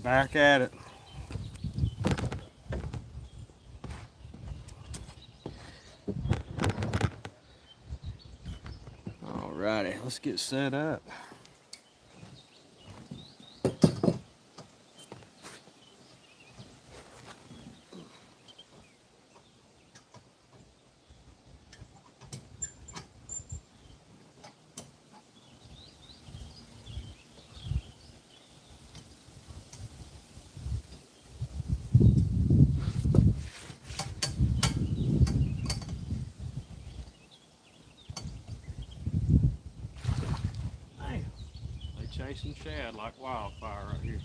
Back at it. Alrighty, let's get set up. Damn, they chasing shad like wildfire right here.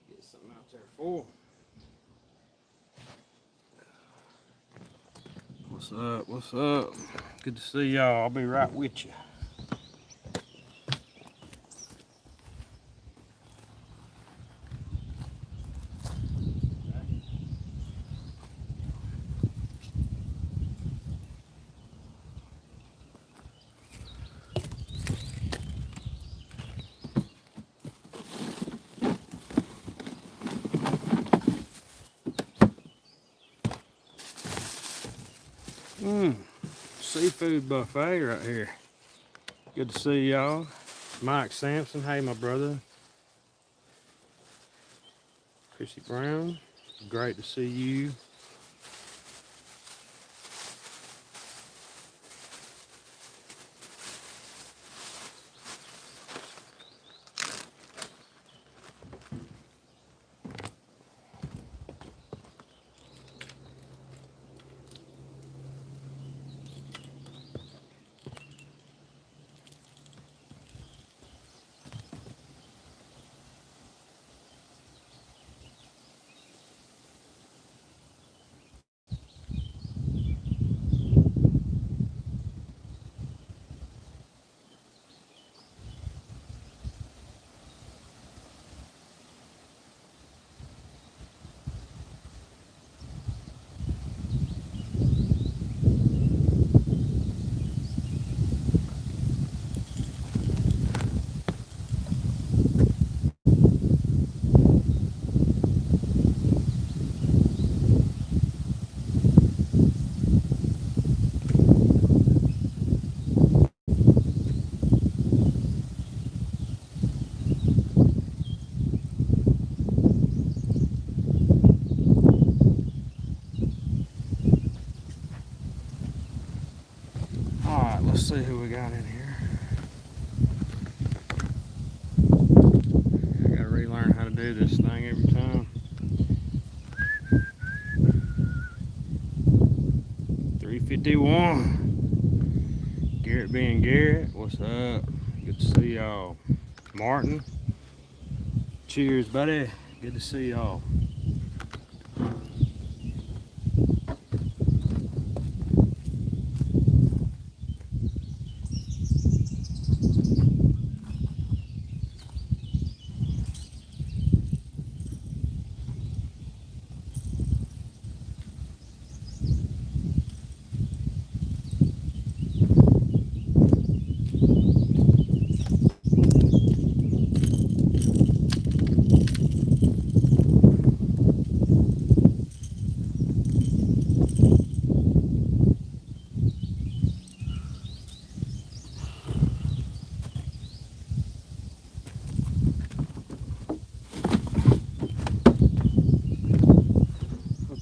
Get something out there for 'em. What's up? What's up? Good to see y'all. I'll be right with you. Seafood buffet right here. Good to see y'all. Mike Sampson, hey my brother. Chrissy Brown, great to see you. Alright, let's see who we got in here. I gotta relearn how to do this thing every time. 351. Garrett being Garrett, what's up? Good to see y'all. Martin, cheers, buddy. Good to see y'all.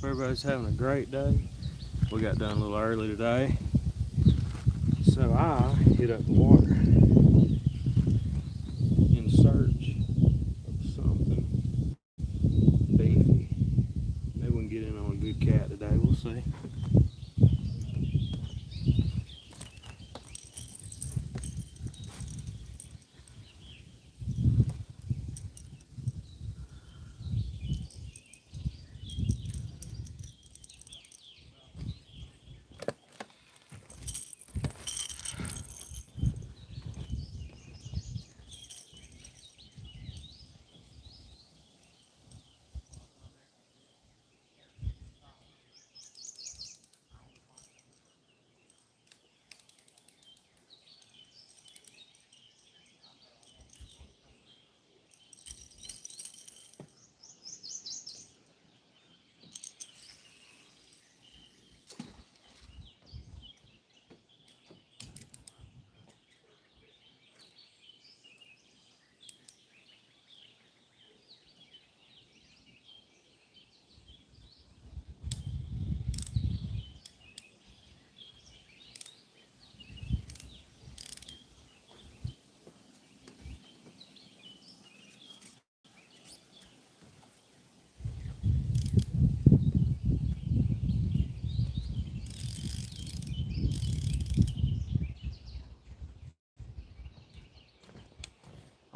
Everybody's having a great day. We got done a little early today, so I hit up the water in search of something beefy. Maybe we can get in on a good cat today. We'll see.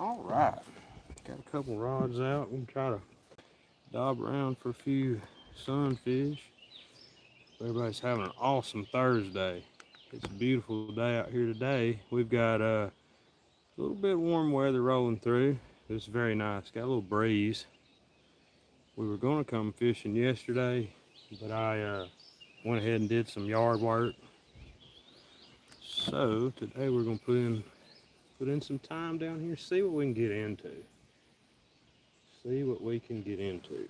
All right, got a couple rods out. We'll try to dob around for a few sunfish. Everybody's having an awesome Thursday. It's a beautiful day out here today. We've got a little bit warm weather rolling through. It's very nice. Got a little breeze. We were going to come fishing yesterday, but I went ahead and did some yard work. So today we're going to put in some time down here, see what we can get into. See what we can get into.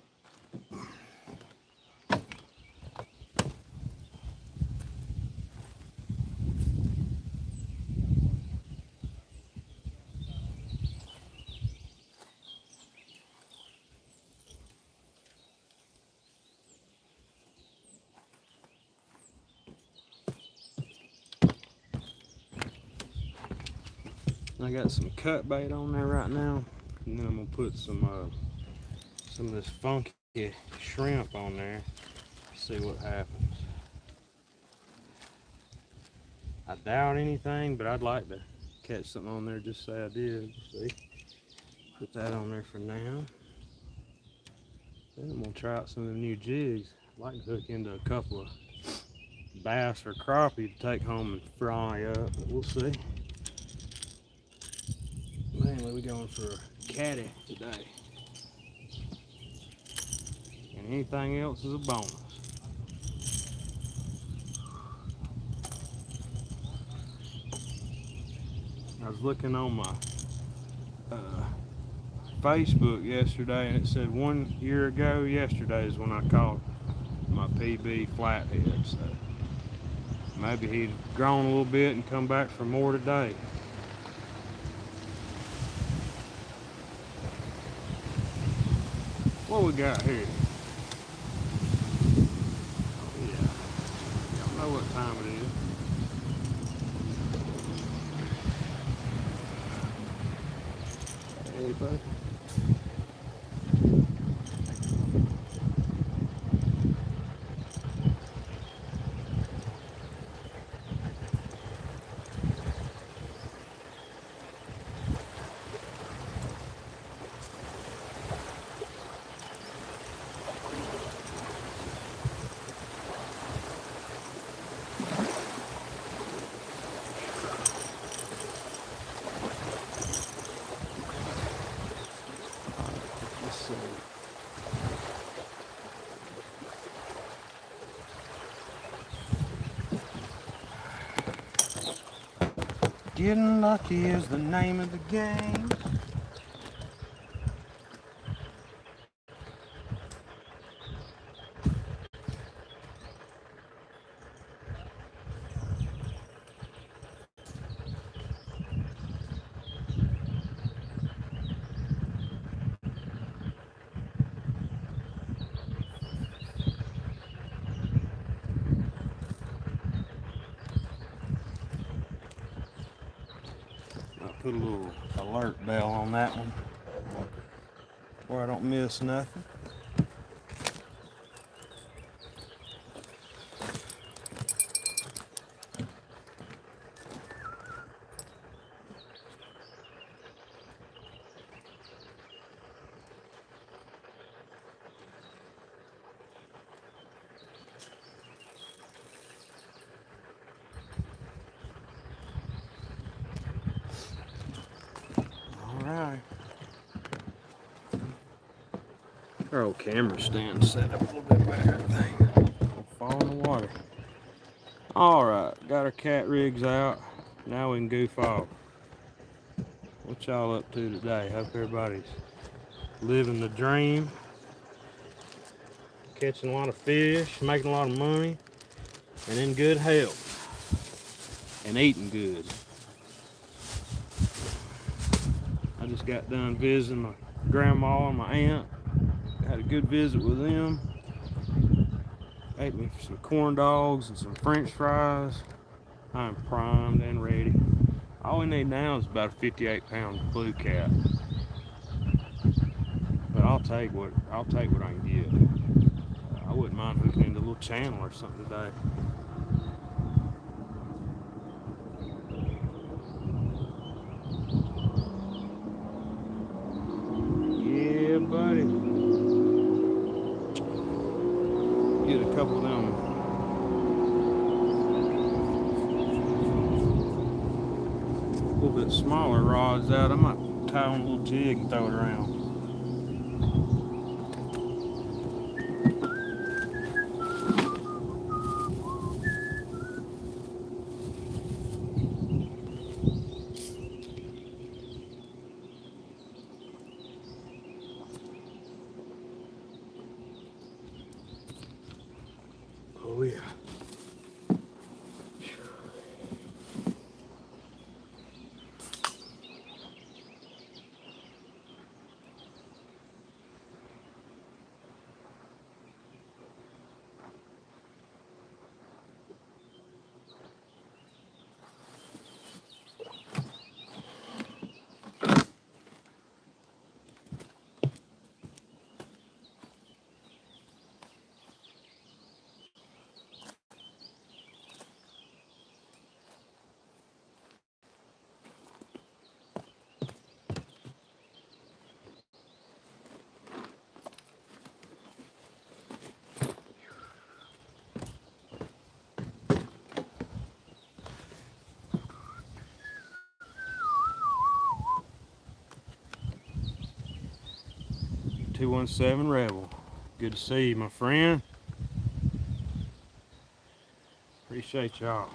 I got some cut bait on there right now, and then I'm gonna put some of this funky shrimp on there. See what happens. I doubt anything, but I'd like to catch something on there just say I did. See, put that on there for now. Then I'm gonna try out some of the new jigs. I'd like to hook into a couple of bass or crappie to take home and fry up, but we'll see. Mainly we're going for a caddy today. And anything else is a bonus. I was looking on my Facebook yesterday, and it said 1 year ago yesterday is when I caught my PB flathead. So maybe he'd grown a little bit and come back for more today. What we got here? Oh yeah, y'all know what time it is. Hey buddy. Getting lucky is the name of the game. Put a little alert bell on that one where I don't miss nothing. Our old camera stand set up a little bit better, I think. Don't fall in the water. Alright, got our cat rigs out. Now we can goof off. What y'all up to today? Hope everybody's living the dream. Catching a lot of fish, making a lot of money, and in good health. And eating good. I just got done visiting my grandma and my aunt. Had a good visit with them. Ate me some corn dogs and some french fries. I'm primed and ready. All we need now is about a 58-pound blue cat. But I'll take what I can get. I wouldn't mind hooking into a little channel or something today. little bit smaller rods out. I might tie on a little jig and throw it around. Oh yeah. 217 Rebel. Good to see you, my friend. Appreciate y'all.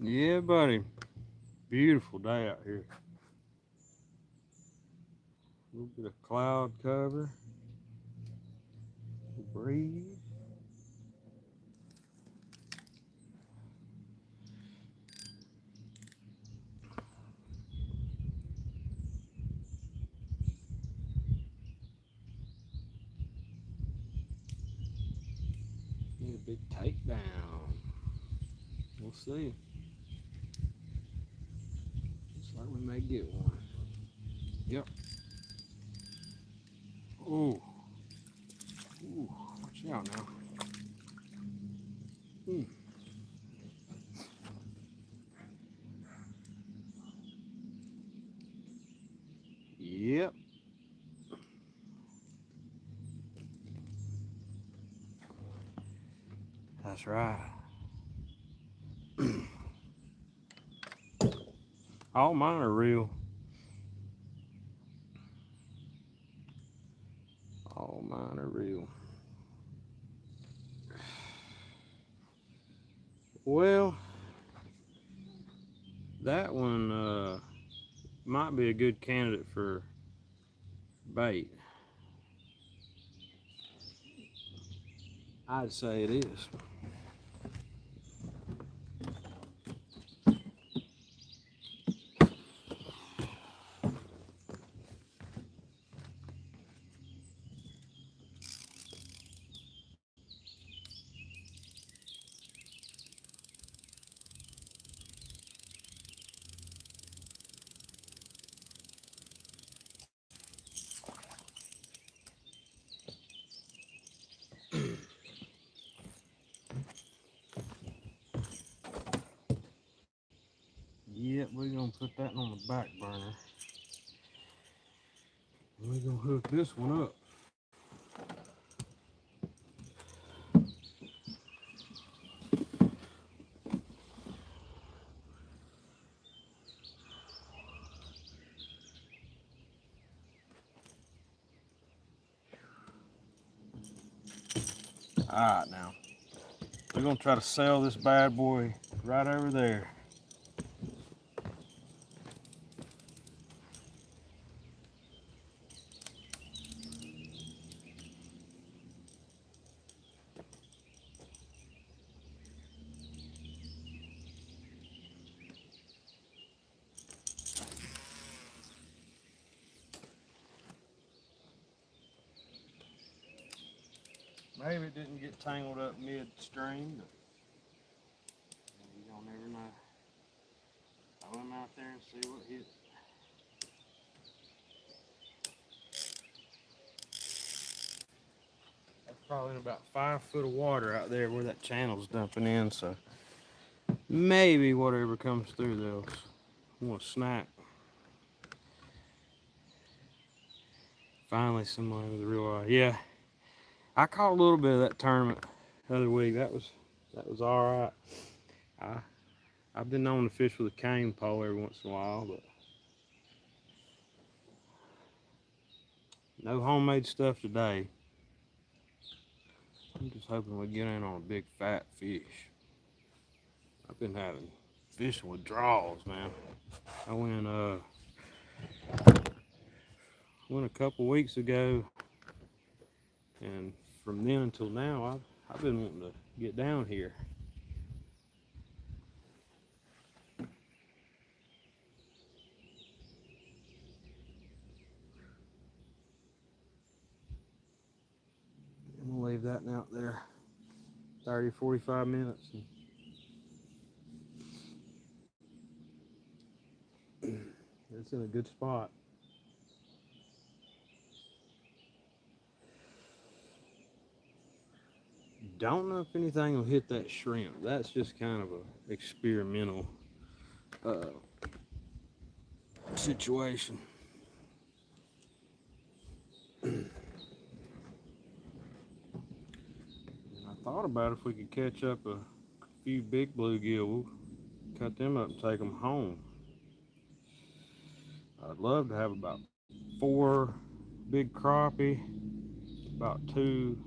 Yeah, buddy. Beautiful day out here. A little bit of cloud cover, breeze. Need a big takedown. We'll see. Looks like we may get one. Yep. Oh. Ooh. Watch out now. Yep. That's right. All mine are real. All mine are real. Well, that one might be a good candidate for bait. I'd say it is. Yep, we're gonna put that on the back burner. We're gonna hook this one up. Alright now. We're gonna try to sail this bad boy right over there. Maybe it didn't get tangled up midstream, but you don't never know. Throw him out there and see what hits. That's probably in about 5 foot of water out there where that channel's dumping in, so maybe whatever comes through those want a snack. Finally somebody with a real eye. Yeah, I caught a little bit of that tournament the other week. That was all right. I've been known to fish with a cane pole every once in a while, but no homemade stuff today. I'm just hoping we get in on a big fat fish. I've been having fishing with draws, man. I went a couple weeks ago, and from then until now, I've been wanting to get down here. I'm gonna leave that out there 30, 45 minutes. It's in a good spot. Don't know if anything will hit that shrimp. That's just kind of a experimental situation. I thought about if we could catch up a few big bluegill, we'll cut them up and take them home. I'd love to have about 4 big crappie, about 2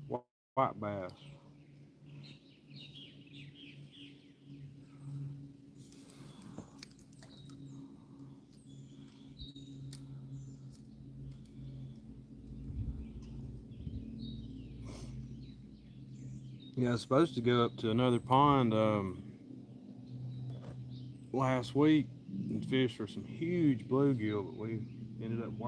white bass. Yeah, I was supposed to go up to another pond last week and fish for some huge bluegill, but we ended up a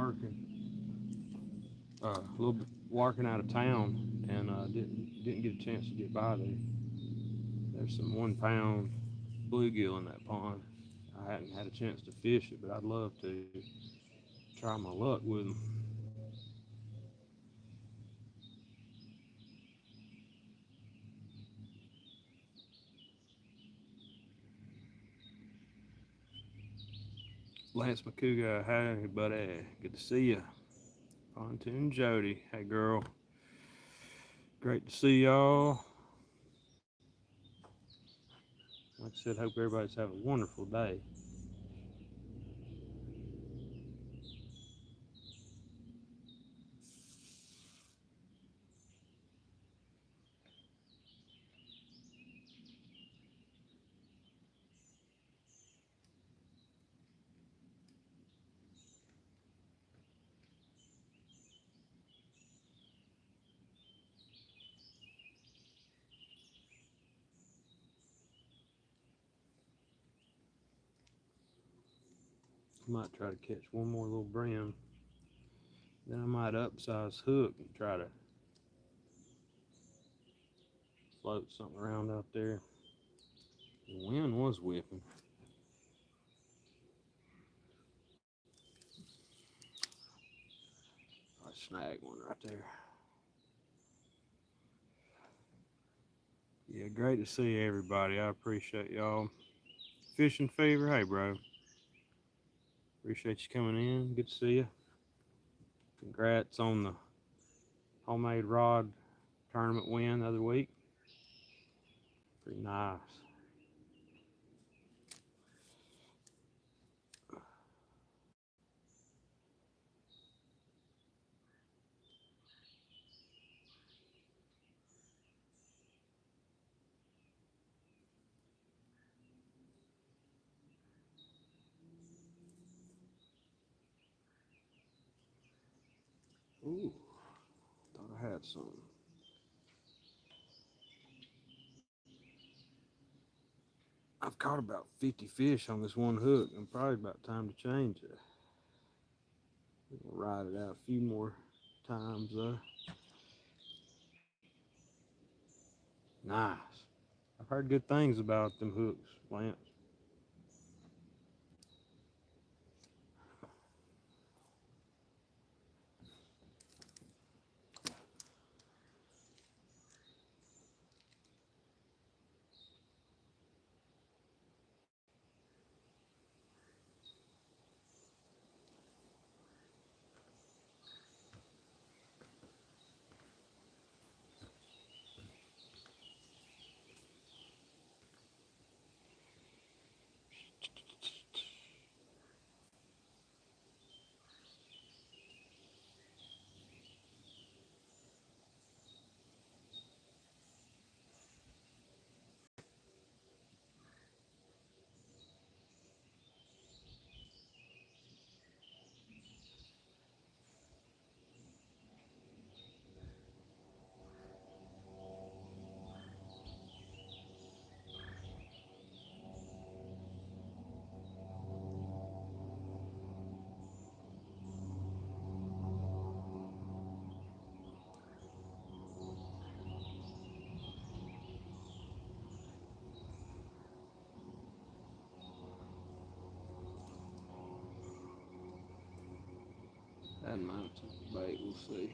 little bit working out of town, and didn't get a chance to get by there. There's some 1 pound bluegill in that pond. I hadn't had a chance to fish it, but I'd love to try my luck with them. Lance McCouga, hey buddy, good to see you. Pontoon Jody, hey girl, great to see y'all. Like I said, hope everybody's having a wonderful day. Might try to catch one more little brim. Then I might upsize hook and try to float something around out there. The wind was whipping. I snagged one right there. Yeah, great to see everybody. I appreciate y'all. Fishing Fever, hey bro. Appreciate you coming in. Good to see you. Congrats on the homemade rod tournament win the other week. Pretty nice. Ooh, thought I had some. I've caught about 50 fish on this one hook, and probably about time to change it. We'll ride it out a few more times though. Nice. I've heard good things about them hooks, Lance. That mountain bait, we'll see.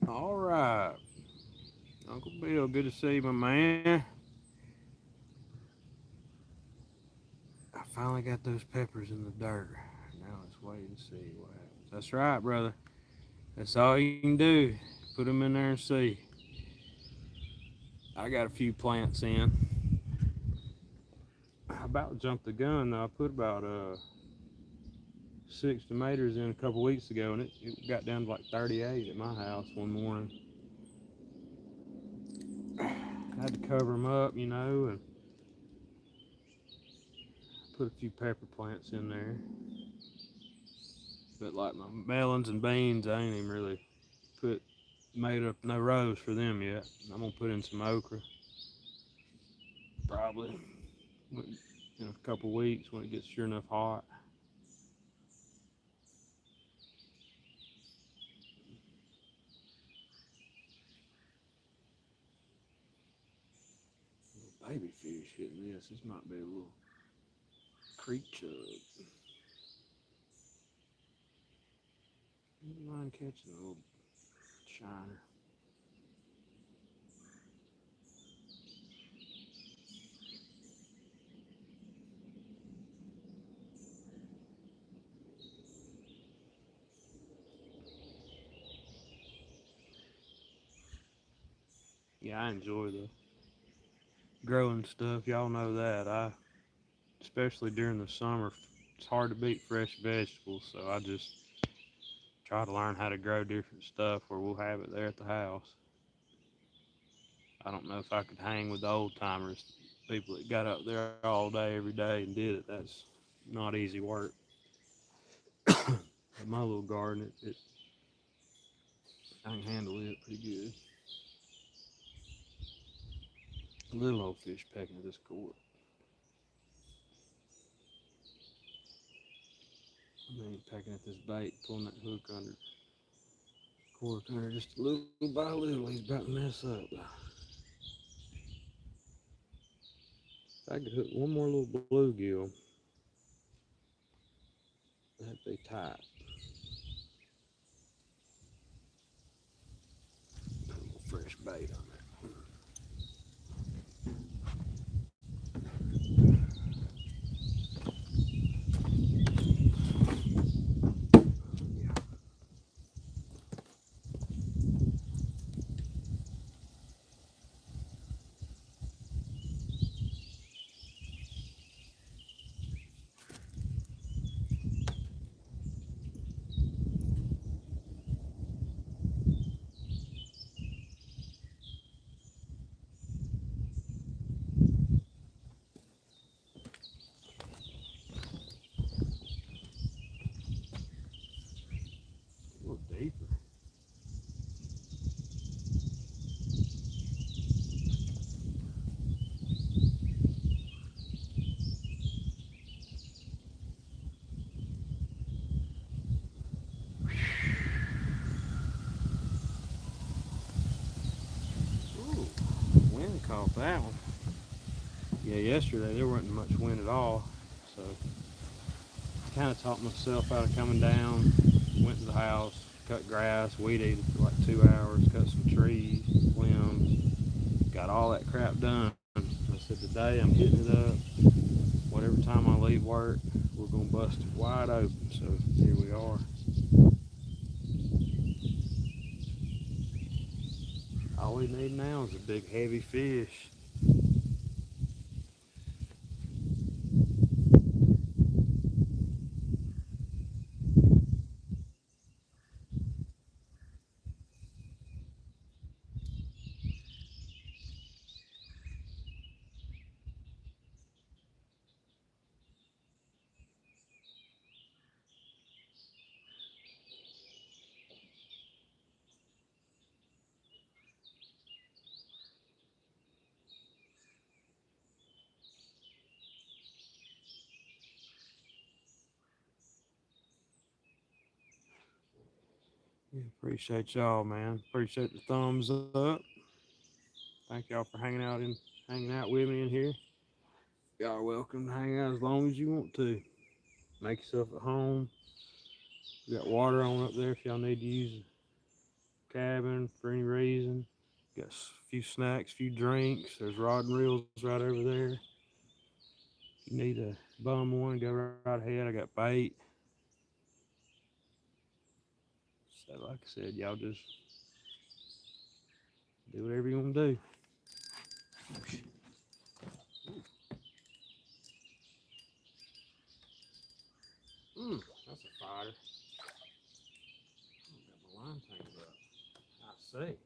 All right. Uncle Bill, good to see you, my man. I finally got those peppers in the dirt. Now let's wait and see what happens. That's right, brother. That's all you can do. Put them in there and see. I got a few plants in. I about jumped the gun though. I put about 6 tomatoes in a couple weeks ago, and it got down to like 38 at my house one morning. I had to cover them up, and put a few pepper plants in there. But like my melons and beans, I ain't even really put made up no rows for them yet. I'm gonna put in some okra probably in a couple weeks when it gets sure enough hot. Little baby fish hitting this. This might be a little creek chub. I don't mind catching a little shiner. Yeah, I enjoy the growing stuff. Y'all know that. Especially during the summer, it's hard to beat fresh vegetables. So I just try to learn how to grow different stuff where we'll have it there at the house. I don't know if I could hang with the old timers, people that got up there all day every day and did it. That's not easy work. But my little garden, I can handle it pretty good. Little old fish pecking at this cord. I mean, pecking at this bait, pulling that hook under, cord under just a little by little. He's about to mess up. If I could hook one more little bluegill, that'd be tight. Put a little fresh bait on there. A little deeper. Ooh, wind caught that one. Yeah, yesterday there wasn't much wind at all, so I kind of taught myself out of coming down. Went to the house, cut grass, weed eated for like 2 hours, cut some trees, limbs, got all that crap done. I said today I'm hitting it up. Whatever time I leave work, we're gonna bust it wide open. So here we are. All we need now is a big heavy fish. Yeah, appreciate y'all, man. Appreciate the thumbs up. Thank y'all for hanging out with me in here. Y'all are welcome to hang out as long as you want to. Make yourself at home. We got water on up there if y'all need to use cabin for any reason. Got a few snacks, few drinks. There's rod and reels right over there. If you need to bum one, go right ahead. I got bait. So like I said, y'all just do whatever you want to do. That's a fighter. Got my line tangled up. I see.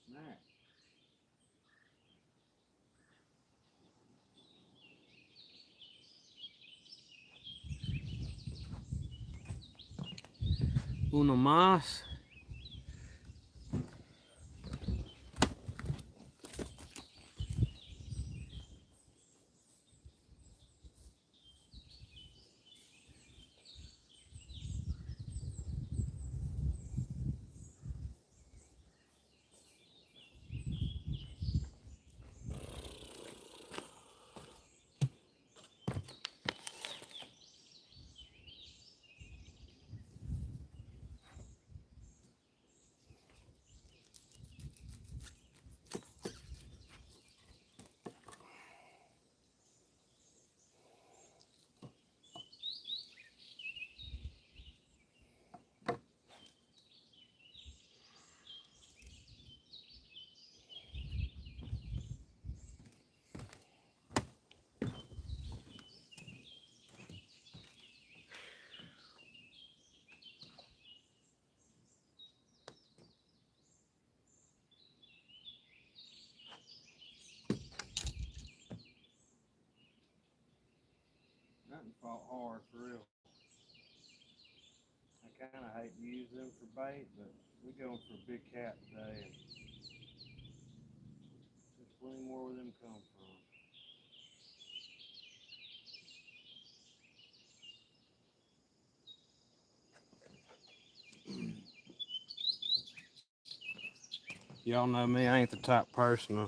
Snack. Uno más. Nothing fought hard for real. I kind of hate to use them for bait, but we're going for a big cat today, and there's plenty more where them come from. Y'all know me, I ain't the type person to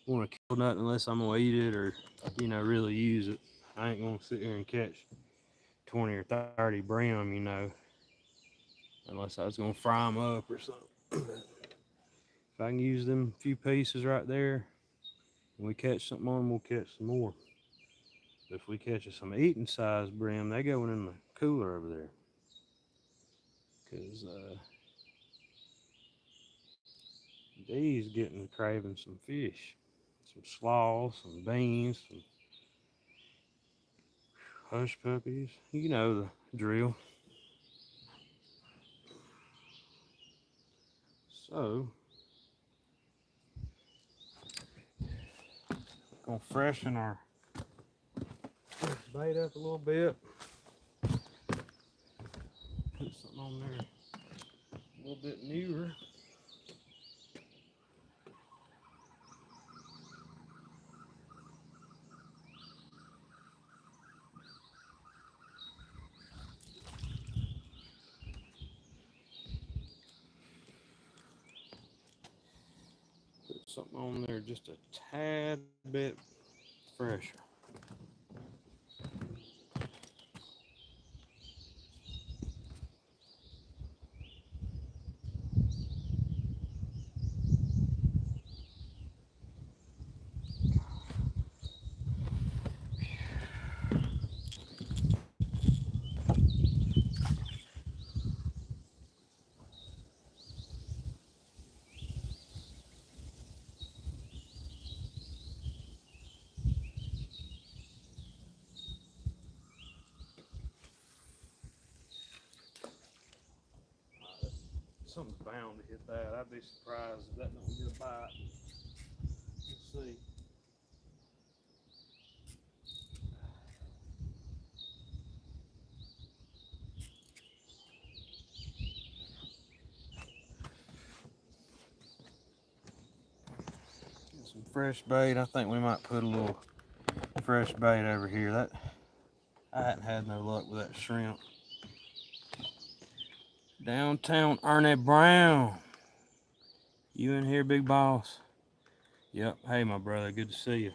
want to kill nothing unless I'm gonna eat it or, really use it. I ain't gonna sit here and catch 20 or 30 brim, unless I was gonna fry them up or something. If I can use them few pieces right there and we catch something on them, we'll catch some more. But if we catch some eating size brim, they going in the cooler over there. Because D's getting craving some fish, some slaws, some beans, some hush puppies. You know the drill. So, gonna freshen our bait up a little bit. Put something on there a little bit newer. Put something on there just a tad bit fresher. Something's bound to hit that. I'd be surprised if that don't get a bite. Let's see. fresh bait. I think we might put a little fresh bait over here. That I hadn't had no luck with that shrimp. Downtown Ernie Brown. You in here, big boss? Yep. Hey, my brother. Good to see you.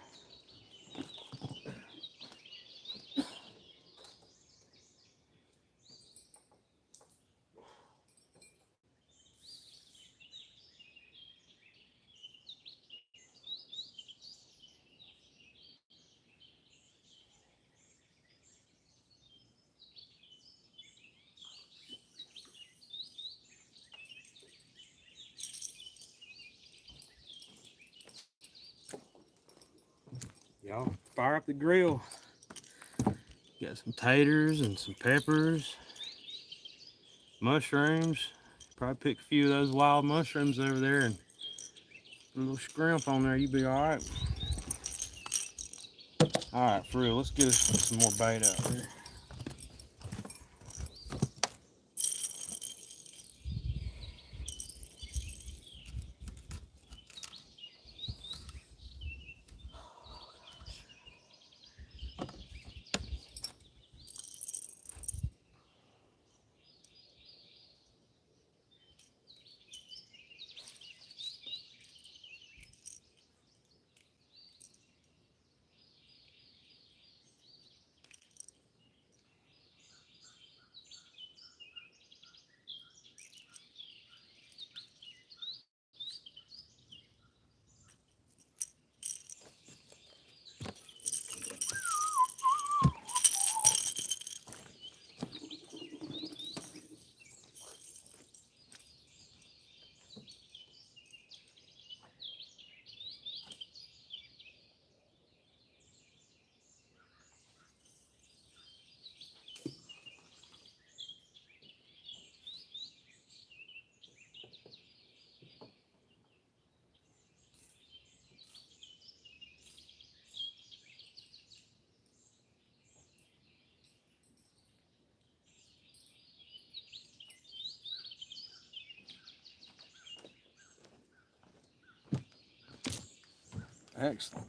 Y'all fire up the grill. Got some taters and some peppers, mushrooms. Probably pick a few of those wild mushrooms over there and put a little shrimp on there. You be all right. All right, for real. Let's get us some more bait out there. Excellent.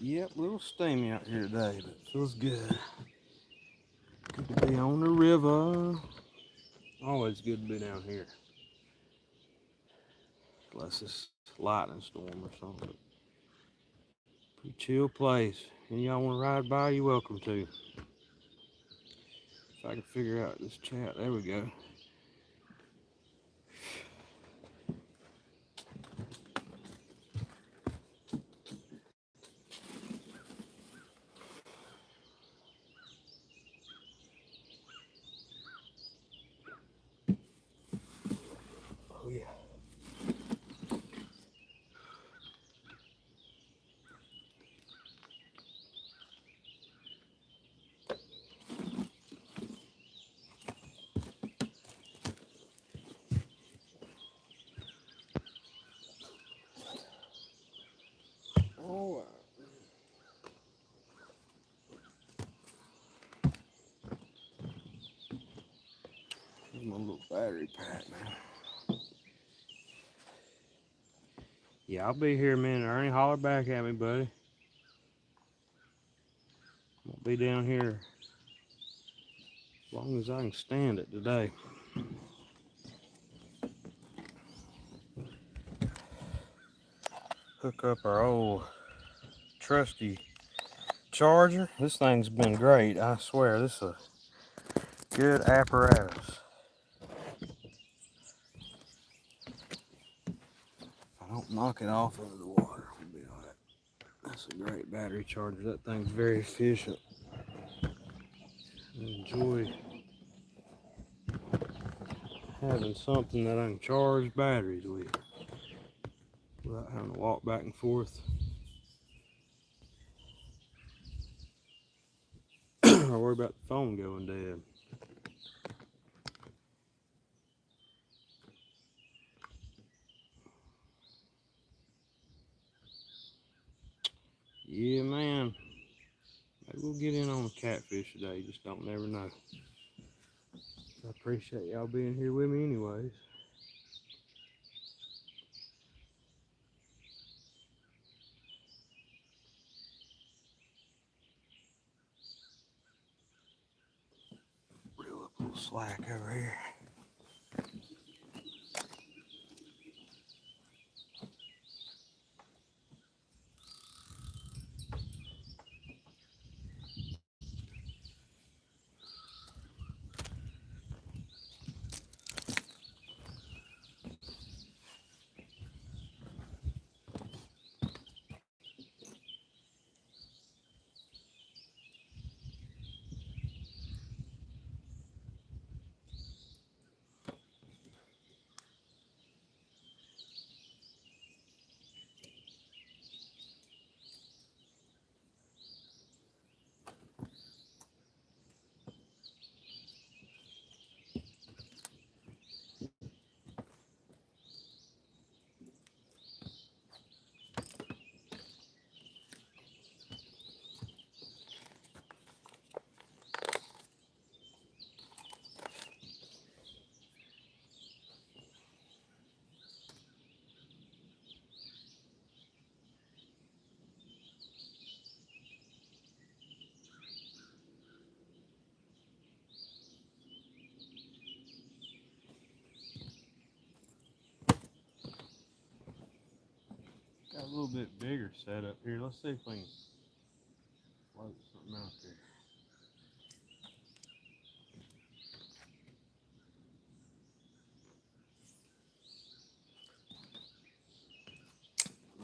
Yep, a little steamy out here today, but it feels good. Good to be on the river. Always good to be down here. Unless it's lightning storm or something. Pretty chill place. And y'all want to ride by, you're welcome to. If I can figure out this chat, there we go. Oh yeah. All right. Here's my little battery pack, man. Yeah, I'll be here a minute. Ernie, holler back at me, buddy. I'll be down here as long as I can stand it today. Hook up our old trusty charger. This thing's been great. I swear, this is a good apparatus. If I don't knock it off into the water, we'll be all right. That's a great battery charger. That thing's very efficient. I enjoy having something that I can charge batteries with. without having to walk back and forth or worry about the phone going dead. Yeah, man. Maybe we'll get in on the catfish today. You just don't never know. I appreciate y'all being here with me anyways. Reel up a little slack over here. Got a little bit bigger setup here. Let's see if we can float something out there.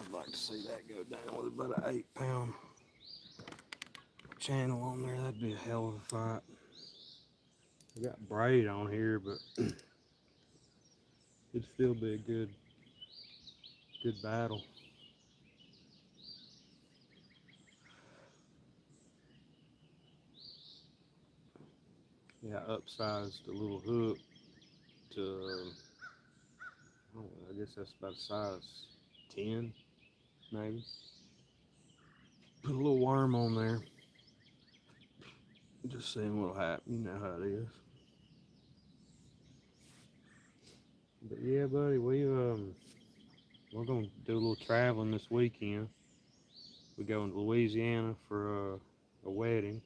I'd like to see that go down with about an 8-pound channel on there. That'd be a hell of a fight. We got braid on here, but it'd still be a good battle. Yeah, I upsized the little hook to, I guess that's about a size 10, maybe. Put a little worm on there. Just seeing what'll happen. You know how it is. But yeah, buddy, we're gonna do a little traveling this weekend. We go to Louisiana for a wedding.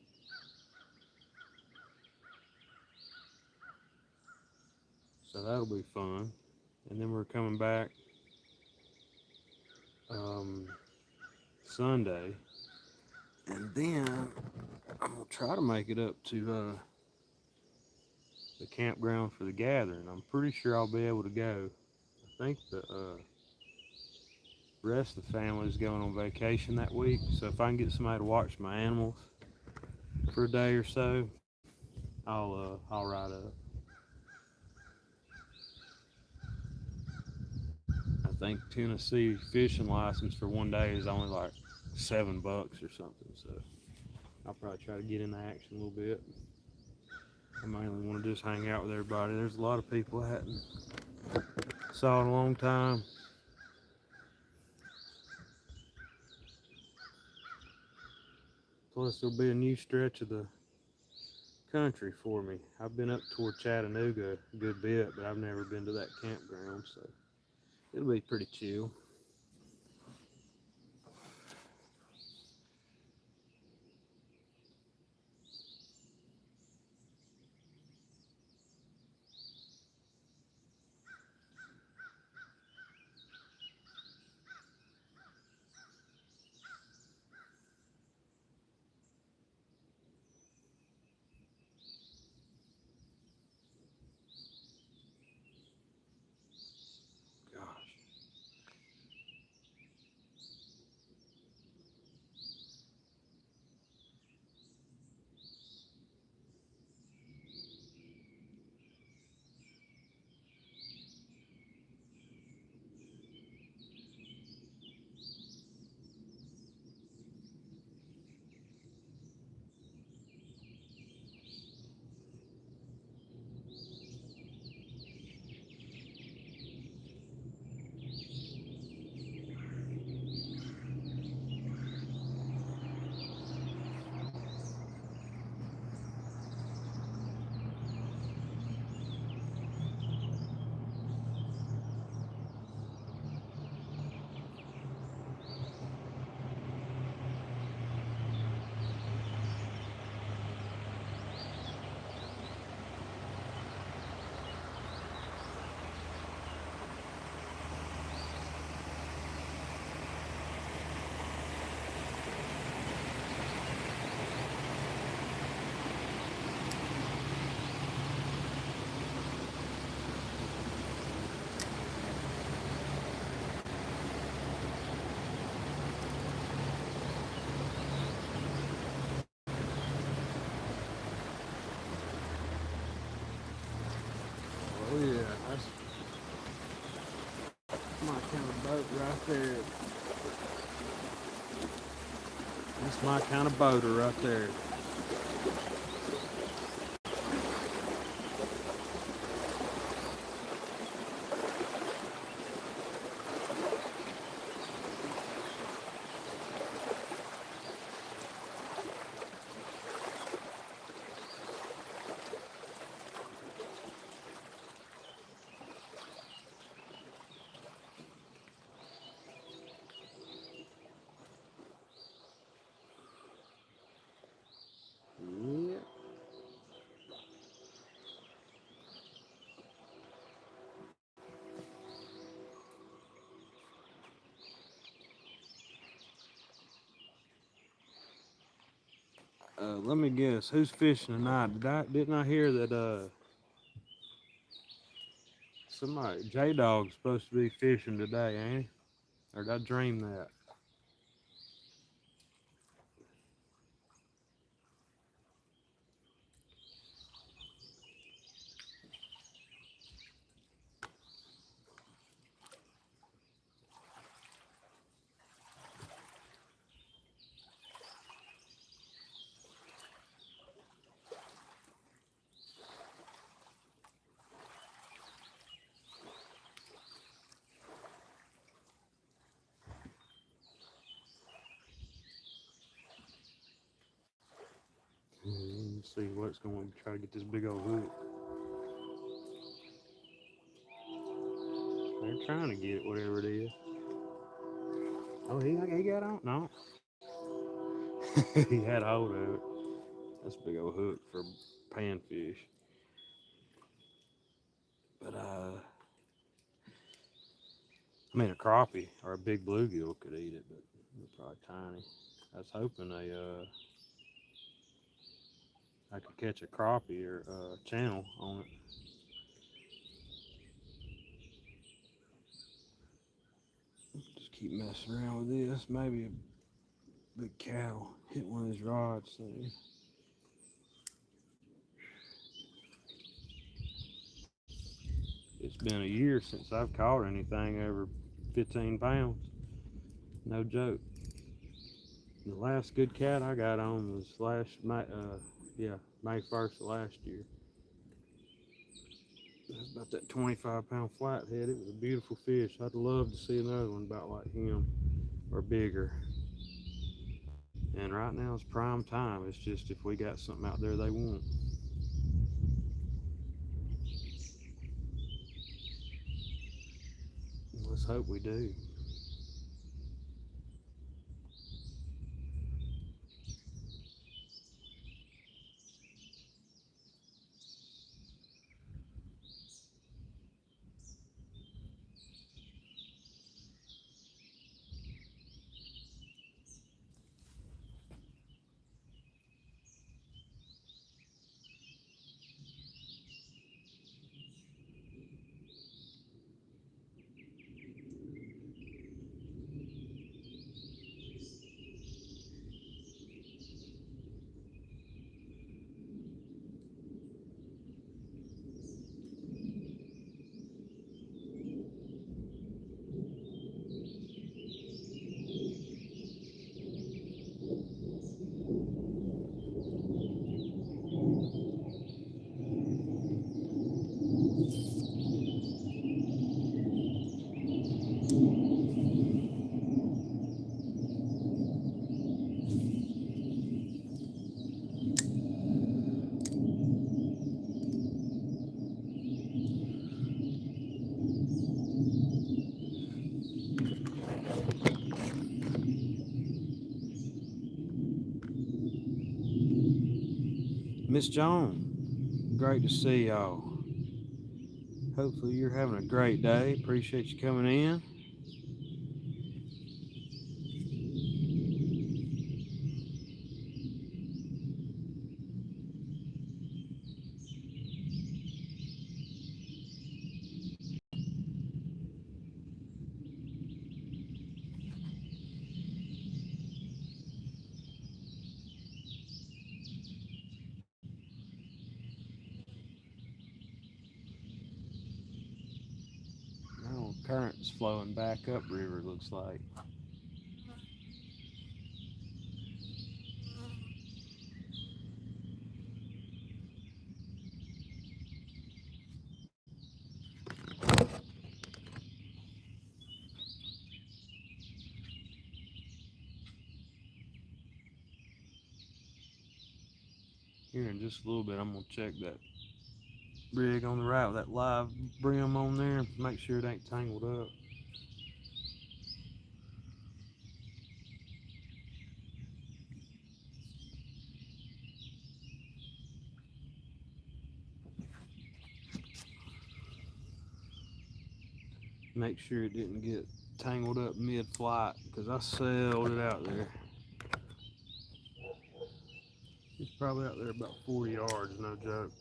So that'll be fun. And then we're coming back Sunday. And then I'm gonna try to make it up to the campground for the gathering. I'm pretty sure I'll be able to go. I think the rest of the family is going on vacation that week. So if I can get somebody to watch my animals for a day or so, I'll ride up. I think Tennessee fishing license for one day is only like $7 or something. So I'll probably try to get into action a little bit. I mainly want to just hang out with everybody. There's a lot of people I hadn't saw in a long time. Plus, there'll be a new stretch of the country for me. I've been up toward Chattanooga a good bit, but I've never been to that campground, so it'll be pretty chill. Gosh. That's my kind of boat right there. That's my kind of boater right there. Yeah. Let me guess, who's fishing tonight? Didn't I hear that somebody J Dog's supposed to be fishing today, ain't he? Or did I dream that? Let's see what's going to try to get this big old hook. They're trying to get it, whatever it is. Oh, he got on? No. He had a hold of it. That's a big old hook for panfish. But I mean, a crappie or a big bluegill could eat it, but they're probably tiny. I was hoping I could catch a crappie or channel on it. Just keep messing around with this. Maybe a big cow hit one of his rods soon. It's been a year since I've caught anything over 15 pounds. No joke. The last good cat I got on was May 1st of last year. It was about that 25-pound flathead. It was a beautiful fish. I'd love to see another one about like him or bigger. And right now it's prime time. It's just if we got something out there they want. Let's hope we do. Miss Joan, great to see y'all. Hopefully you're having a great day. Appreciate you coming in. Current's flowing back upriver, looks like. Here in just a little bit, I'm gonna check that rig on the right with that live brim on there. Make sure it ain't tangled up. Make sure it didn't get tangled up mid-flight, because I sailed it out there. It's probably out there about 40 yards, no joke.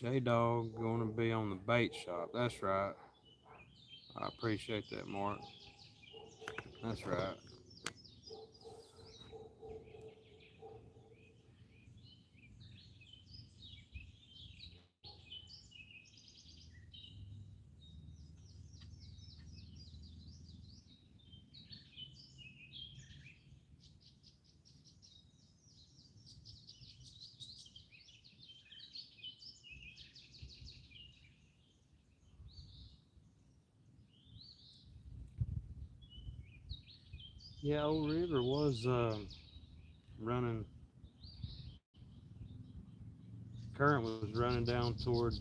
J-Dog gonna be on the bait shop. That's right. I appreciate that, Mark. That's right. Yeah, Old River was running. Current was running down toward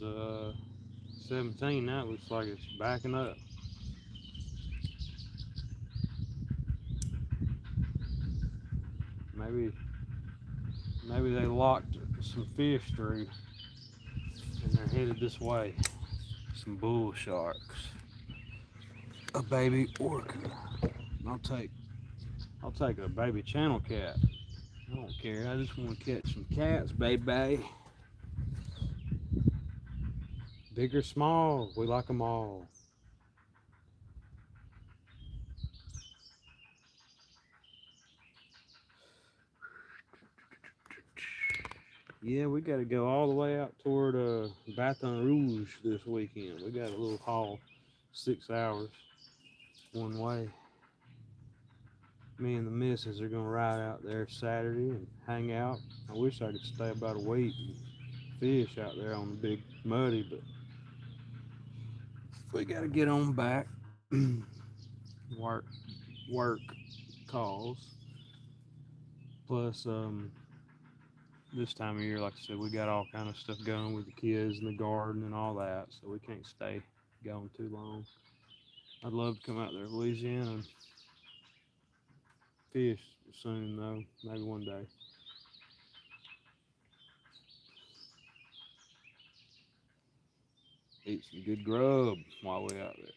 17. Now it looks like it's backing up. Maybe they locked some fish through, and they're headed this way. Some bull sharks. A baby orca. I'll take a baby channel cat. I don't care. I just want to catch some cats, baby. Big or small, we like them all. Yeah, we got to go all the way out toward Baton Rouge this weekend. We got a little haul, 6 hours one way. Me and the missus are gonna ride out there Saturday and hang out. I wish I could stay about a week and fish out there on the big muddy, but we got to get on back. work calls. Plus, this time of year, like I said, we got all kind of stuff going with the kids and the garden and all that, so we can't stay going too long. I'd love to come out there to Louisiana and fish soon, though. Maybe one day. Eat some good grub while we're out there.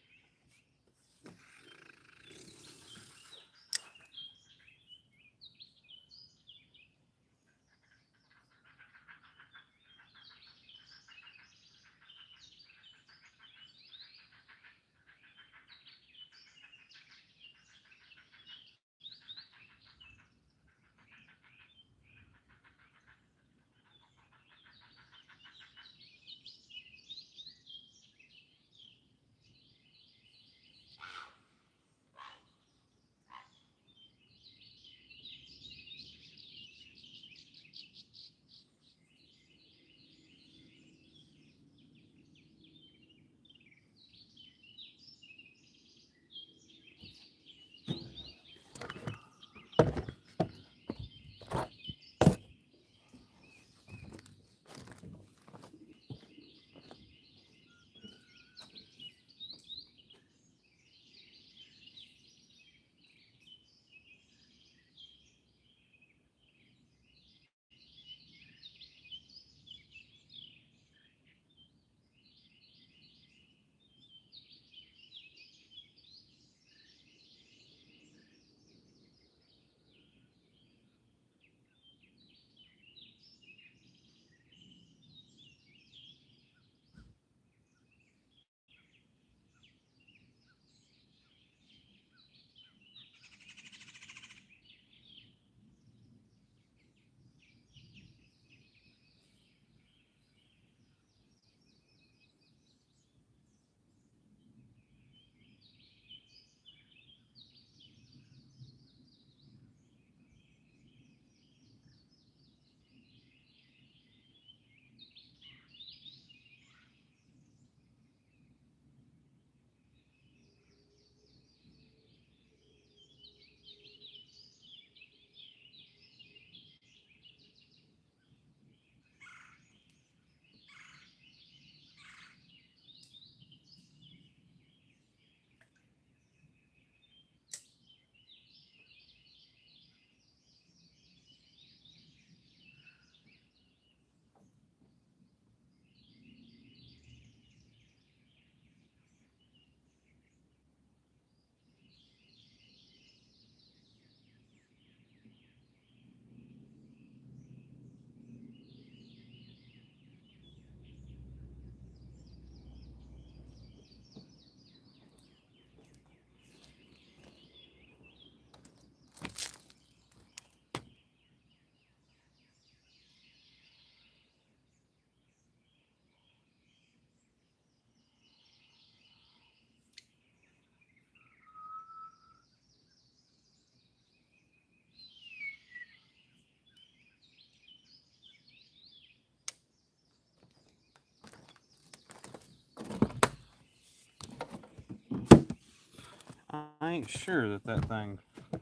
I ain't sure that that thing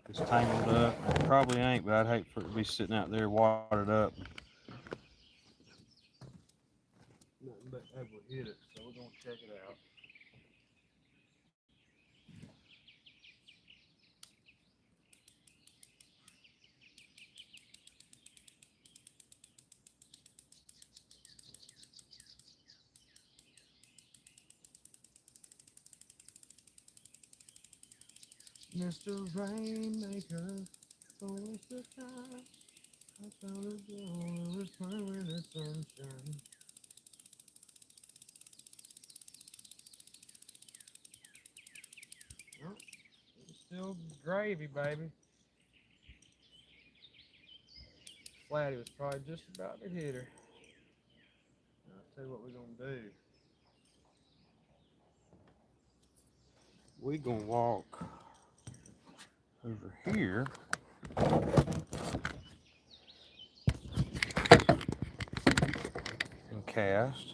is tangled up. It probably ain't, but I'd hate for it to be sitting out there watered up. Nothing but that would hit it, so we're gonna check it out. Mr. Rainmaker, don't waste your time. I found a girl who was playing with the sunshine. Oh, it's still gravy, baby. Flatty was probably just about to hit her. I'll tell you what we're gonna do. We're gonna walk over here and cast.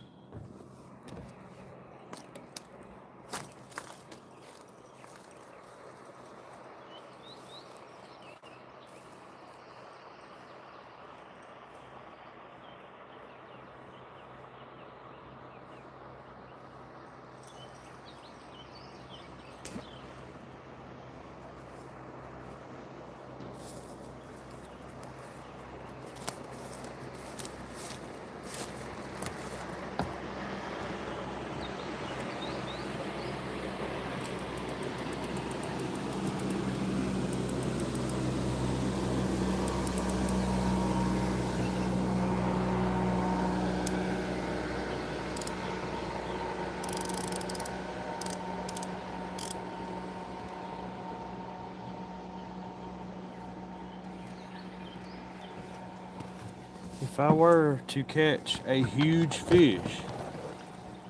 If I were to catch a huge fish,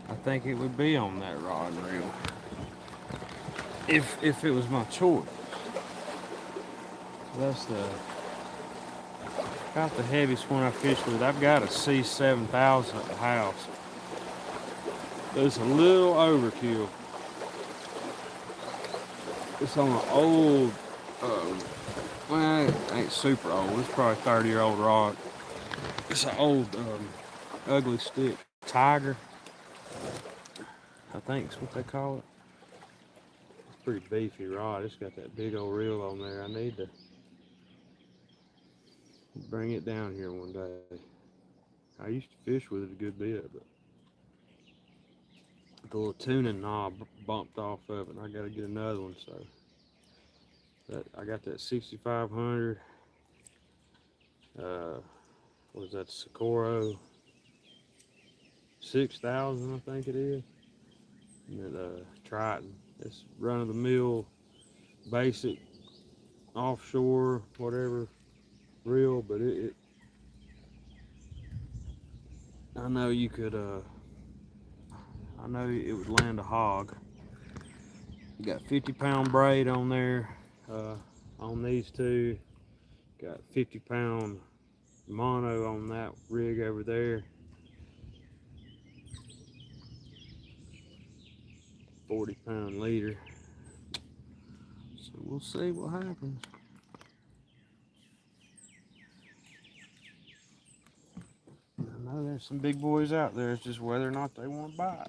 I think it would be on that rod and reel. If it was my choice. That's about the heaviest one I fished with. I've got a C7000 at the house. But it's a little overkill. It's on an old, well, it ain't super old. It's probably 30-year-old rod. It's an old, ugly stick. Tiger, I think is what they call it. It's a pretty beefy rod. It's got that big old reel on there. I need to bring it down here one day. I used to fish with it a good bit, but the little tuning knob bumped off of it, and I got to get another one. So I got that 6500. What is that? Socorro 6000, I think it is. And then Triton. It's run of the mill, basic, offshore, whatever reel, but I know you could. I know it would land a hog. You got 50-pound braid on there. On these two, got 50-pound mono on that rig over there. 40-pound leader. So we'll see what happens. I know there's some big boys out there. It's just whether or not they want to bite.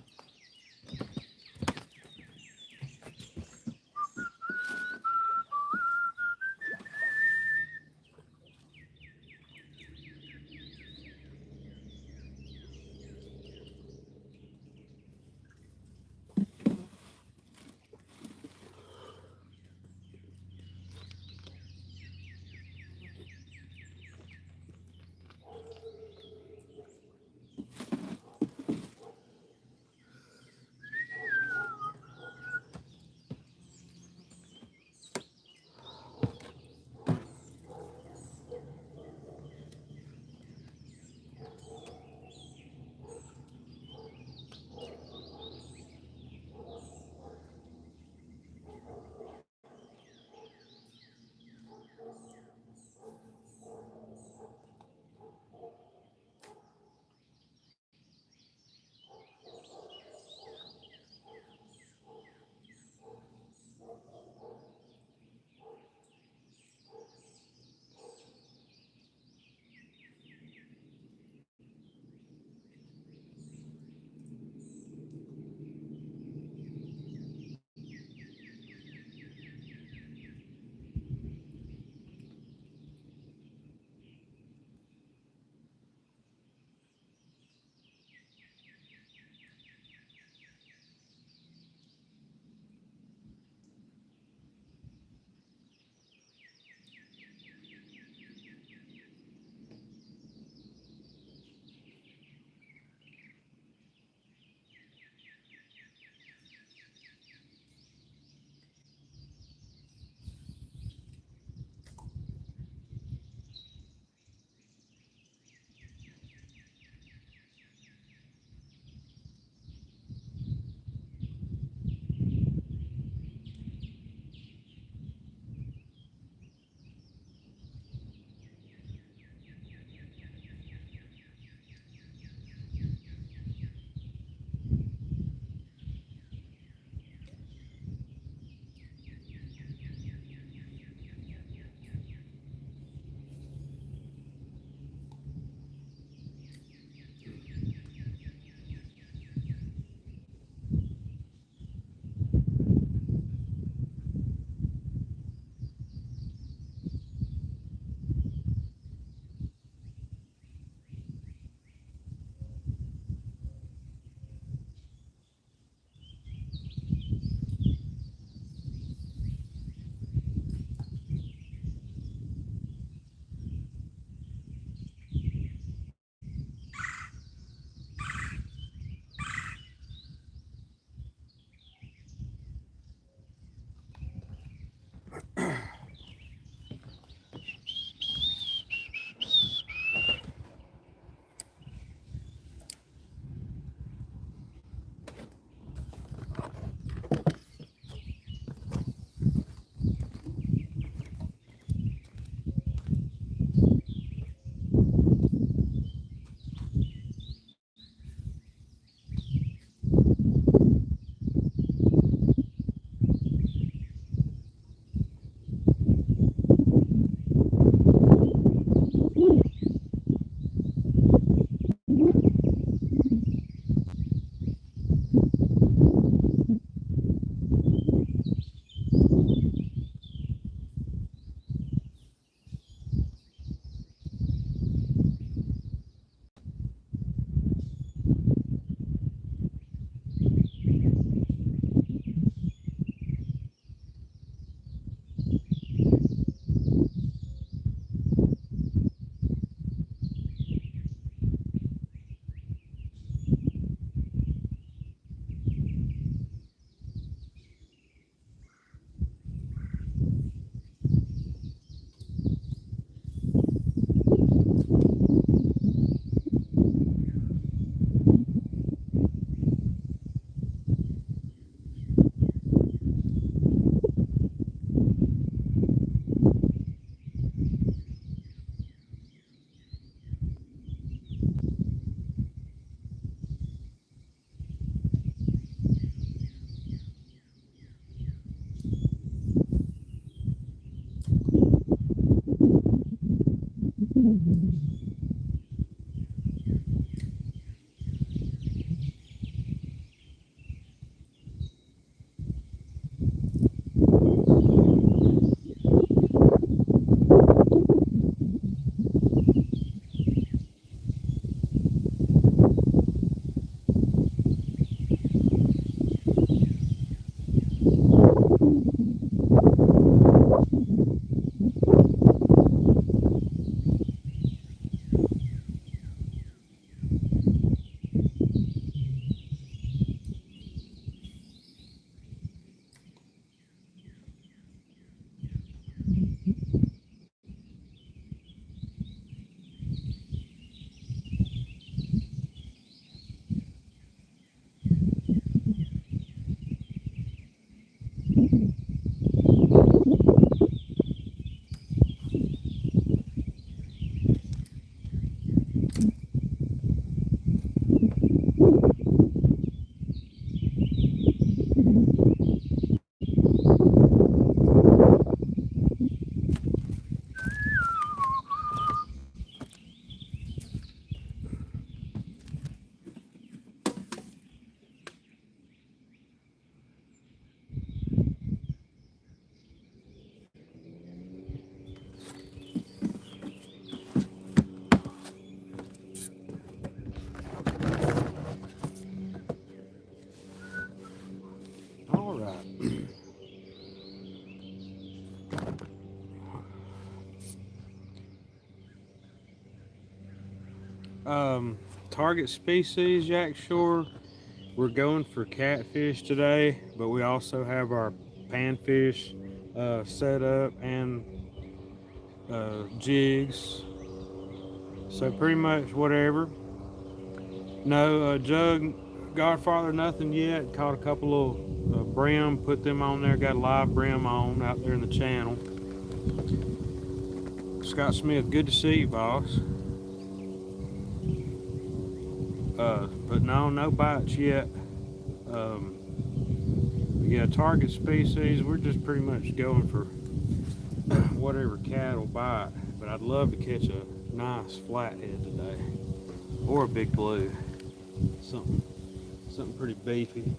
All right. Target species, Jack Shore. We're going for catfish today, but we also have our panfish set up and jigs. So pretty much whatever. No, Jug, Godfather, nothing yet. Caught a couple of brim, put them on there. Got a live brim on out there in the channel. Scott Smith, good to see you, boss. But no bites yet. Yeah, target species, we're just pretty much going for whatever cat'll bite. But I'd love to catch a nice flathead today, or a big blue. Something pretty beefy.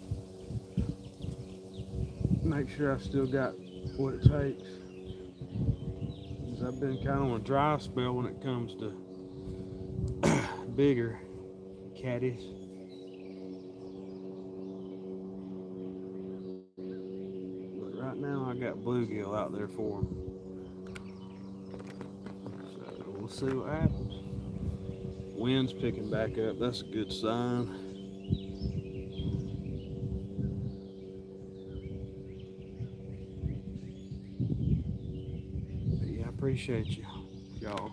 Make sure I still got what it takes. Because I've been kind of on a dry spell when it comes to bigger catties. But right now I got bluegill out there for them. So we'll see what happens. Wind's picking back up. That's a good sign. But yeah, I appreciate you, y'all.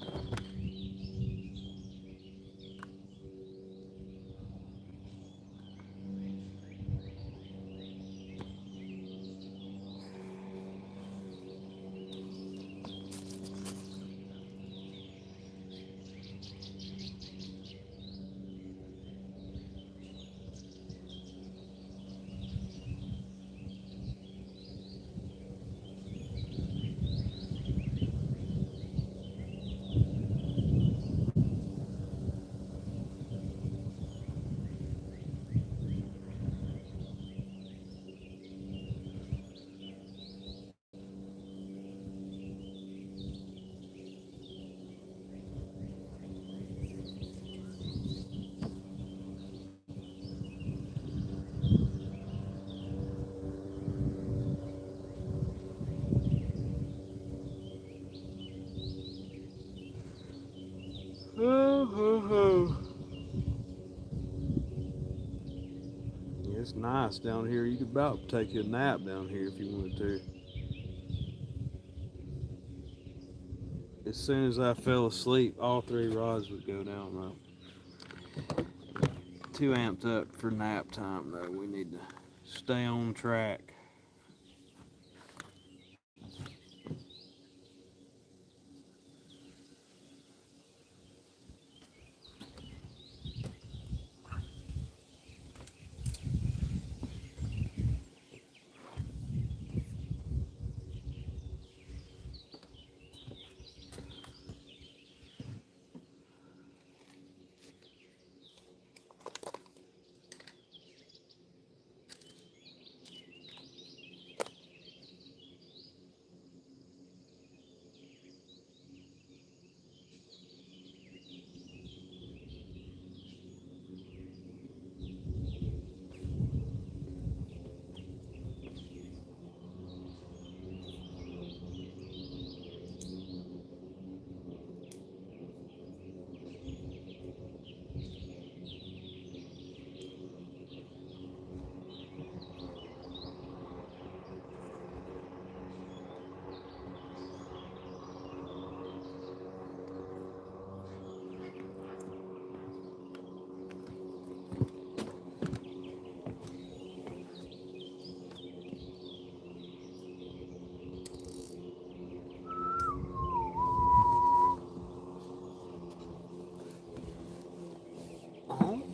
Yeah, it's nice down here. You could about take a nap down here if you wanted to. As soon as I fell asleep, all three rods would go down though. Too amped up for nap time though. We need to stay on track.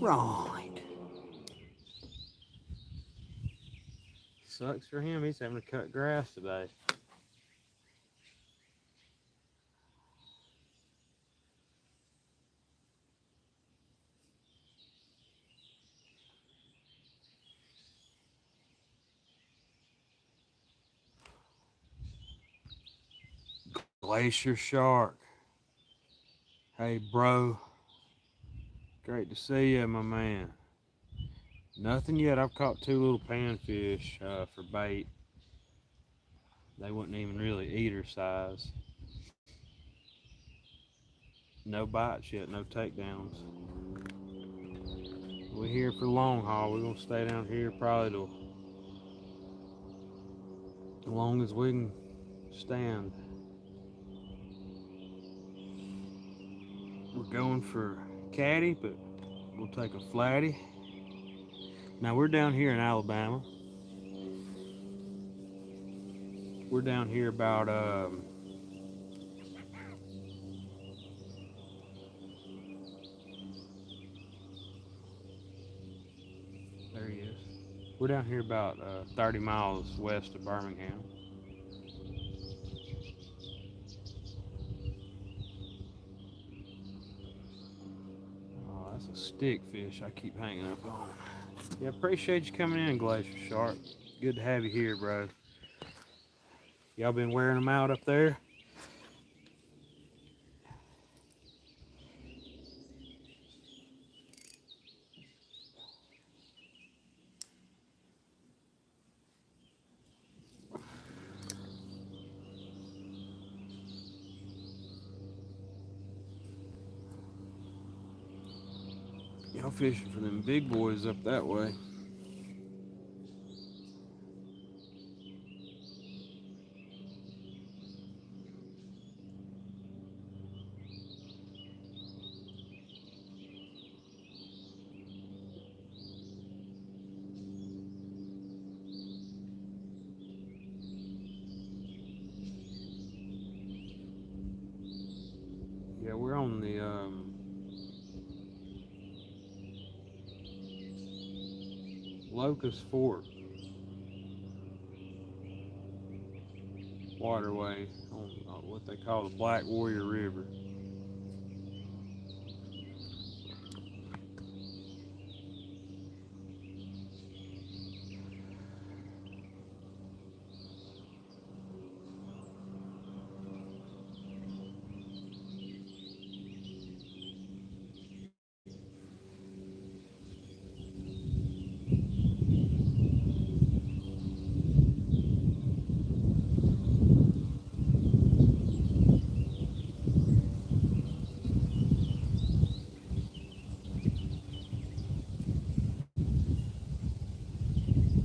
right. Sucks for him. He's having to cut grass today. Glacier Shark. Hey, bro. Great to see you, my man. Nothing yet. I've caught 2 little panfish for bait. They wouldn't even really eater size. No bites yet, no takedowns. We're here for the long haul. We're gonna stay down here probably till as long as we can stand. We're going for caddy, but we'll take a flatty. Now we're down here in Alabama. We're down here about there he is. We're down here about 30 miles west of Birmingham. Oh, that's a stick fish I keep hanging up on. Yeah, appreciate you coming in, Glacier Shark. Good to have you here, bro. Y'all been wearing them out up there? Y'all fishing for them big boys up that way. Yeah, we're on the Locust Fork waterway on what they call the Black Warrior River.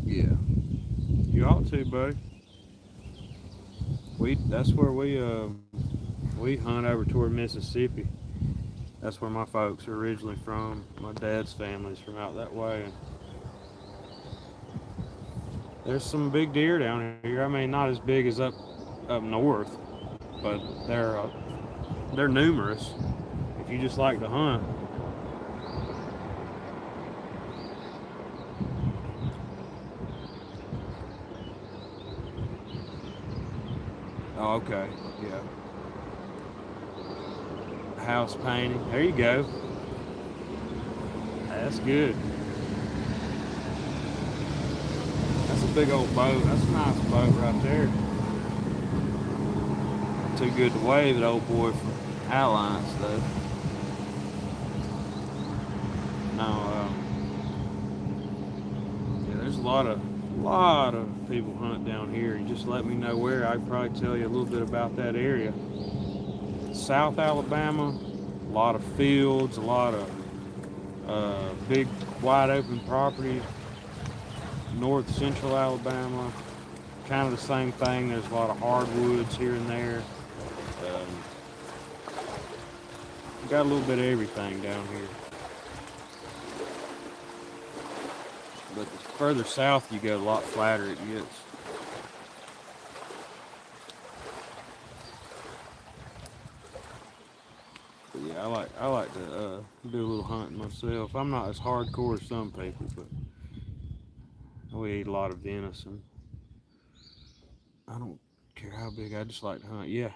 Yeah, you ought to, buddy. That's where we hunt over toward Mississippi. That's where my folks are originally from. My dad's family's from out that way. And there's some big deer down here. I mean, not as big as up north, but they're numerous. If you just like to hunt. Oh, okay. Yeah. House painting. There you go. That's good. That's a big old boat. That's a nice boat right there. Too good to wave it, old boy, for outlines though. No, yeah, there's a lot of people hunt down here. You just let me know where. I could probably tell you a little bit about that area. South Alabama, a lot of fields, a lot of big wide open properties. North Central Alabama, kind of the same thing. There's a lot of hardwoods here and there. Got a little bit of everything down here. But the further south you go, a lot flatter it gets. But yeah, I like to do a little hunting myself. I'm not as hardcore as some people, but we eat a lot of venison. I don't care how big. I just like to hunt. Yeah,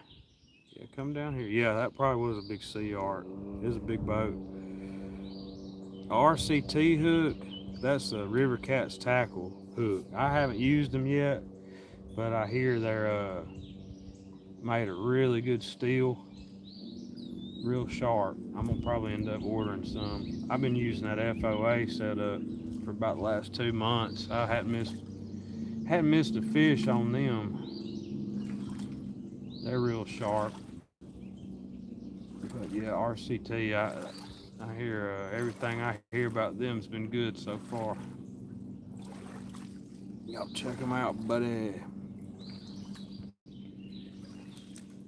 yeah. Come down here. Yeah, that probably was a big sea arc. It was a big boat. RCT hook. That's a River Cats tackle hook. I haven't used them yet, but I hear they're made of really good steel, real sharp. I'm gonna probably end up ordering some. I've been using that FOA setup for about the last 2 months. I hadn't missed a fish on them. They're real sharp. But yeah, RCT. I hear everything I hear about them's been good so far. Y'all check them out, buddy.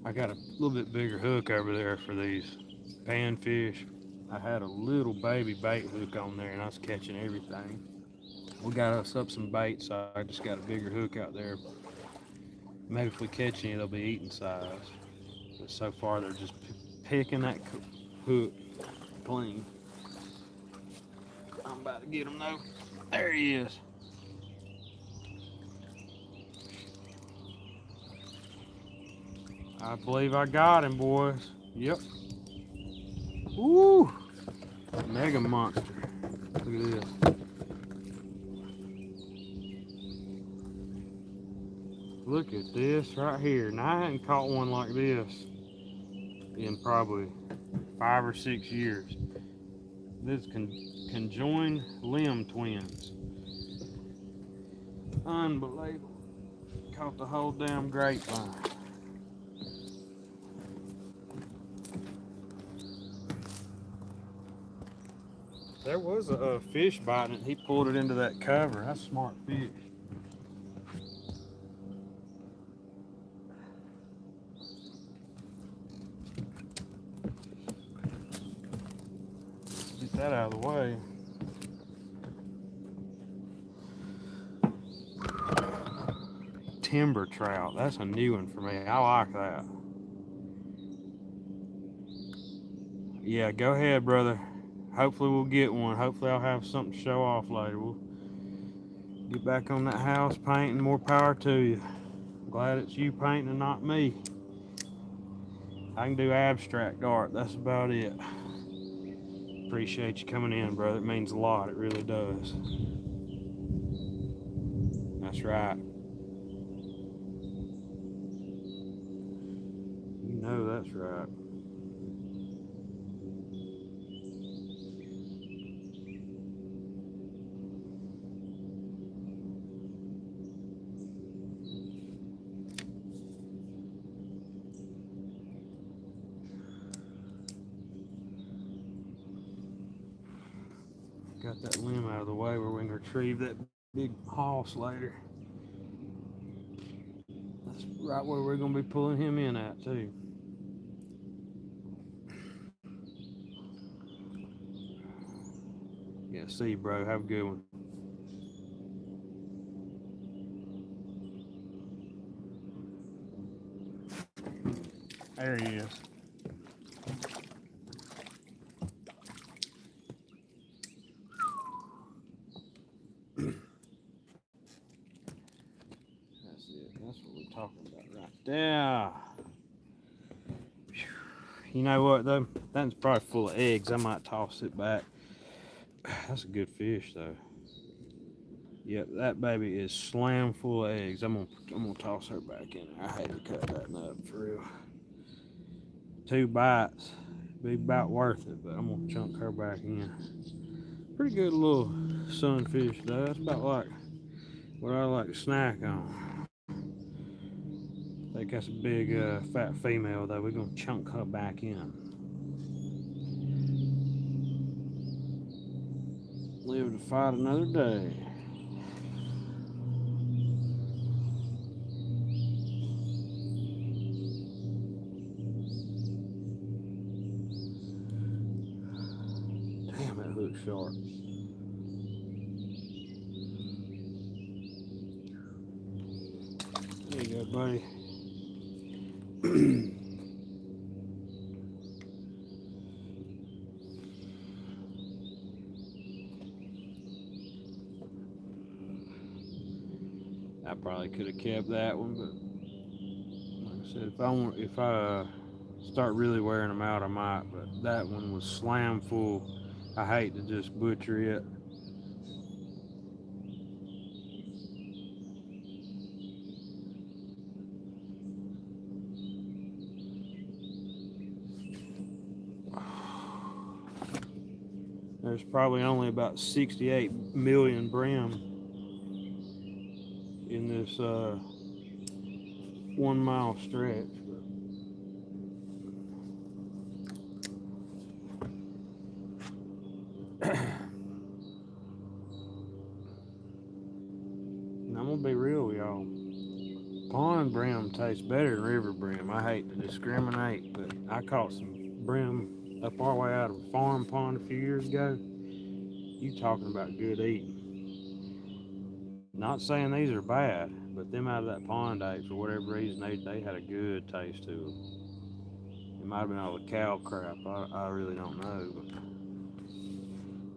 I got a little bit bigger hook over there for these panfish. I had a little baby bait hook on there and I was catching everything. We got us up some bait, so I just got a bigger hook out there. Maybe if we catch any, they'll be eating size. But so far, they're just picking that hook clean. I'm about to get him though. There he is. I believe I got him, boys. Yep. Woo! Mega monster. Look at this. Look at this right here. Now I hadn't caught one like this in probably 5 or 6 years. This conjoined limb twins. Unbelievable. Caught the whole damn grapevine. There was a fish biting it. He pulled it into that cover. That's a smart fish. Get that out of the way. Timber trout. That's a new one for me. I like that. Yeah, go ahead, brother. Hopefully we'll get one. Hopefully I'll have something to show off later. We'll get back on that house painting. More power to you. Glad it's you painting and not me. I can do abstract art. That's about it. Appreciate you coming in, brother. It means a lot. It really does. That's right. You know that's right. Got that limb out of the way where we can retrieve that big hoss later. That's right where we're going to be pulling him in at, too. Yeah, see you, bro. Have a good one. There he is. That's it. That's what we're talking about right there. You know what, though? That's probably full of eggs. I might toss it back. That's a good fish, though. Yep, that baby is slam full of eggs. I'm gonna toss her back in there. I hate to cut that nut for real. 2 bites, be about worth it, but I'm gonna chunk her back in. Pretty good little sunfish though. That's about like what I like to snack on. I think that's a big fat female though. We're gonna chunk her back in. Live to fight another day. Damn, that hook's sharp. There you go, buddy. Probably could have kept that one, but like I said, if I start really wearing them out, I might. But that one was slam full. I hate to just butcher it. There's probably only about 68 million brim in this 1 mile stretch. And I'm gonna be real with y'all. Pond brim tastes better than river brim. I hate to discriminate, but I caught some brim up our way out of a farm pond a few years ago. You talking about good eating. Not saying these are bad, but them out of that pond ate, for whatever reason, they had a good taste to them. It might have been all the cow crap. I really don't know, but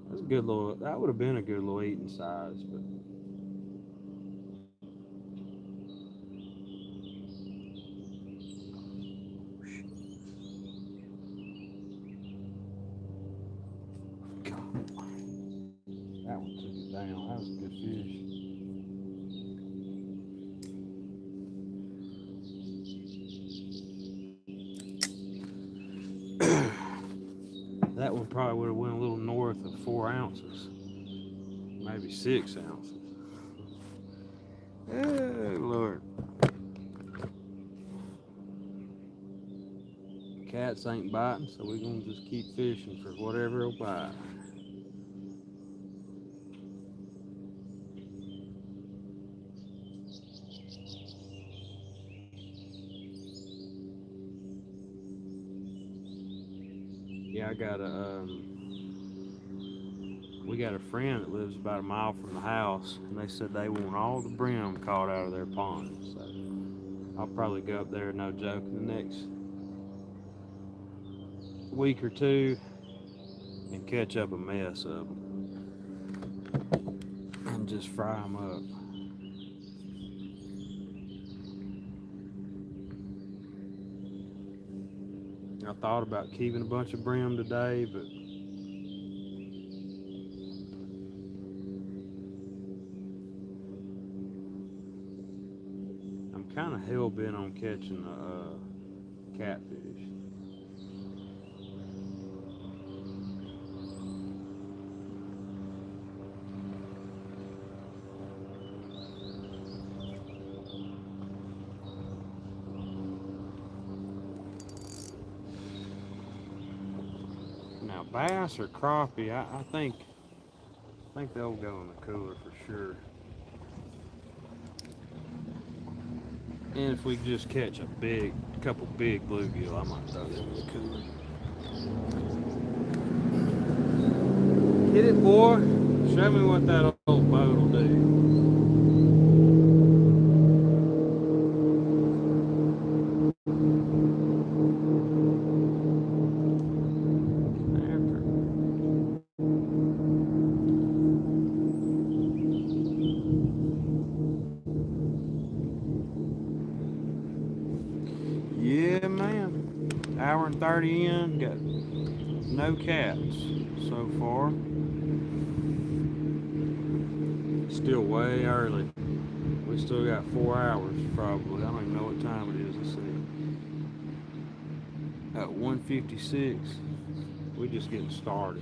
that's a good little. That would have been a good little eating size, but God, that one took it down. That was a good fish. That one probably would have went a little north of 4 ounces, maybe 6 ounces. Oh Lord, cats ain't biting, so we're gonna just keep fishing for whatever will bite. Yeah, we got a friend that lives about a mile from the house, and they said they want all the brim caught out of their pond. So I'll probably go up there, no joke, in the next week or two and catch up a mess of them and just fry them up. I thought about keeping a bunch of brim today, but I'm kind of hell bent on catching a catfish. Now bass or crappie, I think they'll go in the cooler for sure. And if we just catch a couple big bluegill, I might throw them in the cooler. Hit it, boy. Show me what that old boat will do. Yeah, man. Hour and 30 in, got no cats so far. Still way early. We still got 4 hours probably. I don't even know what time it is. Let's see. At 1:56. We're just getting started.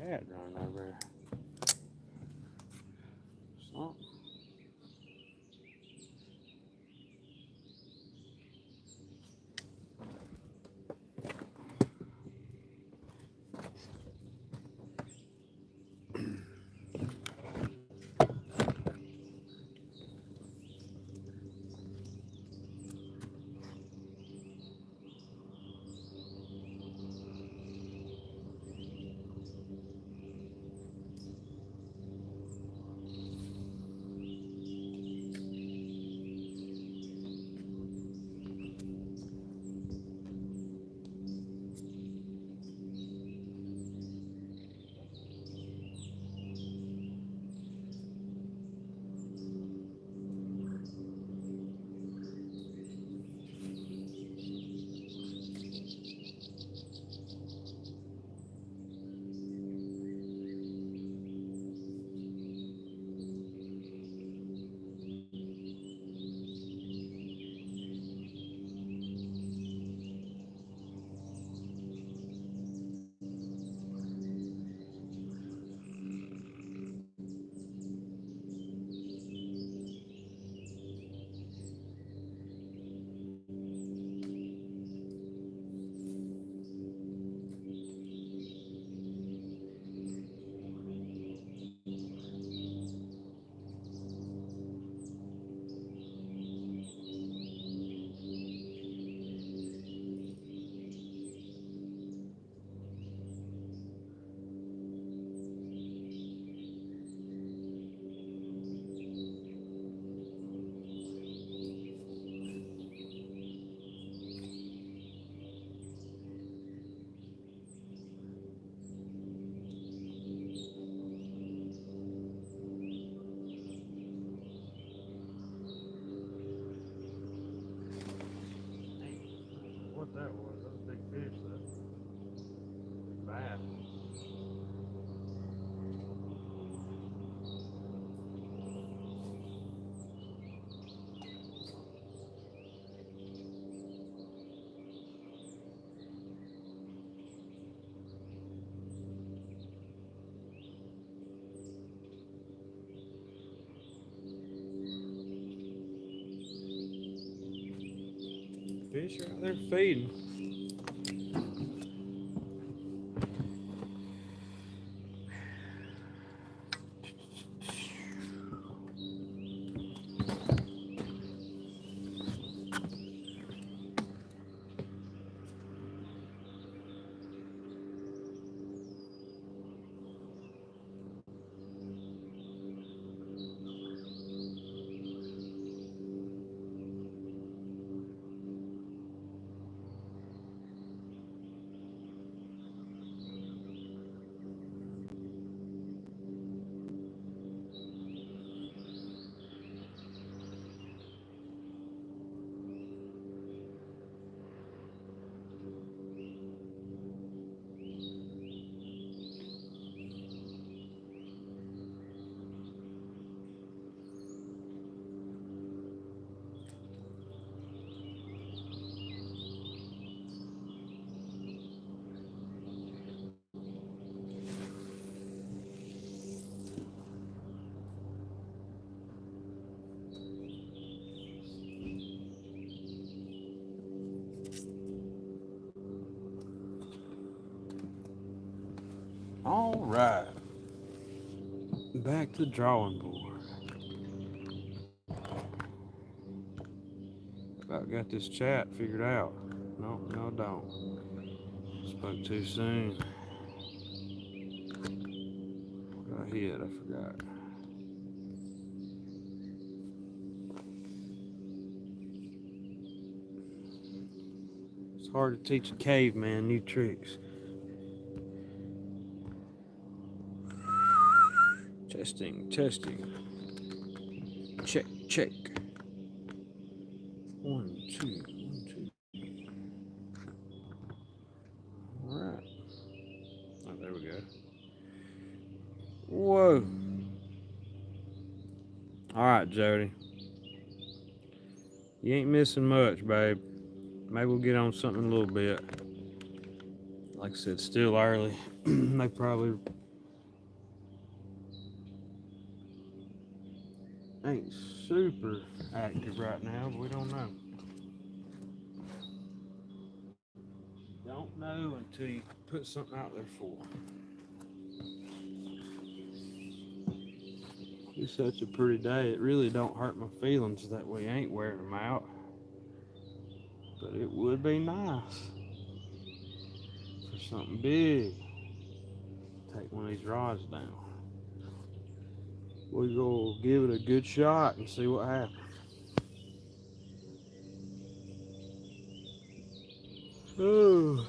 cat running over there. Something. What that was? That was a big fish, though. Bass. Fish right there feeding. All right. Back to the drawing board. About got this chat figured out. No, I don't. Spoke too soon. What I hit, I forgot. It's hard to teach a caveman new tricks. Testing. Check. 1, 2. All right. Oh, there we go. Whoa. All right, Jody. You ain't missing much, babe. Maybe we'll get on something in a little bit. Like I said, still early. They probably ain't super active right now, but we don't know. Don't know until you put something out there for 'em. It's such a pretty day. It really don't hurt my feelings that we ain't wearing them out. But it would be nice for something big. Take one of these rods down. We go give it a good shot and see what happens. Oh.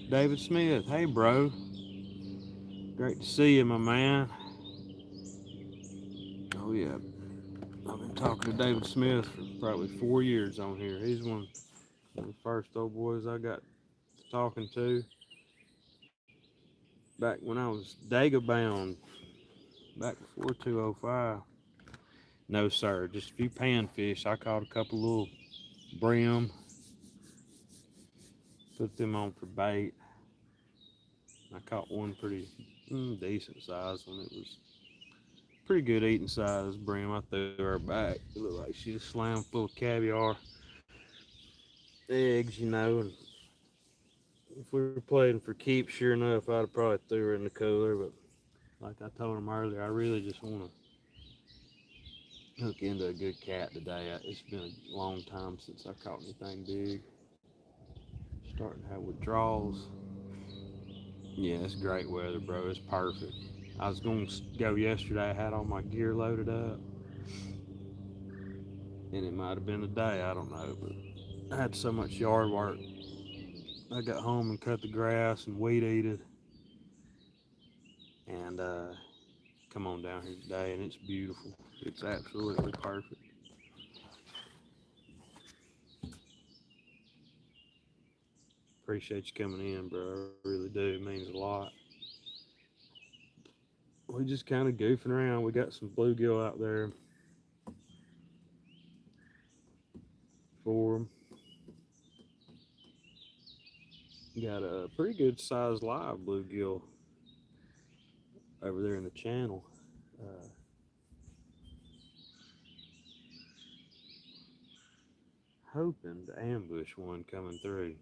David Smith, hey bro, great to see you, my man. Oh yeah, I've been talking to David Smith for probably 4 years on here. He's one of the first old boys I got talking to back when I was Daga bound, back before 205. No sir, just a few panfish. I caught a couple little brim, put them on for bait. I caught one pretty decent size one. It was pretty good eating size brim. I threw her back. It looked like she was slammed full of caviar eggs, you know. And if we were playing for keeps, sure enough, I'd have probably threw her in the cooler. But like I told him earlier, I really just want to hook into a good cat today. It's been a long time since I caught anything big. Starting to have withdrawals. Yeah, it's great weather, bro. It's perfect. I was going to go yesterday. I had all my gear loaded up. And it might have been a day, I don't know. But I had so much yard work. I got home and cut the grass and weed eated. And come on down here today, and it's beautiful. It's absolutely perfect. Appreciate you coming in, bro. I really do. It means a lot. We just kind of goofing around. We got some bluegill out there for them. Got a pretty good sized live bluegill over there in the channel. Uh, Hoping to ambush one coming through.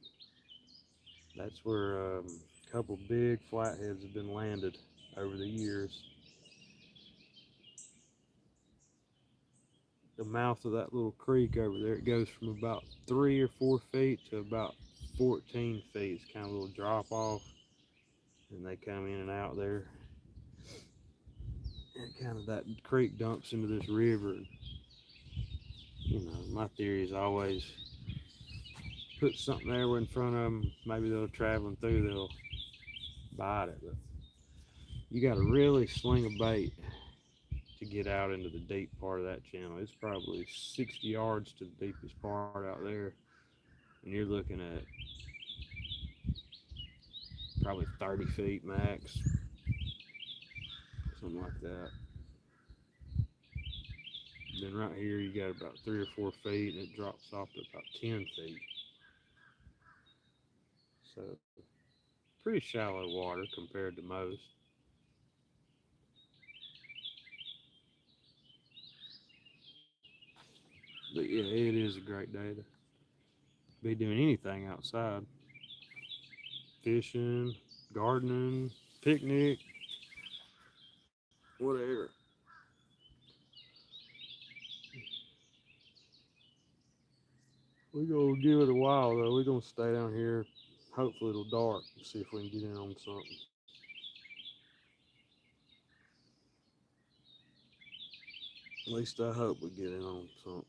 That's where a couple big flatheads have been landed over the years. The mouth of that little creek over there, it goes from about 3 or 4 feet to about 14 feet. It's kind of a little drop off, and they come in and out there. And kind of that creek dumps into this river. You know, my theory is always put something there in front of them. Maybe they're traveling through, they'll bite it. But you got to really sling a bait to get out into the deep part of that channel. It's probably 60 yards to the deepest part out there, and you're looking at probably 30 feet max, something like that. Then right here you got about 3 or 4 feet, and it drops off to about 10 feet. So pretty shallow water compared to most. But yeah, it is a great day to be doing anything outside. Fishing, gardening, picnic, whatever. We're gonna give it a while though. We're gonna stay down here. Hopefully it'll dark and see if we can get in on something. At least I hope we get in on something.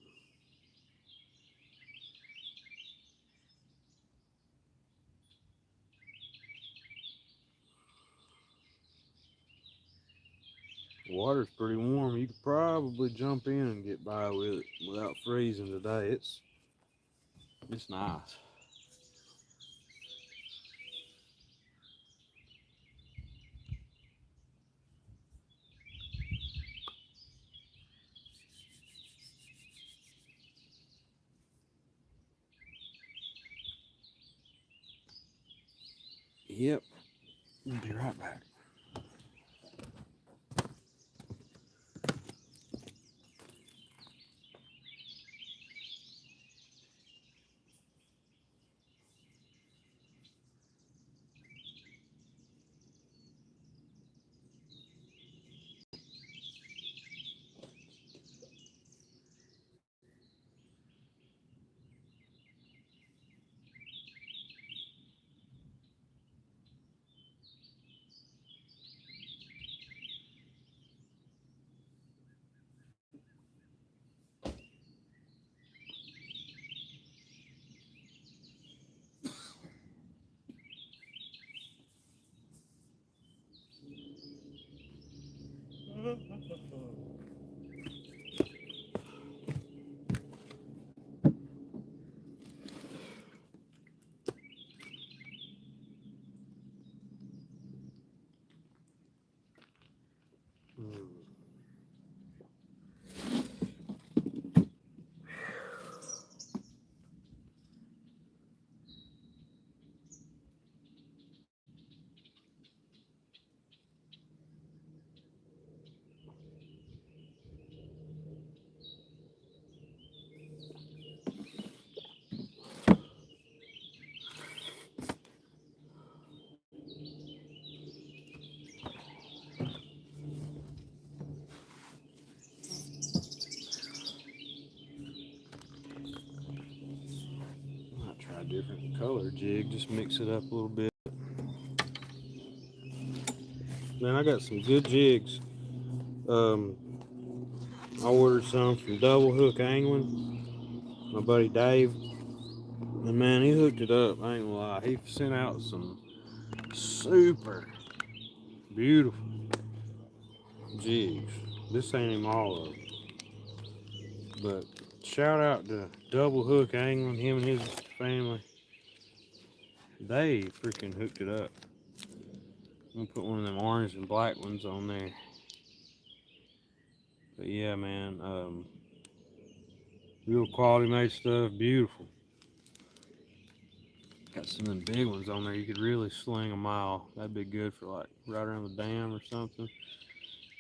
Water's pretty warm. You could probably jump in and get by with it without freezing today. It's nice. Yep. We'll be right back. Might try a different color jig, just mix it up a little bit. Man, I got some good jigs. I ordered some from Double Hook Angling. My buddy Dave. And man, he hooked it up. I ain't gonna lie. He sent out some super beautiful jigs. This ain't even all of them. But shout out to Double Hook Angling, him and his family. They freaking hooked it up. I'm gonna put one of them orange and black ones on there. But yeah, man, real quality made stuff, beautiful. Got some of them big ones on there. You could really sling a mile. That'd be good for like right around the dam or something.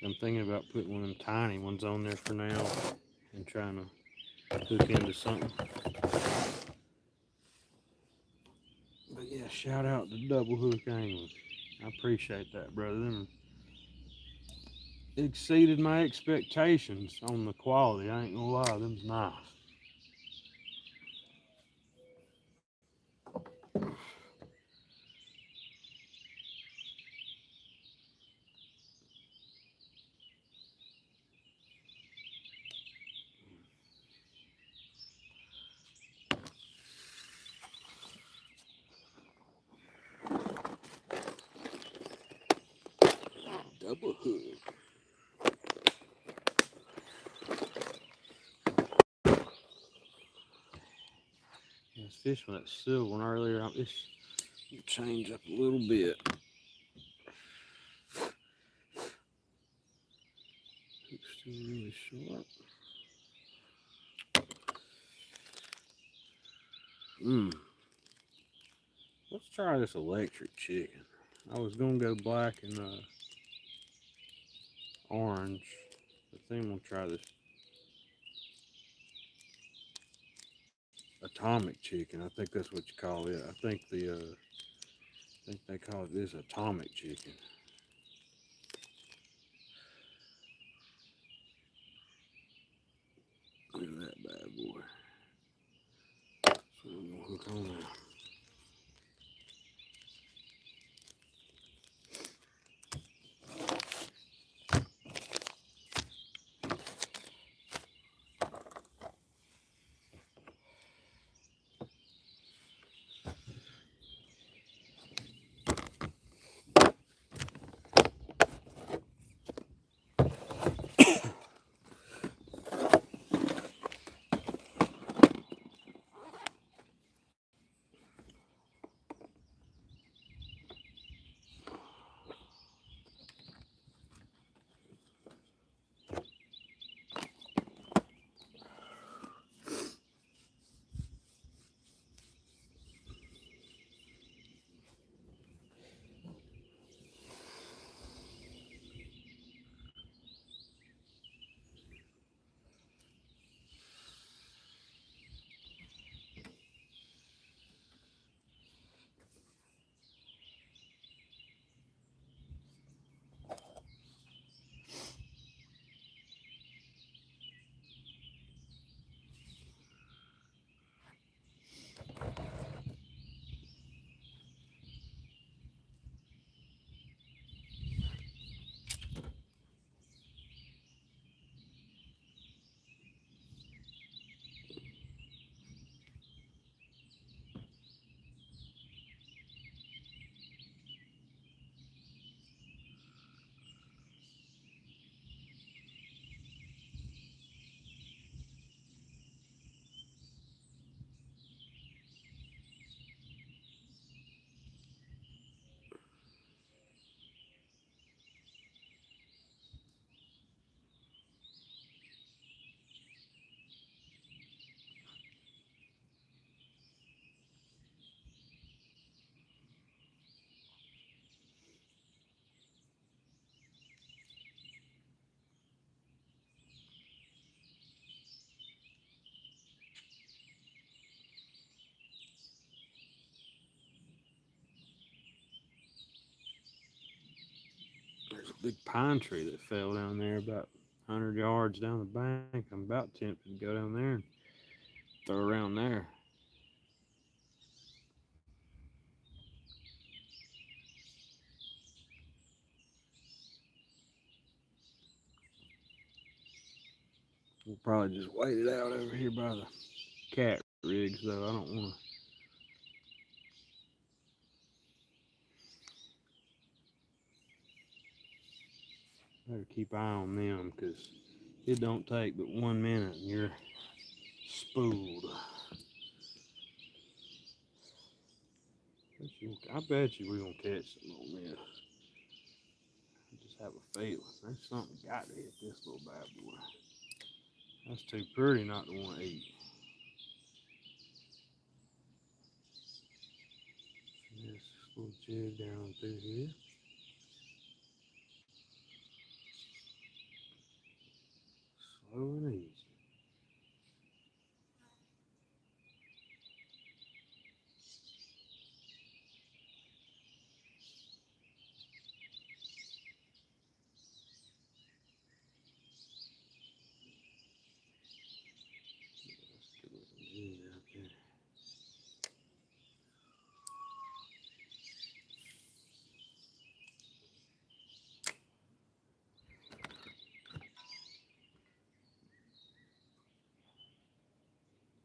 I'm thinking about putting one of them tiny ones on there for now and trying to hook into something. But yeah, shout out to Double Hook Angling. I appreciate that, brother. Them exceeded my expectations on the quality. I ain't gonna lie, them's nice. Double Hook. I was fishing with that silver one earlier. I'm just change up a little bit. It's still really sharp. Let's try this electric chicken. I was gonna go black and orange, but then we'll try this atomic chicken. I think that's what you call it. I think they call it this atomic chicken. Look at that bad boy. So I'm gonna hook on there. big pine tree that fell down there about 100 yards down the bank. I'm about tempted to go down there and throw around there. We'll probably just wait it out over here by the cat rigs, though. I don't want to. Better keep eye on them, because it don't take but 1 minute and you're spooled. I bet you we're going to catch some on this. I just have a feeling. There's something got to hit this little bad boy. That's too pretty not to want to eat. This little jig down through here. Slow and easy.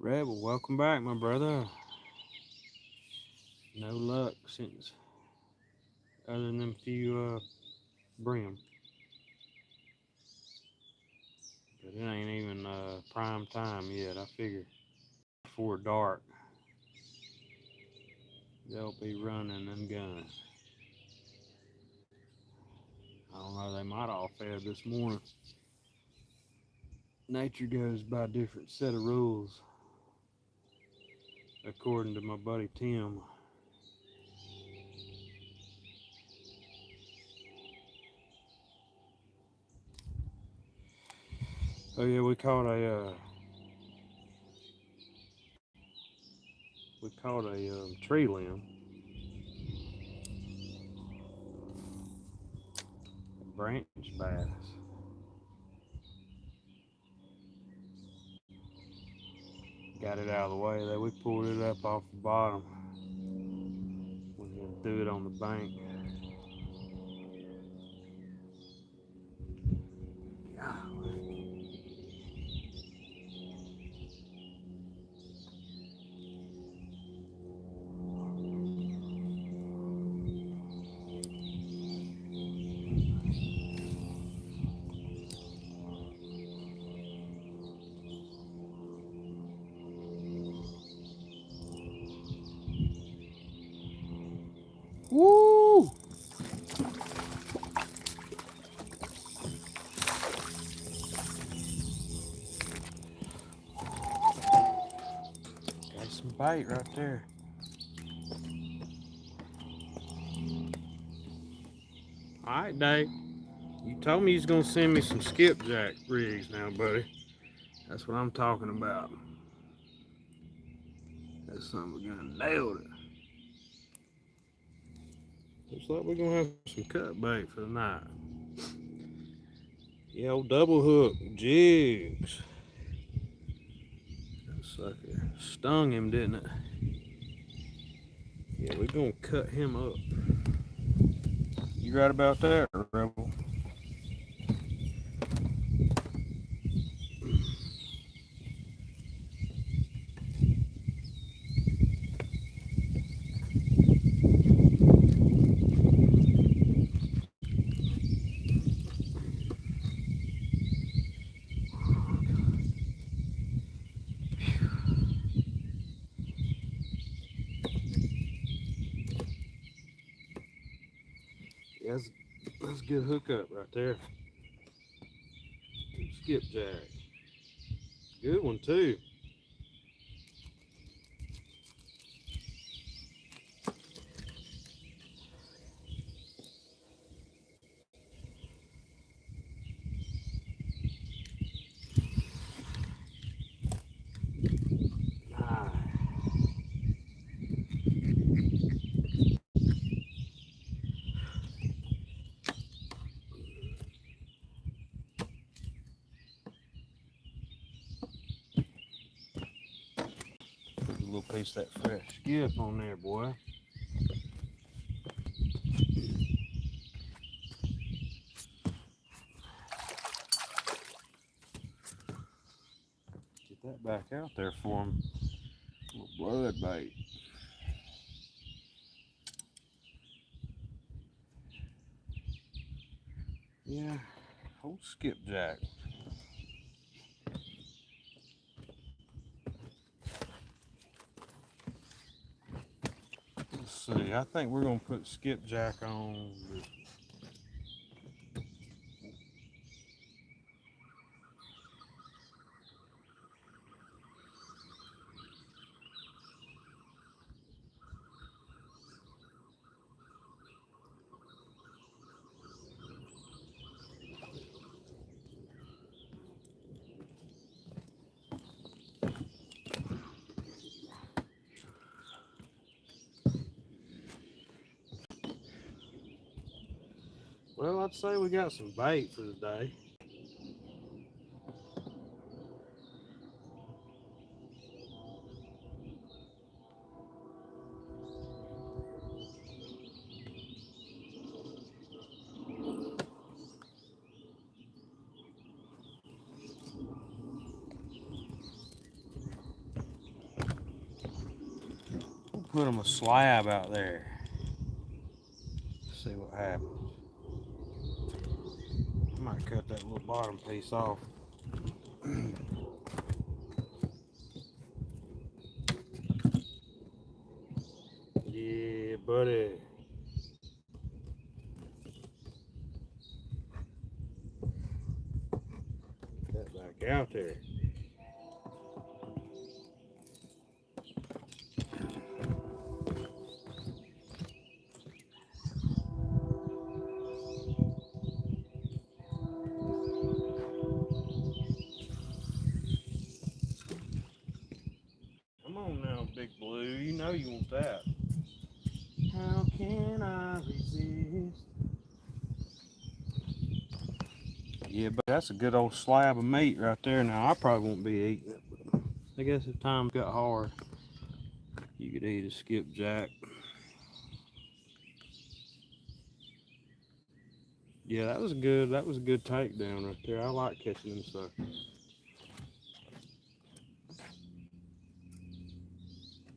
Rebel, welcome back, my brother. No luck since, other than them few brim. But it ain't even prime time yet. I figure before dark, they'll be running them guns. I don't know, they might all fed this morning. Nature goes by a different set of rules, according to my buddy Tim. Oh yeah, we caught a tree limb, a branch bass. Got it out of the way though. We pulled it up off the bottom. We threw it on the bank. Woo! Got some bite right there. All right, Dave. You told me you was gonna send me some skipjack rigs now, buddy. That's what I'm talking about. That son of a gun nailed it. Looks like we're gonna have some cut bait for the night. Yeah, old double hook jigs. That sucker stung him, didn't it? Yeah, we're gonna cut him up. You right about that, Rebel? Yeah, that's a good hookup right there. Skipjack. Good one too. piece of that fresh skip on there, boy. Get that back out there for him. Little blood bait. Yeah, old skipjack. Let's see, I think we're gonna put skipjack on. Well, I'd say we got some bait for the day. We'll put them a slab out there. See what happens. I might cut that little bottom piece off. Yeah, buddy. Get that back out there. Come on now, Big Blue. You know you want that. How can I resist? Yeah, but that's a good old slab of meat right there. Now, I probably won't be eating it, but I guess if times got hard, you could eat a skipjack. Yeah, that was good. That was a good takedown right there. I like catching them stuff.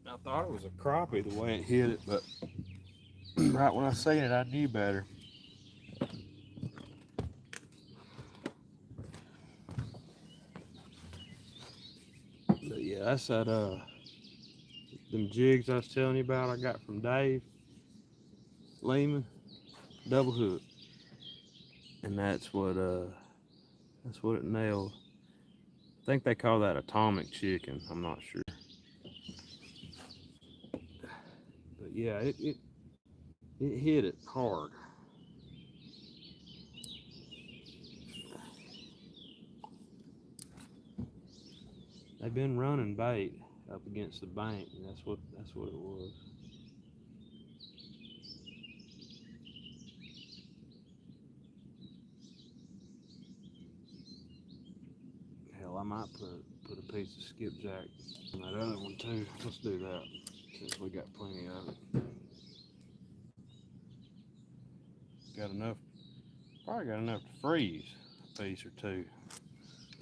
I thought it was a crappie the way it hit it, but right when I seen it, I knew better. But yeah, that's that them jigs I was telling you about I got from Dave Lehman, double hook. And that's what it nailed. I think they call that atomic chicken. I'm not sure. But yeah, it hit it hard. They've been running bait up against the bank, and that's what it was. Hell, I might put a piece of skipjack on that other one too. Let's do that since we got plenty of it. Got enough. Probably got enough to freeze a piece or two.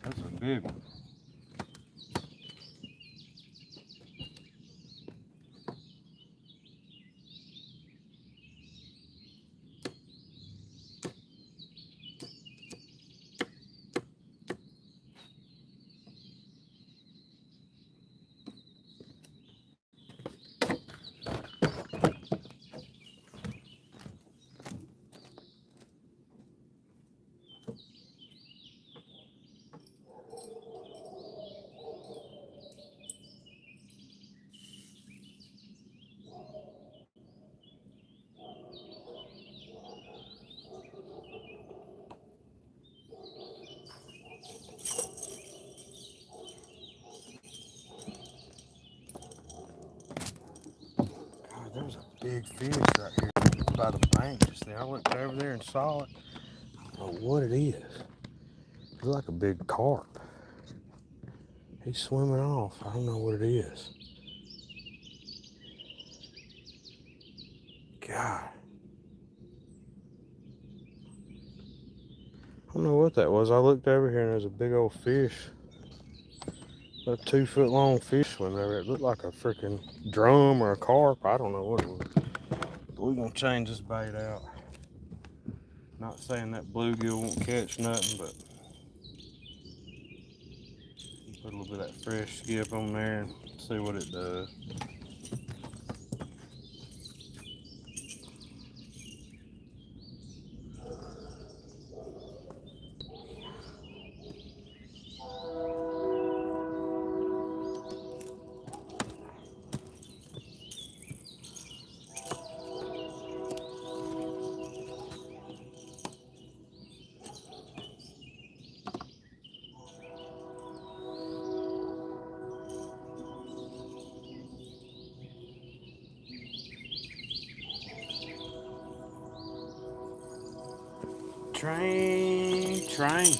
That's a big one. There was a big fish right here by the bank just then. I looked over there and saw it. I don't know what it is. It's like a big carp. He's swimming off. I don't know what it is. God. I don't know what that was. I looked over here and there's a big old fish. A 2-foot long fish swimming over there. It looked like a freaking drum or a carp. I don't know what it was. But we're gonna change this bait out. Not saying that bluegill won't catch nothing, but put a little bit of that fresh skip on there and see what it does. Train, train,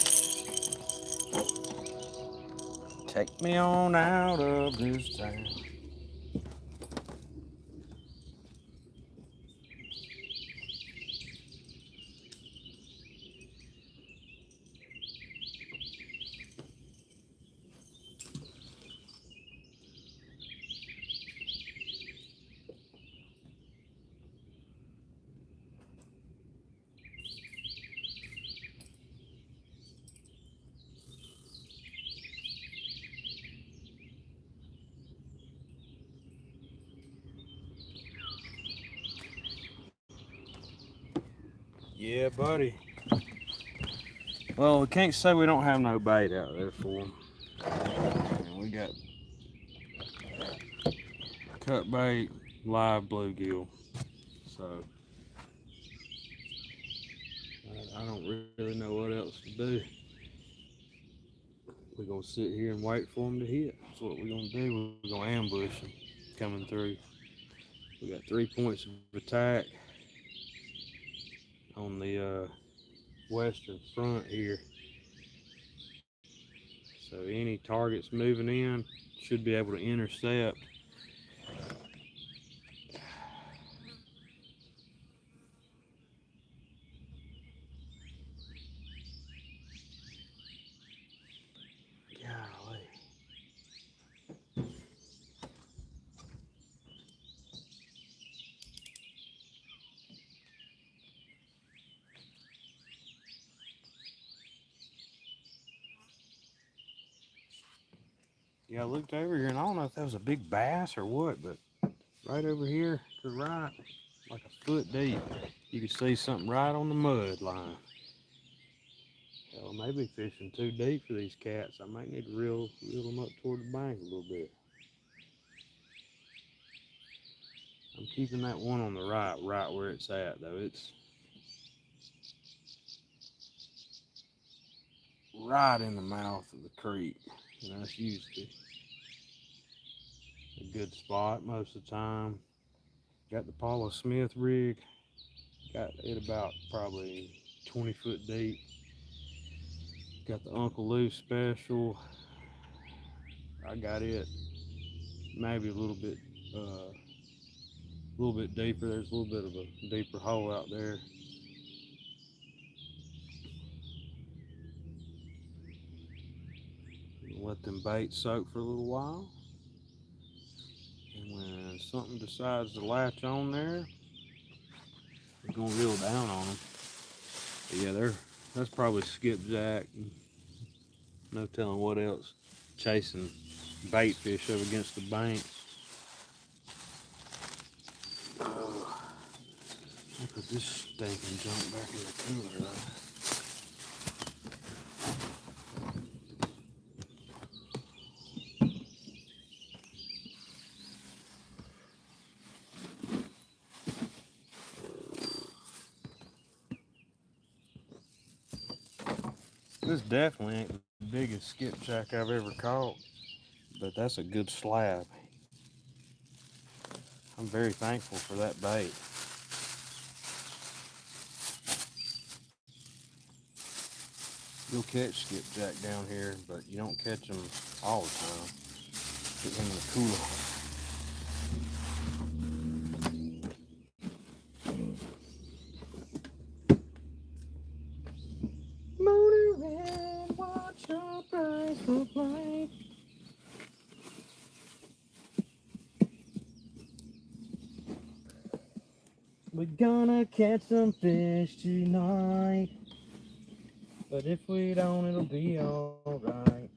take me on out of this town. Yeah, buddy. Well, we can't say we don't have no bait out there for them. We got cut bait, live bluegill. So I don't really know what else to do. We're gonna sit here and wait for them to hit. That's what we're gonna do. We're gonna ambush them coming through. We got 3 points of attack on the western front here. So any targets moving in should be able to intercept. Golly. Yeah, I looked over here and I don't know if that was a big bass or what, but right over here to the right, like a foot deep, you can see something right on the mud line. Hell, maybe fishing too deep for these cats. I might need to reel them up toward the bank a little bit. I'm keeping that one on the right where it's at though. It's right in the mouth of the creek. And that's usually a good spot most of the time. Got the Paula Smith rig. Got it about probably 20 foot deep. Got the Uncle Lou special. I got it maybe a little bit deeper. There's a little bit of a deeper hole out there. Let them baits soak for a little while. And when something decides to latch on there, we're gonna reel down on them. But yeah, that's probably skipjack. No telling what else. Chasing bait fish up against the bank. I put this stinking junk back in the cooler though. This definitely ain't the biggest skipjack I've ever caught, but that's a good slab. I'm very thankful for that bait. You'll catch skipjack down here, but you don't catch them all the time. Get them in the cooler. We're gonna catch some fish tonight, but if we don't, it'll be alright.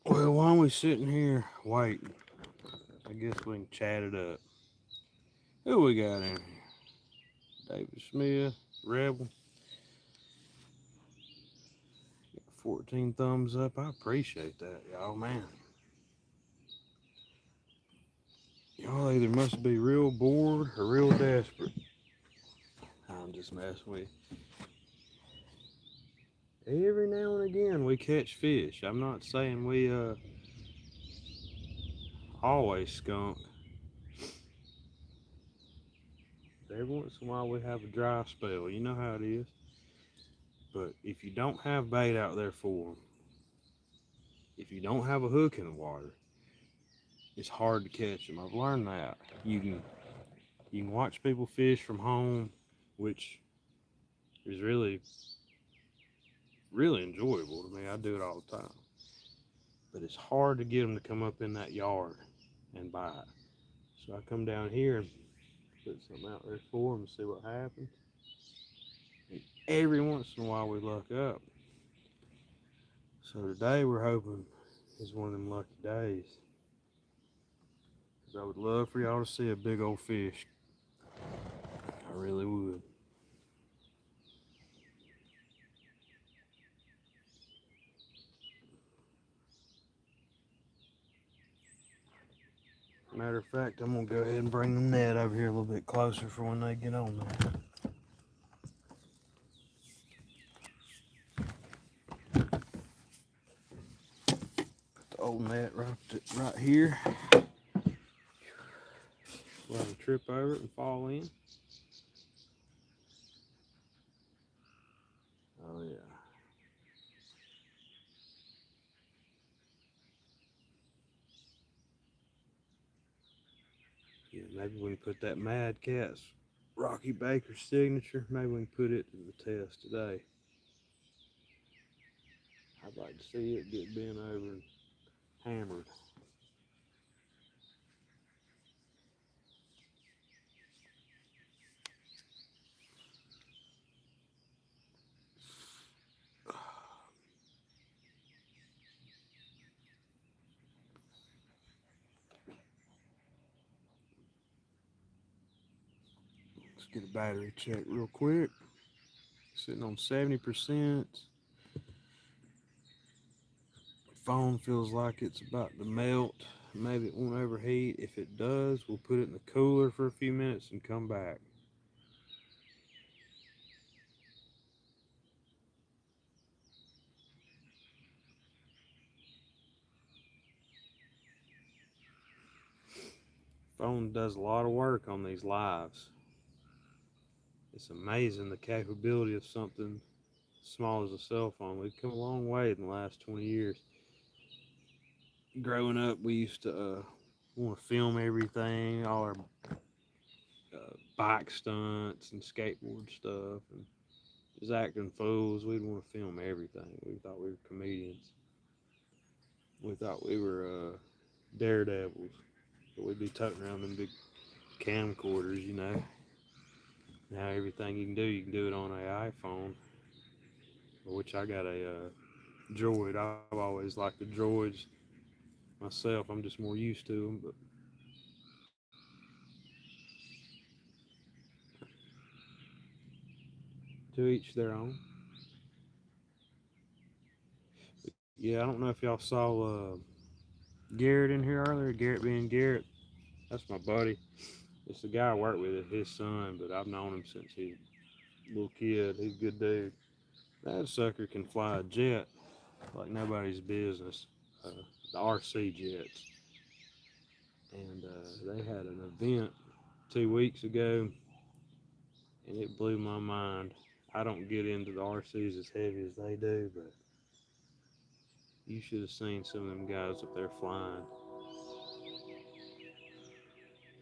Well, while we sitting here waiting, I guess we can chat it up. Who we got in here? David Smith, Rebel. 14 thumbs up. I appreciate that, y'all, man. Y'all either must be real bored or real desperate. I'm just messing with you. Every now and again we catch fish. I'm not saying we always skunk. Every once in a while we have a dry spell. You know how it is. But if you don't have bait out there for them, if you don't have a hook in the water, it's hard to catch them. I've learned that. You can watch people fish from home, which is really enjoyable to me. I do it all the time. But it's hard to get them to come up in that yard and bite. So I come down here and put something out there for them and see what happens. And every once in a while we luck up. So today we're hoping is one of them lucky days. Because I would love for y'all to see a big old fish. I really would. Matter of fact, I'm gonna go ahead and bring the net over here a little bit closer for when they get on there. Put the old net right here. Let them trip over it and fall in. Oh yeah. Yeah, maybe we can put that Mad Catz Rocky Baker signature. Maybe we can put it to the test today. I'd like to see it get bent over and hammered. Let's get a battery check real quick. Sitting on 70%. Phone feels like it's about to melt. Maybe it won't overheat. If it does, we'll put it in the cooler for a few minutes and come back. Phone does a lot of work on these lives. It's amazing the capability of something small as a cell phone. We've come a long way in the last 20 years. Growing up, we used to want to film everything, all our bike stunts and skateboard stuff, and just acting fools. We'd want to film everything. We thought we were comedians. We thought we were daredevils. But we'd be toting around them big camcorders, you know. Now everything you can do it on an iPhone, which I got a Droid. I've always liked the Droids myself. I'm just more used to them, but to each their own. But yeah, I don't know if y'all saw Garrett in here earlier. Garrett being Garrett, that's my buddy. It's the guy I work with, his son, but I've known him since he's a little kid. He's a good dude. That sucker can fly a jet like nobody's business. The RC jets. And they had an event 2 weeks ago, and it blew my mind. I don't get into the RCs as heavy as they do, but you should have seen some of them guys up there flying.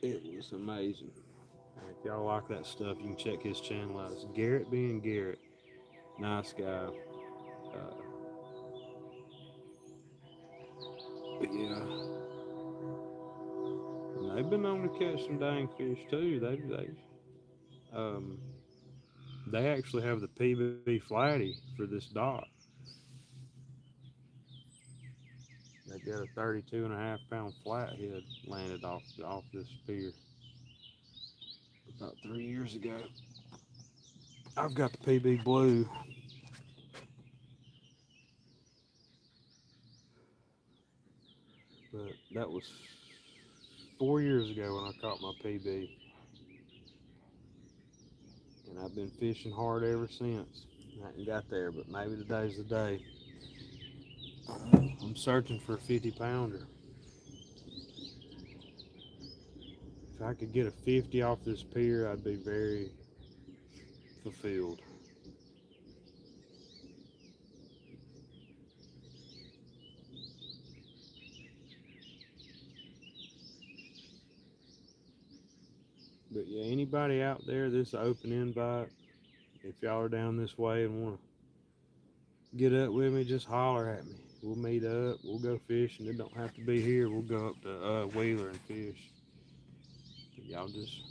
It was amazing. If y'all like that stuff, you can check his channel out. It's Garrett being Garrett. Nice guy. But yeah, and they've been known to catch some dang fish too. Um, they actually have the PB flatty for this dock. They got a 32.5 pound flathead landed off this pier about 3 years ago. I've got the PB blue. But that was 4 years ago when I caught my PB, and I've been fishing hard ever since. I haven't got there, but maybe today's the day. I'm searching for a 50 pounder. If I could get a 50 off this pier, I'd be very fulfilled. But yeah, anybody out there, this open invite. If y'all are down this way and want to get up with me, just holler at me. We'll meet up. We'll go fishing. It don't have to be here. We'll go up to Wheeler and fish. But y'all just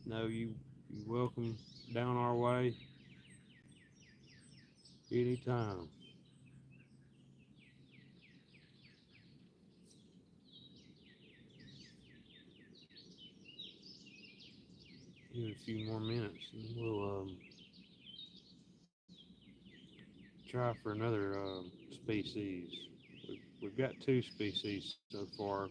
know you welcome down our way anytime. Give it a few more minutes and we'll try for another species. We've got two species so far.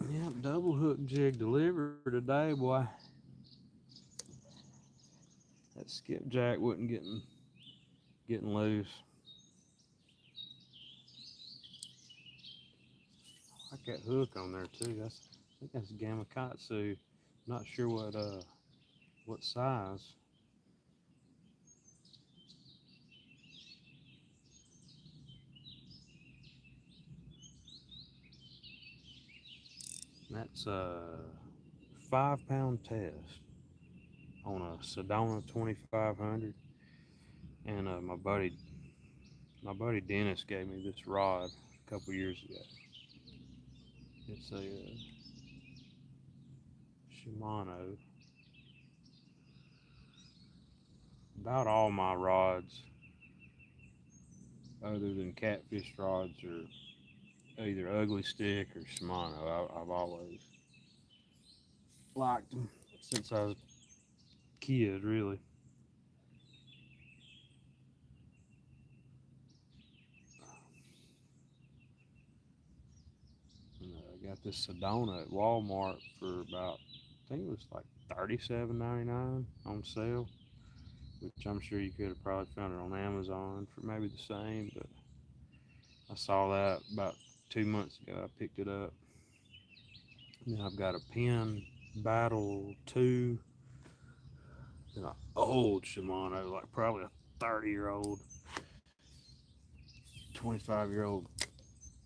Yep, double hook jig delivered today, boy. That skipjack wasn't getting loose. I like that hook on there too. I think that's Gamakatsu. Not sure what size. That's a 5 pound test on a Sedona 2500. And my buddy Dennis gave me this rod a couple years ago. It's a Shimano. About all my rods, other than catfish rods, are either Ugly Stick or Shimano. I've always liked them since I was a kid, really. And I got this Sedona at Walmart for about, I think it was like $37.99 on sale, which I'm sure you could have probably found it on Amazon for maybe the same, but I saw that about 2 months ago. I picked it up. And then I've got a Penn Battle 2, an old Shimano, like probably a 30-year-old, 25-year-old.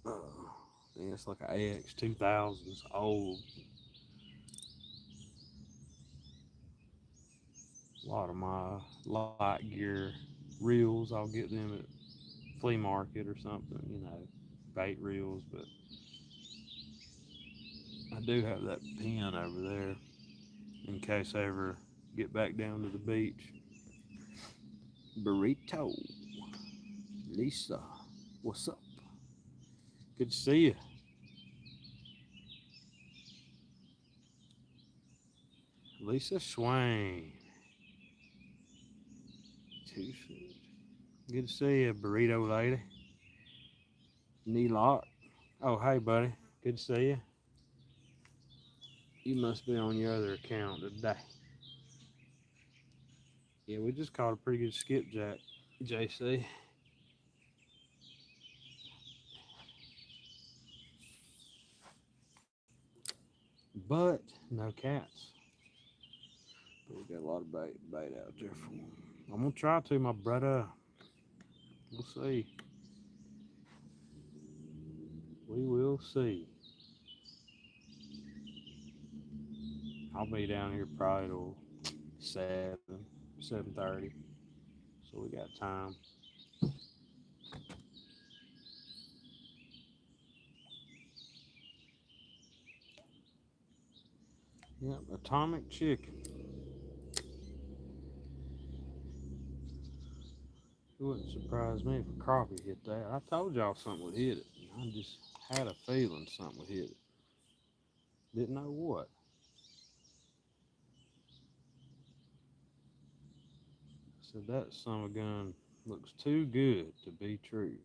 Yeah, it's like an AX 2000. It's old. A lot of my light gear reels, I'll get them at flea market or something, bait reels. But I do have that Penn over there, in case I ever get back down to the beach. Burrito. Lisa, what's up? Good to see you. Lisa Swain. Good to see you, burrito lady. Neelot. Oh, hey, buddy. Good to see you. You must be on your other account today. Yeah, we just caught a pretty good skipjack, JC. But no cats. But we got a lot of bait out there for them. I'm gonna try to, my brother. We'll see. We will see. I'll be down here probably till 7:30. So we got time. Yep, atomic chicken. It wouldn't surprise me if a crappie hit that. I told y'all something would hit it. I just had a feeling something would hit it. Didn't know what. So that son of a gun looks too good to be true.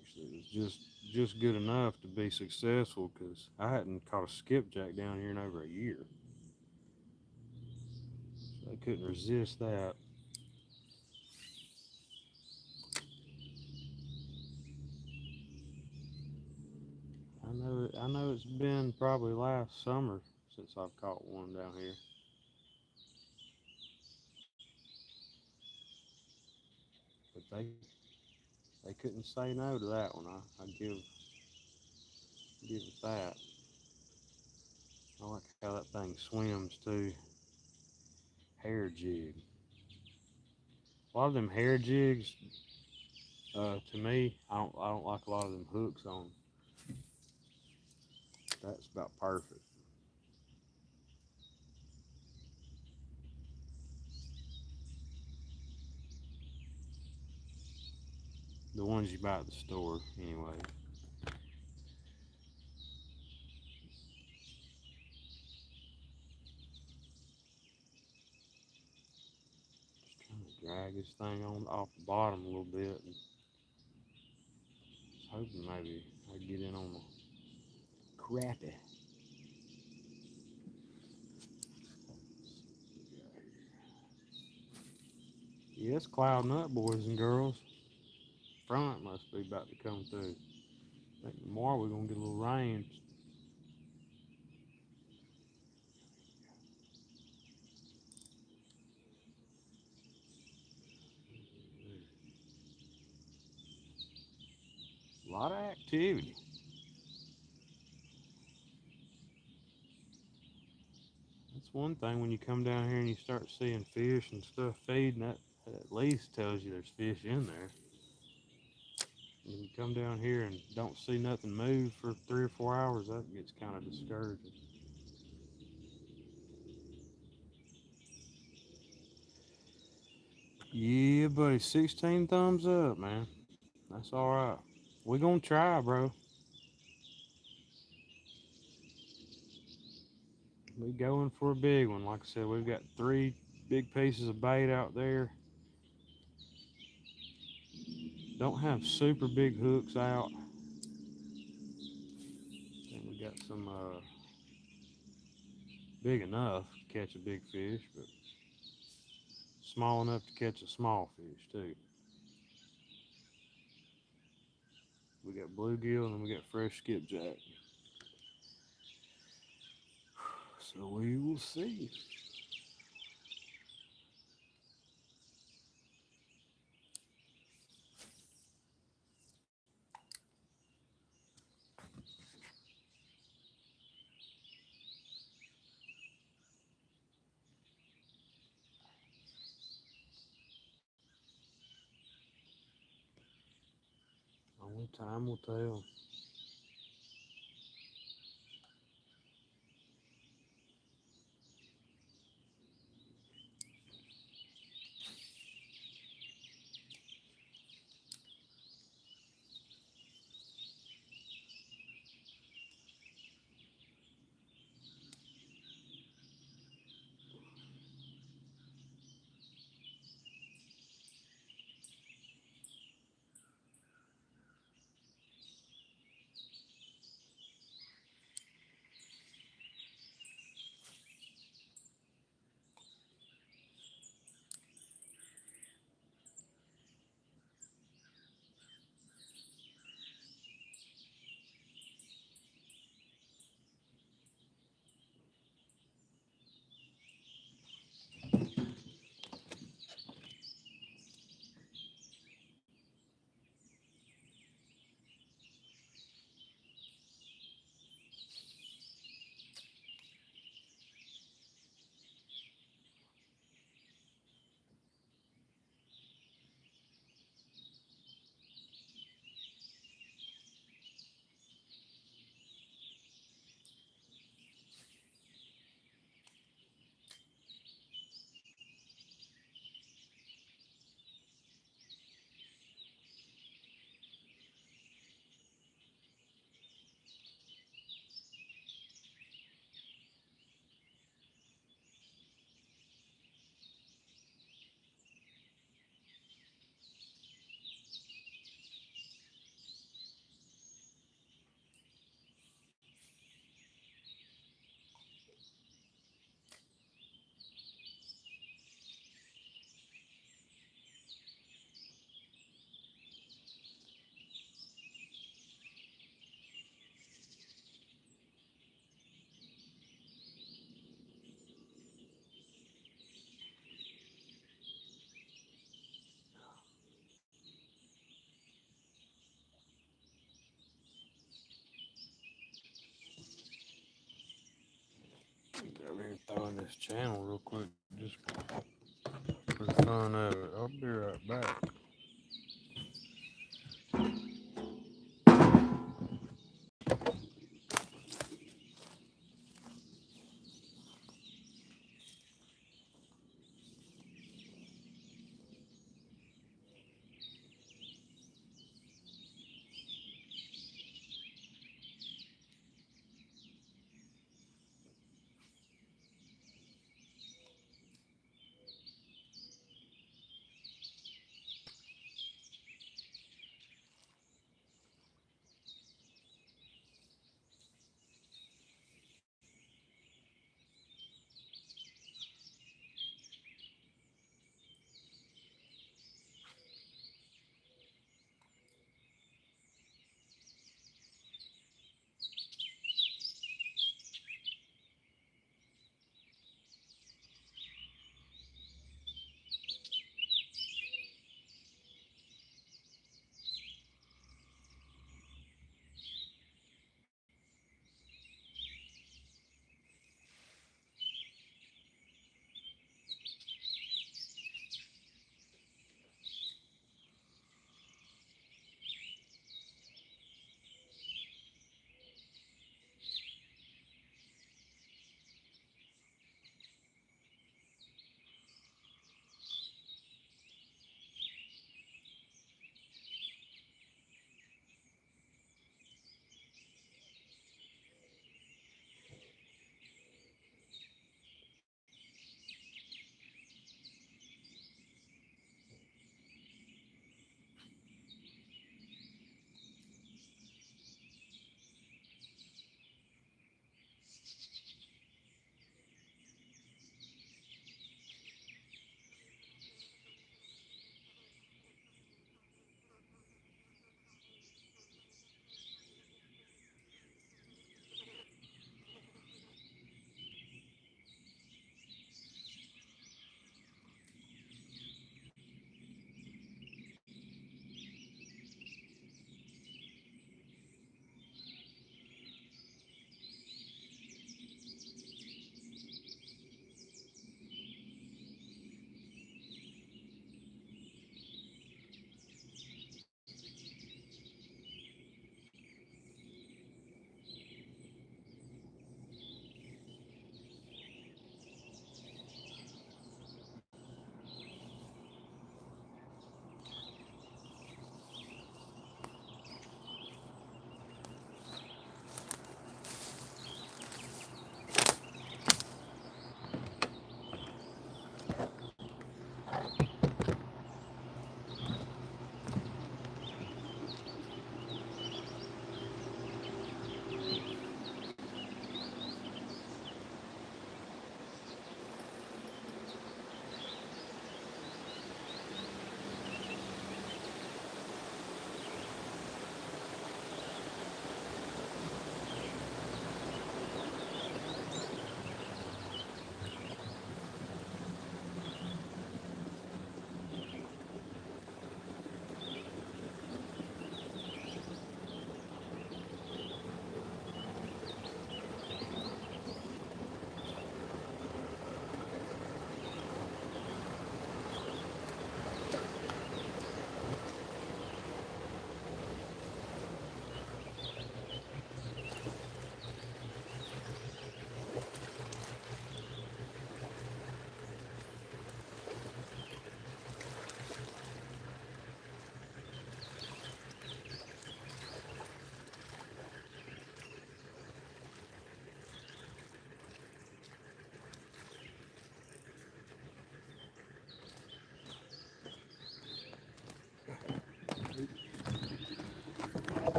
Actually, it was just good enough to be successful because I hadn't caught a skipjack down here in over a year. So I couldn't resist that. I know it's been probably last summer since I've caught one down here. But they couldn't say no to that one. I give it that. I like how that thing swims too. Hair jig. A lot of them hair jigs, to me, I don't like a lot of them hooks on. That's about perfect. The ones you buy at the store, anyway. Just trying to drag this thing on off the bottom a little bit. And I was hoping maybe I'd get in on the crappie. Yeah, it's clouding up, boys and girls. Front must be about to come through. I think tomorrow we're gonna get a little rain. A lot of activity. That's one thing when you come down here and you start seeing fish and stuff feeding, that at least tells you there's fish in there. When you come down here and don't see nothing move for 3 or 4 hours, that gets kind of discouraging. Yeah, buddy, 16 thumbs up, man. That's all right. We're gonna try, bro. We going for a big one. Like I said, we've got 3 big pieces of bait out there. Don't have super big hooks out. And we got some big enough to catch a big fish, but small enough to catch a small fish too. We got bluegill and then we got fresh skipjack. So we will see. Only time will tell. this channel real quick, just for the fun of it. I'll be right back.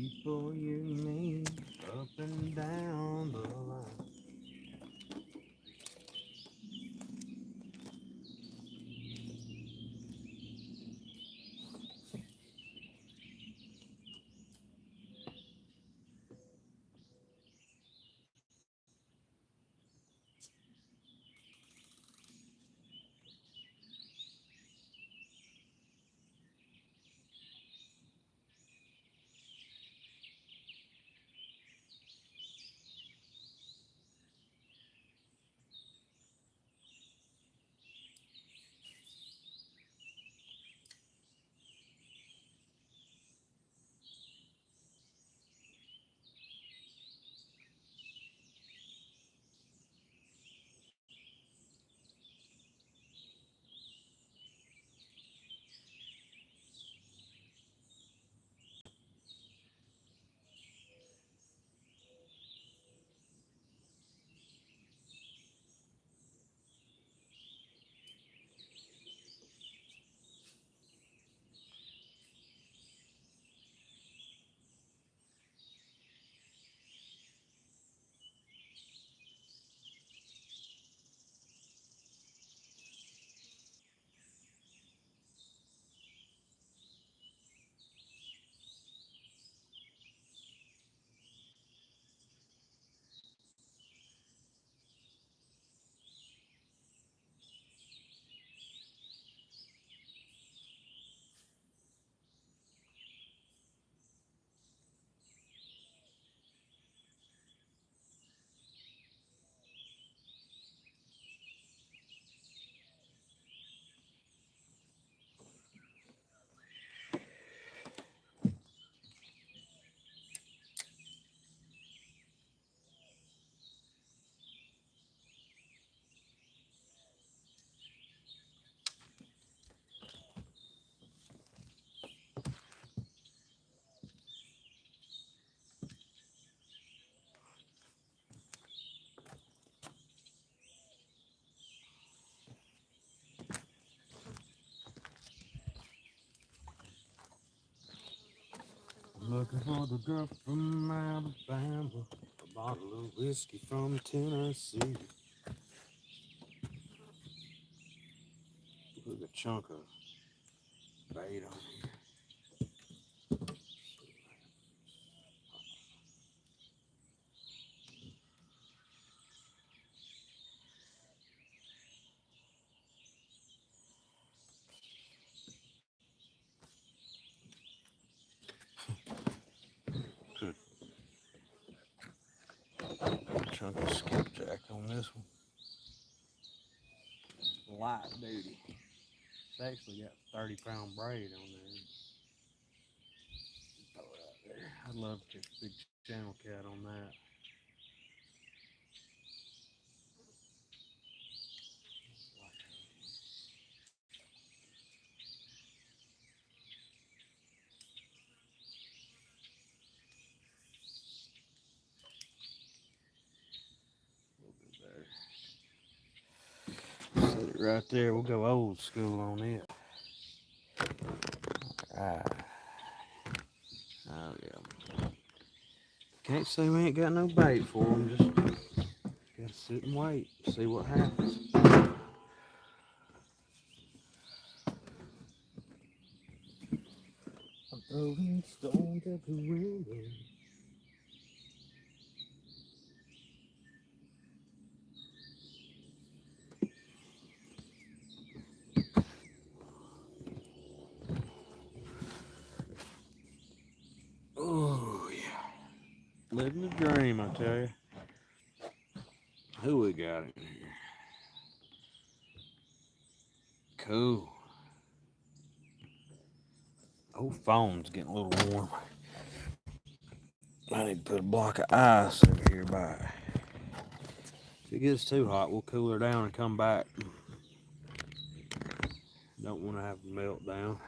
People you meet up and down the line. Looking for the girl from Alabama, a bottle of whiskey from Tennessee. Look at a chunk of bait on here. Good chunk of skipjack on this one. Light duty. It's actually got 30-pound braid on there. Throw it out there. I'd love to catch a big channel cat on that. A little bit better. Set it right there. We'll go old school on it. Alright. Oh yeah. Can't say we ain't got no bait for them. Just gotta sit and wait. See what happens. I'm throwing stones at the window. Oh yeah. Living the dream, I tell you. Who we got in here? Cool. Old phone's getting a little warm. I need to put a block of ice over here by. If it gets too hot, we'll cool her down and come back. Don't want to have a meltdown.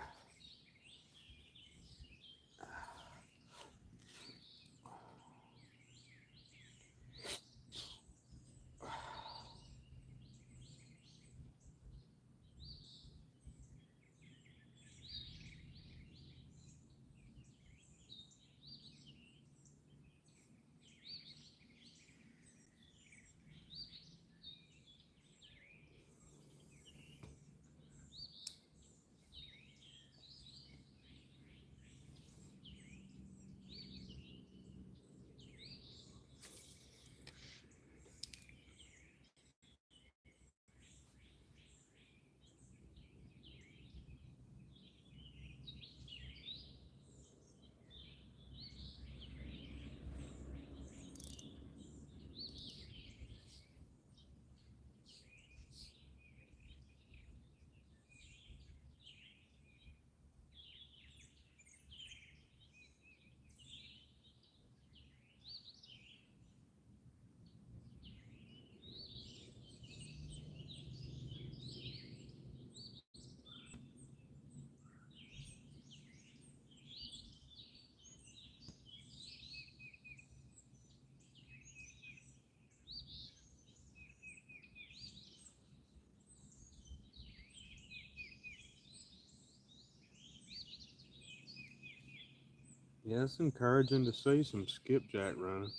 Yeah, it's encouraging to see some skipjack running.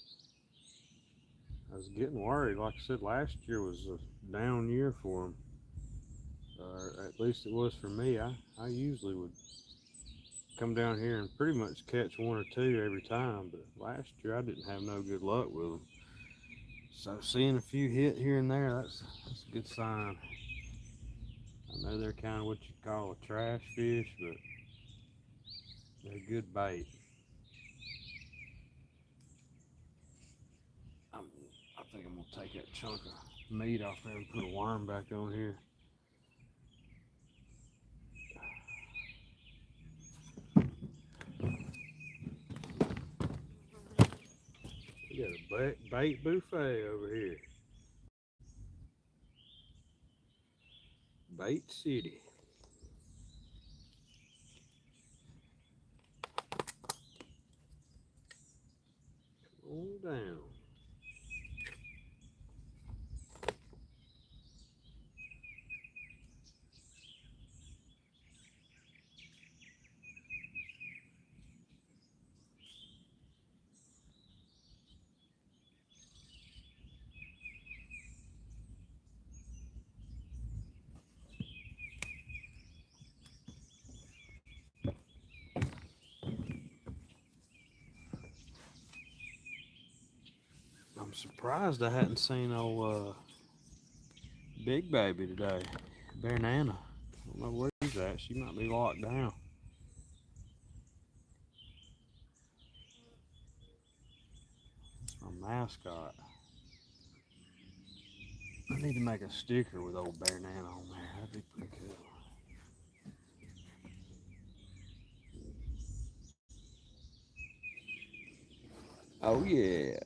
I was getting worried. Like I said, last year was a down year for them. Or at least it was for me. I usually would come down here and pretty much catch one or two every time, but last year I didn't have no good luck with them. So seeing a few hit here and there, that's a good sign. I know they're kind of what you call a trash fish, but they're good bait. I'm, I think I'm gonna take that chunk of meat off there and put a worm back on here. We got a bait buffet over here. Bait City. Come on down. I'm surprised I hadn't seen old Big Baby today. Bear Nana. I don't know where she's at. She might be locked down. It's my mascot. I need to make a sticker with old Bear Nana on there. That'd be pretty cool. Oh yeah.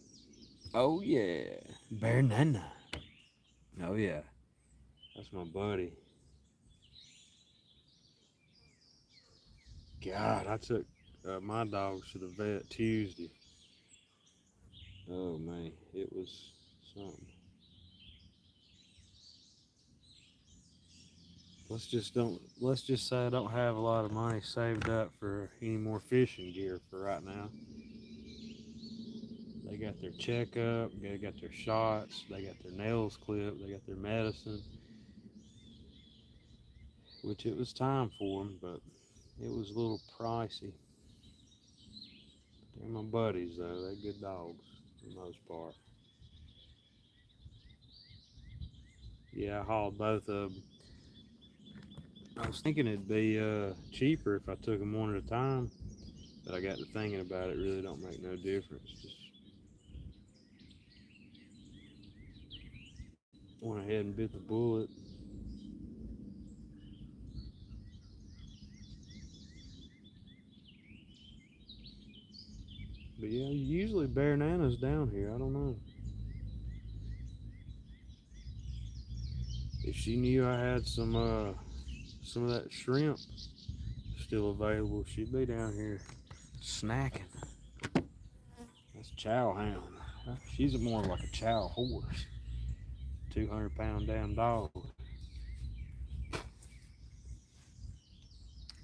Oh yeah. Bear Nana. Oh yeah. That's my buddy. God, I took my dogs to the vet Tuesday. Oh man, it was something. Let's just say I don't have a lot of money saved up for any more fishing gear for right now. They got their checkup, they got their shots, they got their nails clipped, they got their medicine, which it was time for them, but it was a little pricey. They're my buddies though. They're good dogs for the most part. Yeah, I hauled both of them. I was thinking it'd be cheaper if I took them one at a time, but I got to thinking about it. Really don't make no difference. Just went ahead and bit the bullet. But yeah, usually Bear Nana's down here. I don't know. If she knew I had some of that shrimp still available, she'd be down here snacking. That's Chow Hound. She's more like a Chow horse. 200-pound damn dog.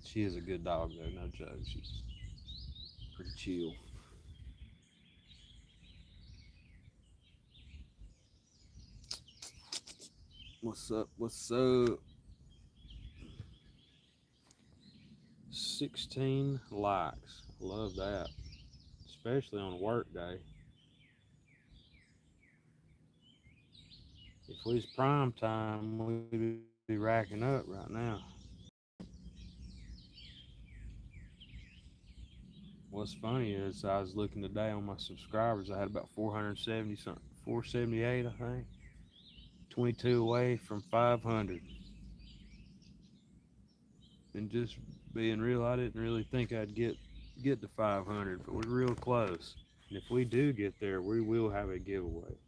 She is a good dog though, no joke. She's pretty chill. What's up? What's up? 16 likes. Love that. Especially on a work day. If we was prime time, we'd be racking up right now. What's funny is I was looking today on my subscribers. I had about 470 something, 478, I think. 22 away from 500. And just being real, I didn't really think I'd get to 500, but we're real close. And if we do get there, we will have a giveaway.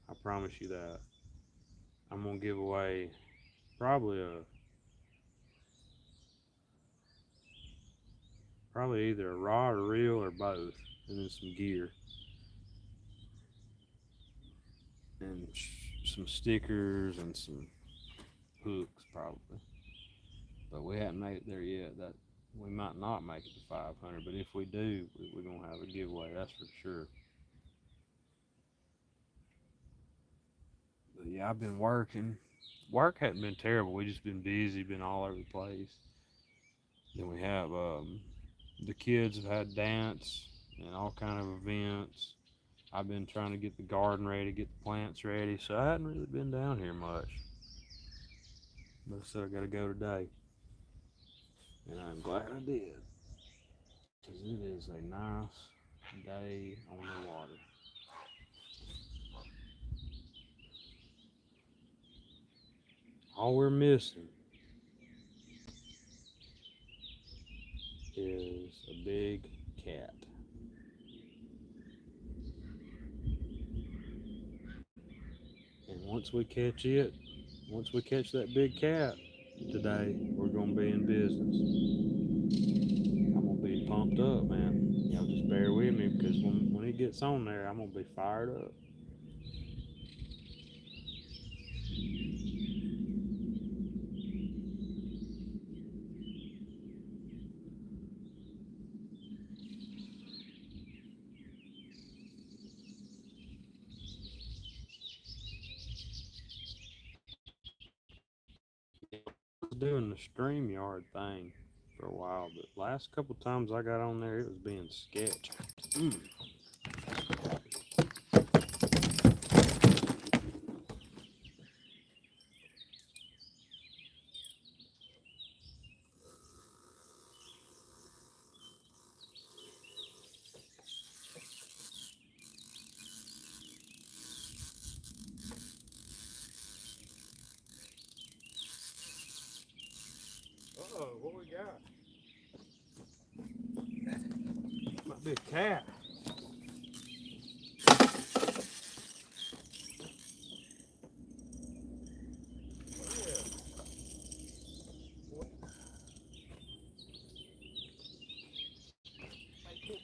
I promise you that. I'm gonna give away probably a probably either a rod or reel or both, and then some gear and some stickers and some hooks probably. But we haven't made it there yet. We might not make it to 500, but if we do, we're gonna have a giveaway. That's for sure. But yeah, I've been working. Work hadn't been terrible. We just been busy, been all over the place. Then we have the kids have had dance and all kind of events. I've been trying to get the garden ready, get the plants ready, so I hadn't really been down here much. But I said I gotta go today, and I'm glad I did, because it is a nice day on the water. All we're missing is a big cat. And once we catch that big cat today, we're gonna be in business. I'm gonna be pumped up, man. Y'all just bear with me because when it gets on there, I'm gonna be fired up. I was doing the StreamYard thing for a while, but last couple times I got on there, it was being sketchy. Mm. Uh-oh, what we got? Might be a cat.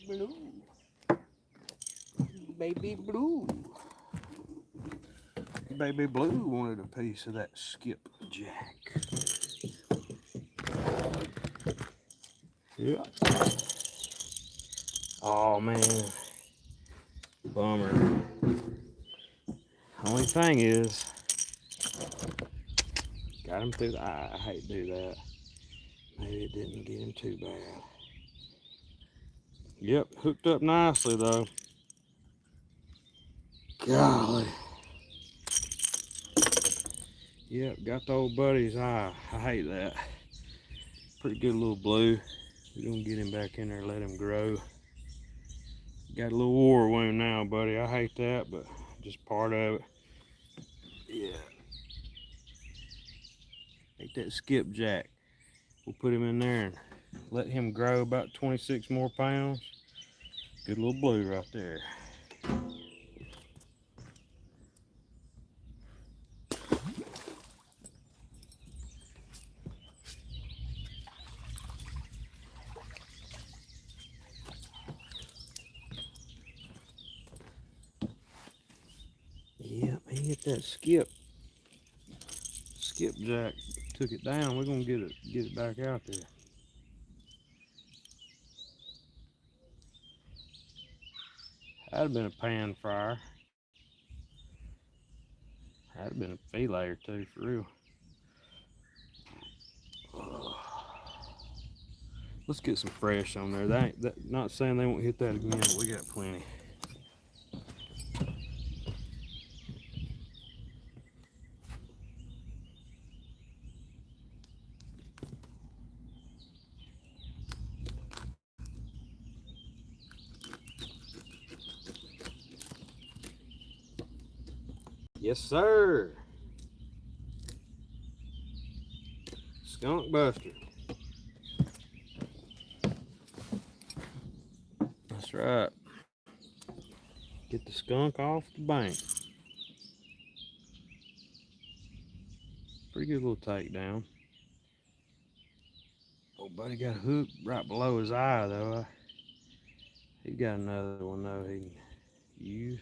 Blue. Baby Blue. Baby Blue wanted a piece of that skipjack. Yeah. Oh man. Bummer. Only thing is, got him through the eye. I hate to do that. Maybe it didn't get him too bad. Yep, hooked up nicely though. Golly. Yep, got the old buddy's eye. I hate that. Pretty good little blue. We're gonna get him back in there, let him grow. Got a little war wound now, buddy. I hate that, but just part of it. Yeah. Take that skipjack. We'll put him in there and let him grow about 26 more pounds. Good little blue right there. Yep, he hit that skipjack, took it down. We're gonna get it back out there. That'd have been a pan fryer. That'd have been a fillet or two for real. Let's get some fresh on there. Not saying they won't hit that again, but we got plenty. Yes, sir. Skunk Buster. That's right. Get the skunk off the bank. Pretty good little takedown. Old buddy got hooked right below his eye though. He got another one though he can use.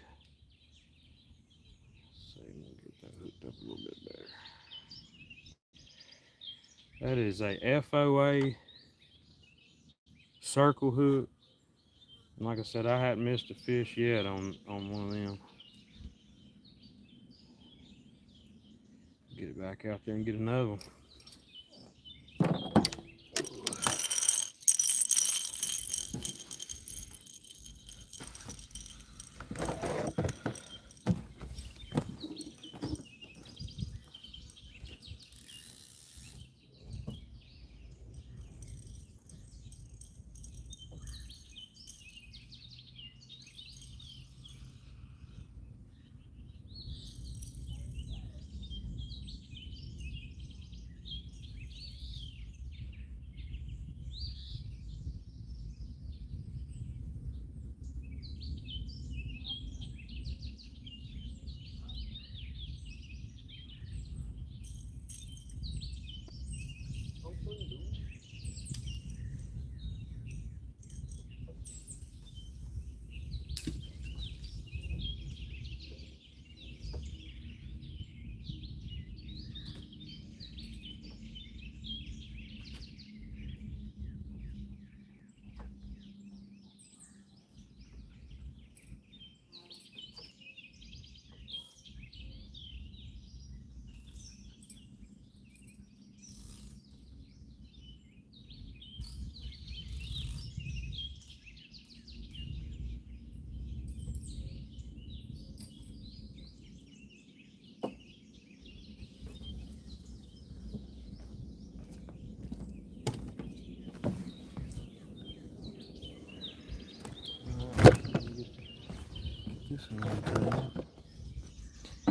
Let's see, I'm gonna get that hooked up a little bit better. That is a FOA circle hook. And like I said, I hadn't missed a fish yet on one of them. Get it back out there and get another one.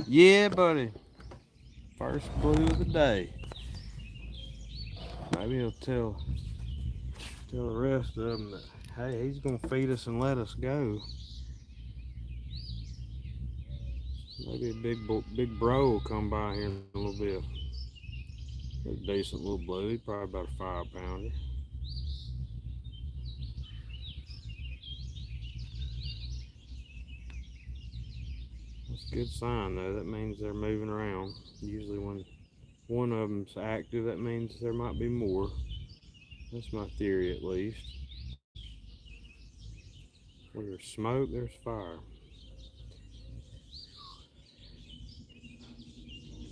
Yeah, buddy. First blue of the day. Maybe he'll tell the rest of them that, hey, he's gonna feed us and let us go. Maybe a big bro will come by here in a little bit. A decent little blue, probably about a 5-pounder. That's a good sign though. That means they're moving around. Usually when one of them's active, that means there might be more. That's my theory at least. Where there's smoke, there's fire.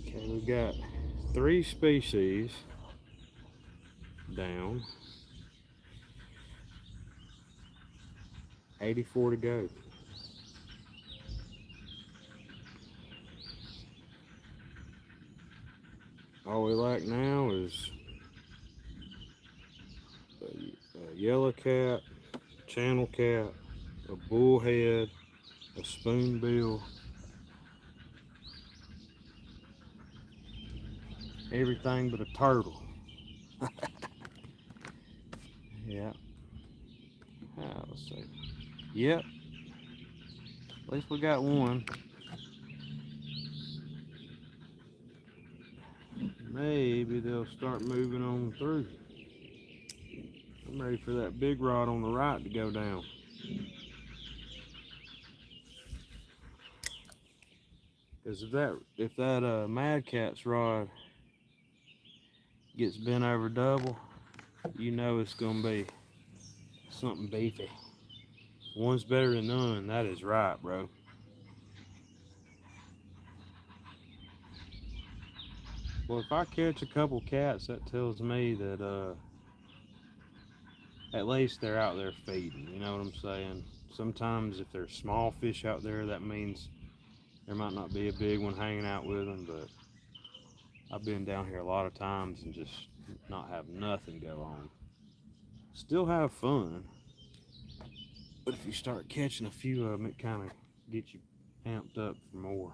Okay, we got 3 species down. 84 to go. All we like now is a yellow cat, channel cat, a bullhead, a spoonbill, everything but a turtle. Yeah. Let's see. Yep. At least we got one. Maybe they'll start moving on through. I'm ready for that big rod on the right to go down. Because if that Mad Cat's rod gets bent over double, you know it's gonna be something beefy. One's better than none. That is right, bro. Well, if I catch a couple cats, that tells me that at least they're out there feeding. You know what I'm saying? Sometimes if there's small fish out there, that means there might not be a big one hanging out with them. But I've been down here a lot of times and just not have nothing go on. Still have fun, but if you start catching a few of them, it kind of gets you amped up for more.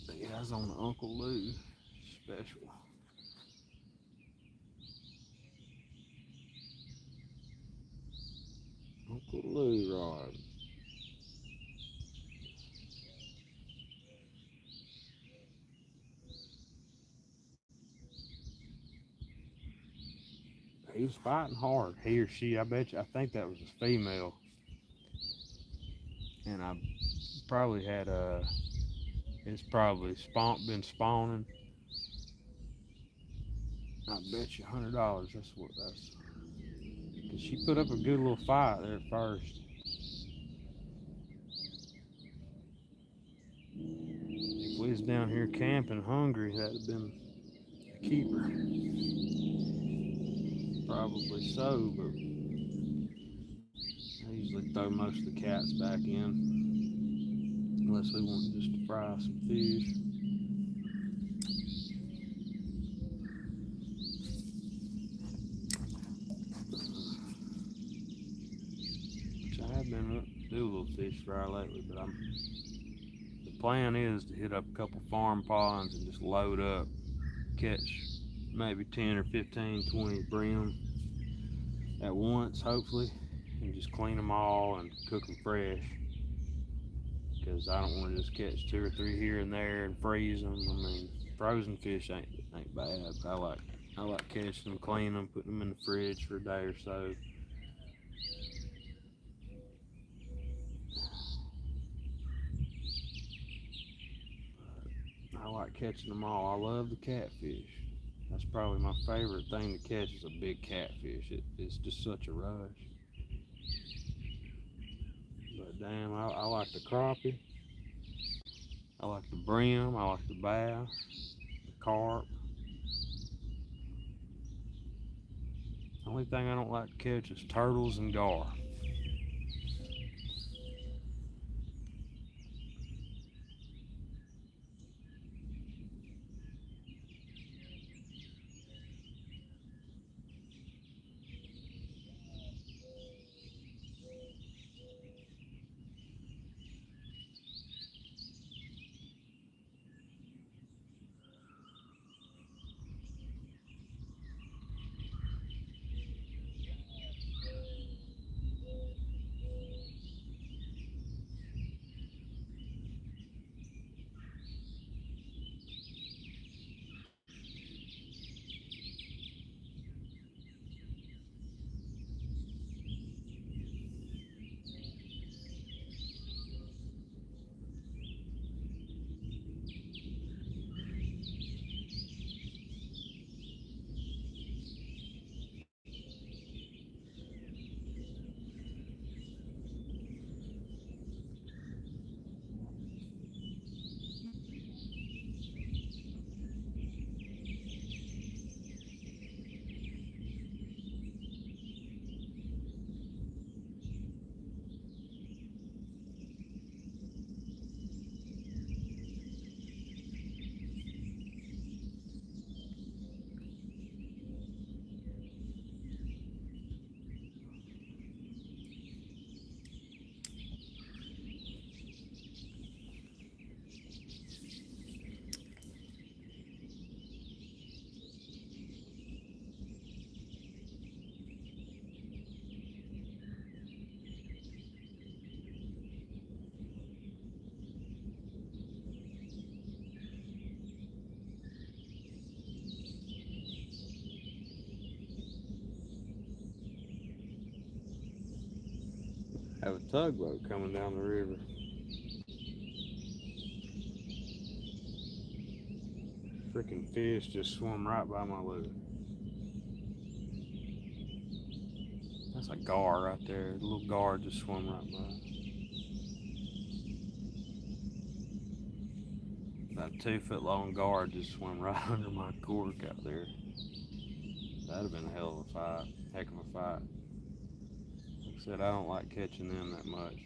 But yeah, I was on the Uncle Lou special. Uncle Lou rod. He was fighting hard, he or she. I bet you. I think that was a female, and I probably had It's probably been spawning. I bet you $100. That's what that's. Cause she put up a good little fight there at first. If we was down here camping hungry, that'd have been a keeper. Probably so, but I usually throw most of the cats back in, unless we want just to fry some fish. Which I have been up to do a little fish fry lately, but the plan is to hit up a couple farm ponds and just load up, catch maybe 10 or 15, 20 brim at once, hopefully, and just clean them all and cook them fresh. Because I don't want to just catch two or three here and there and freeze them. I mean, frozen fish ain't bad. I like catching them, cleaning them, putting them in the fridge for a day or so. I like catching them all. I love the catfish. That's probably my favorite thing to catch is a big catfish. It's just such a rush. But damn, I like the crappie. I like the brim. I like the bass, the carp. The only thing I don't like to catch is turtles and gar. Have a tugboat coming down the river. Freaking fish just swum right by my lure. That's a gar right there. The little gar just swum right by. That 2 foot long gar just swam right under my cork out there. That'd have been a hell of a fight. Heck of a fight. Like I said, I don't like catching them that much.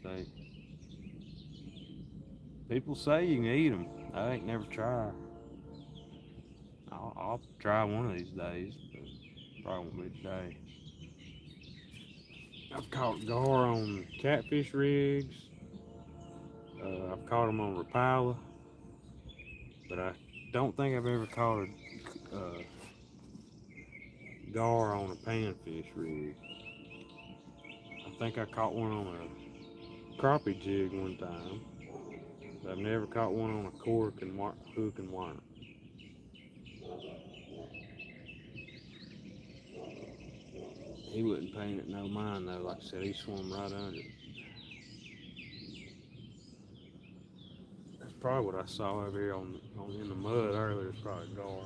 People say you can eat them. I ain't never tried. I'll try one of these days, but probably won't be today. I've caught gar on catfish rigs. I've caught them on Rapala, but I don't think I've ever caught a gar on a panfish rig. I think I caught one on a crappie jig one time, but I've never caught one on a cork and hook and worm. He wasn't paying it no mind though. Like I said, he swam right under it. That's probably what I saw over here on in the mud earlier. It's probably gar.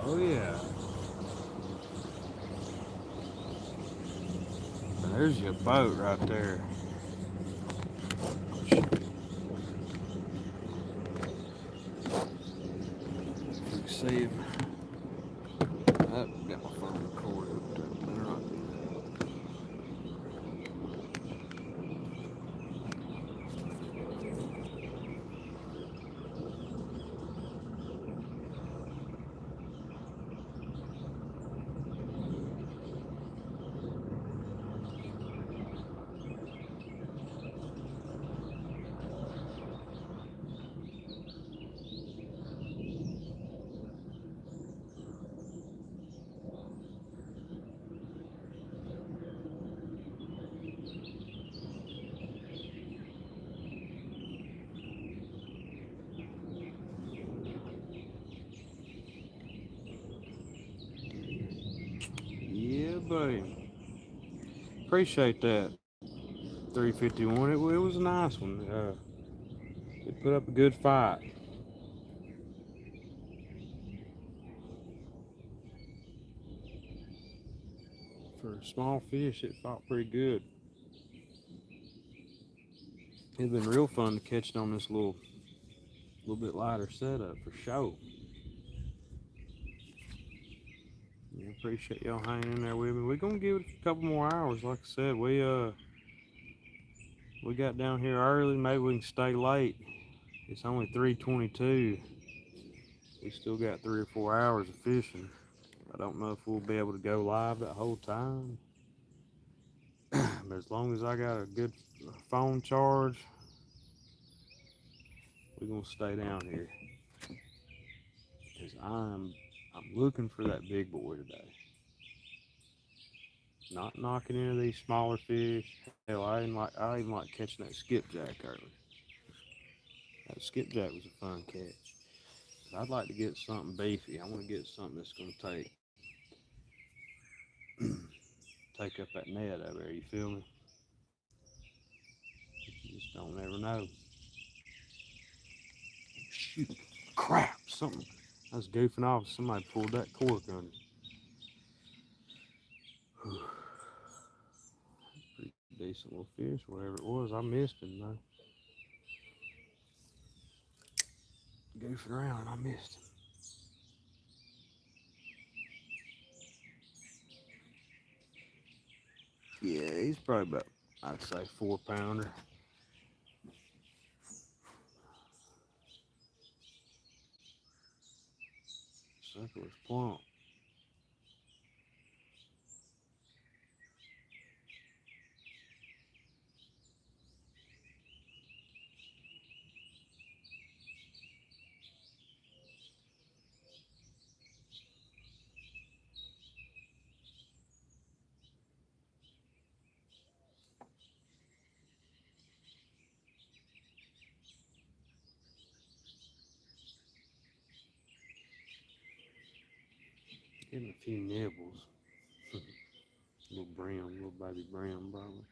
Oh yeah. There's your boat right there. You can see it. I've got my phone recorded up there. Better not do that. Yeah, buddy. Appreciate that. 351. It was a nice one. It put up a good fight. For a small fish, it fought pretty good. It's been real fun to catch it on this little bit lighter setup for sure. Yeah, appreciate y'all hanging in there with me. We're gonna give it a couple more hours. Like I said, we got down here early. Maybe we can stay late. It's only 3:22. We still got 3 or 4 hours of fishing. I don't know if we'll be able to go live that whole time. But as long as I got a good phone charge, we're gonna stay down here. Because I'm looking for that big boy today. Not knocking into these smaller fish. Hell, I even like catching that skipjack early. That skipjack was a fun catch. But I'd like to get something beefy. I want to get something that's gonna take up that net over there. You feel me? You just don't ever know. Shoot, crap! Something. I was goofing off. Somebody pulled that cork on me. Pretty decent little fish, whatever it was. I missed him though. Goofing around, and I missed him. Yeah, he's probably about, I'd say, 4 pounder. Sucker was plump. Getting a few nibbles. Little brim, little baby brim, probably.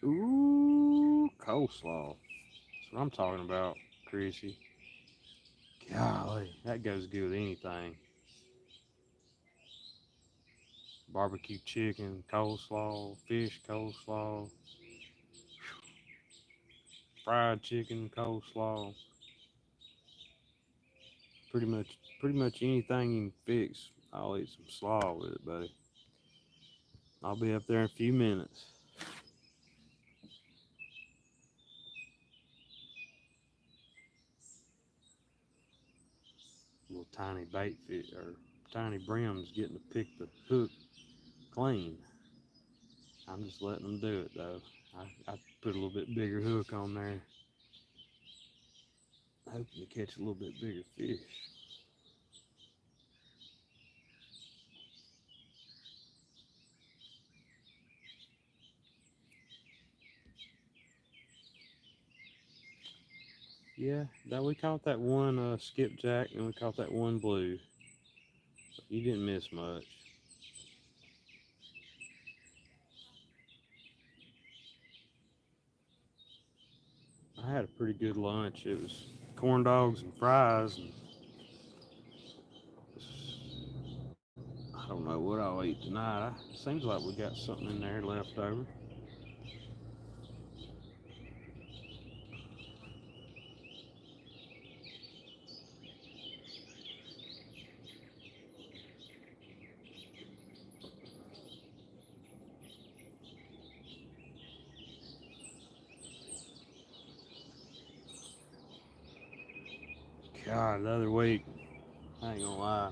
Ooh, coleslaw. That's what I'm talking about, Chrissy. Golly, that goes good with anything. Barbecue chicken, coleslaw, fish coleslaw, fried chicken coleslaw. Pretty much anything you can fix. I'll eat some slaw with it, buddy. I'll be up there in a few minutes. Little tiny bait fish or tiny brims getting to pick the hook clean. I'm just letting them do it though. I put a little bit bigger hook on there, hoping to catch a little bit bigger fish. Yeah, that we caught that one skipjack and we caught that one blue. You didn't miss much. I had a pretty good lunch. It was corn dogs and fries, and I don't know what I'll eat tonight. Seems like we got something in there left over. God, the other week, I ain't gonna lie,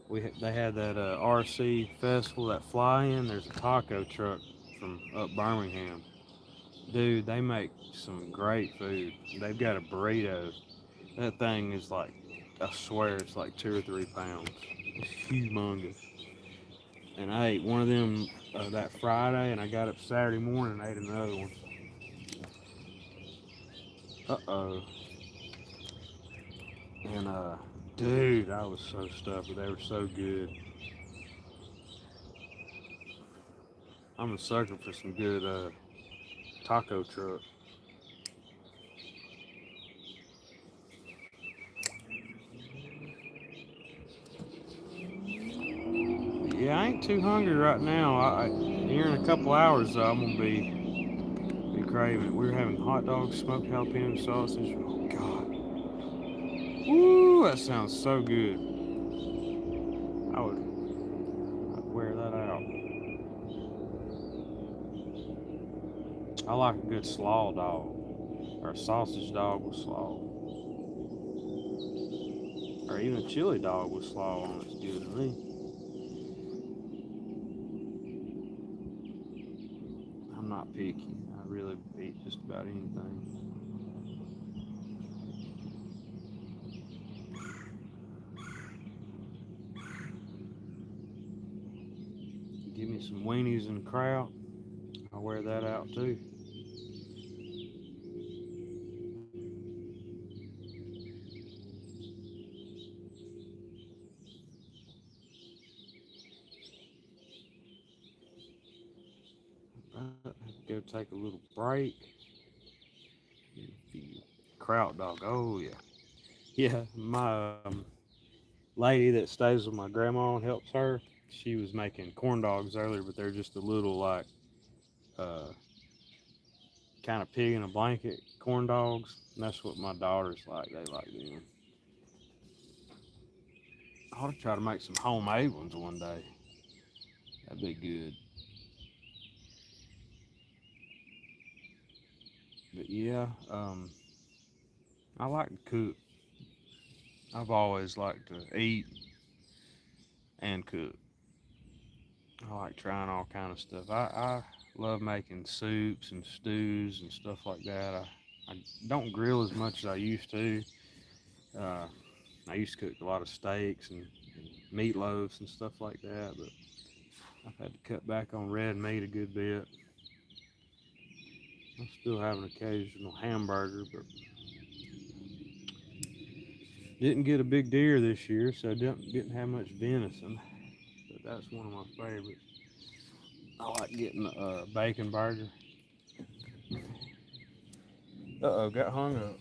they had that RC festival, that fly-in. There's a taco truck from up Birmingham. Dude, they make some great food. They've got a burrito. That thing is like, I swear it's like 2 or 3 pounds. It's humongous. And I ate one of them that Friday, and I got up Saturday morning and ate another one. Uh-oh. And dude, I was so stuffed, but they were so good. I'm a sucker for some good taco truck. Yeah, I ain't too hungry right now. Here in a couple hours, though, I'm gonna be craving it. We're having hot dogs, smoked jalapeno sausage. Oh God, woo, that sounds so good. I'd wear that out. I like a good slaw dog or a sausage dog with slaw, or even a chili dog with slaw on it's good to me. I'm not picky. I really eat just about anything. Give me some weenies and kraut. I'll wear that out too. Go take a little break. Kraut dog. Oh yeah, yeah. My lady that stays with my grandma and helps her. She was making corn dogs earlier, but they're just a little like uh, kind of pig in a blanket corn dogs. And that's what my daughters like. They like them. I ought to try to make some homemade ones one day. That'd be good. But yeah, I like to cook. I've always liked to eat and cook. I like trying all kind of stuff. I love making soups and stews and stuff like that. I don't grill as much as I used to. Uh, I used to cook a lot of steaks and meatloaves and stuff like that, but I've had to cut back on red meat a good bit. I still have an occasional hamburger, but didn't get a big deer this year, so didn't have much venison. But that's one of my favorites. I like getting a bacon burger. Uh-oh, got hung up.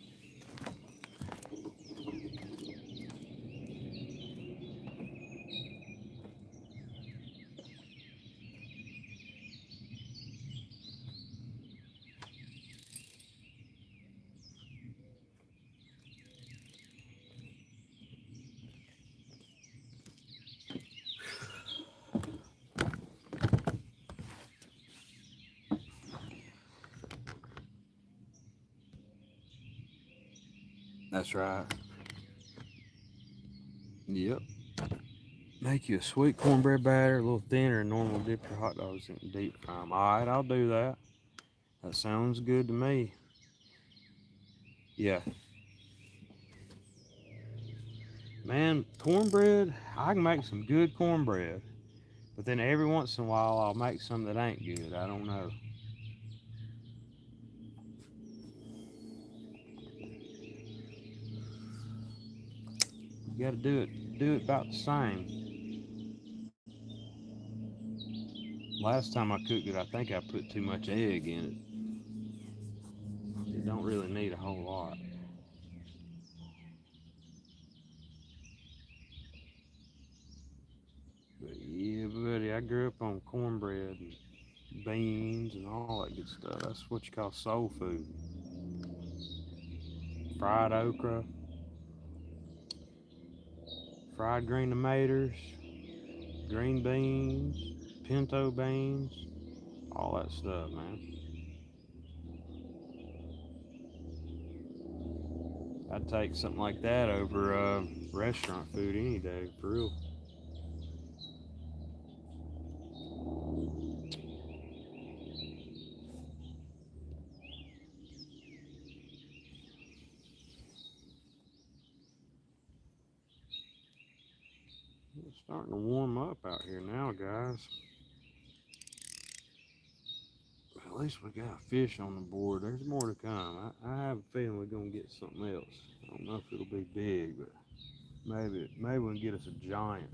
That's right. Yep. Make you a sweet cornbread batter, a little thinner than normal. Dip your hot dogs in deep fry 'em. All right, I'll do that. That sounds good to me. Yeah, man, cornbread. I can make some good cornbread, but then every once in a while I'll make some that ain't good. I don't know. You got to do it about the same. Last time I cooked it, I think I put too much egg in it. It don't really need a whole lot. But yeah, buddy, I grew up on cornbread and beans and all that good stuff. That's what you call soul food. Fried okra, fried green tomatoes, green beans, pinto beans, all that stuff, man. I'd take something like that over restaurant food any day, for real. It's starting to warm up out here now, guys. At least we got fish on the board. There's more to come. I have a feeling we're gonna get something else. I don't know if it'll be big, but maybe we can get us a giant.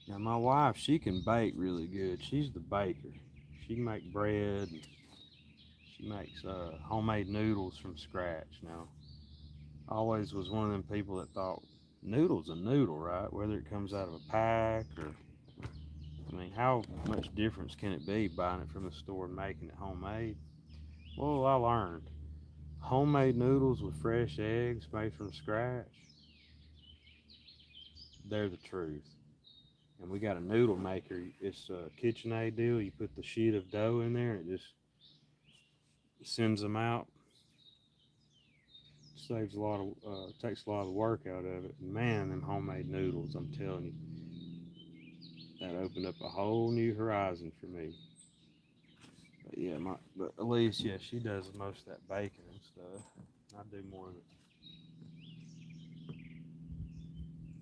Now my wife, she can bake really good. She's the baker. She can make bread. And she makes homemade noodles from scratch. Now, I always was one of them people that thought noodles a noodle, right? Whether it comes out of a pack or I mean, how much difference can it be buying it from the store and making it homemade? Well, I learned homemade noodles with fresh eggs made from scratch, they're the truth. And we got a noodle maker. It's a KitchenAid deal. You put the sheet of dough in there and it just sends them out. Saves a lot of, takes a lot of the work out of it. Man, them homemade noodles, I'm telling you, that opened up a whole new horizon for me. But yeah, but Elise, yeah, she does most of that baking and stuff. I do more of the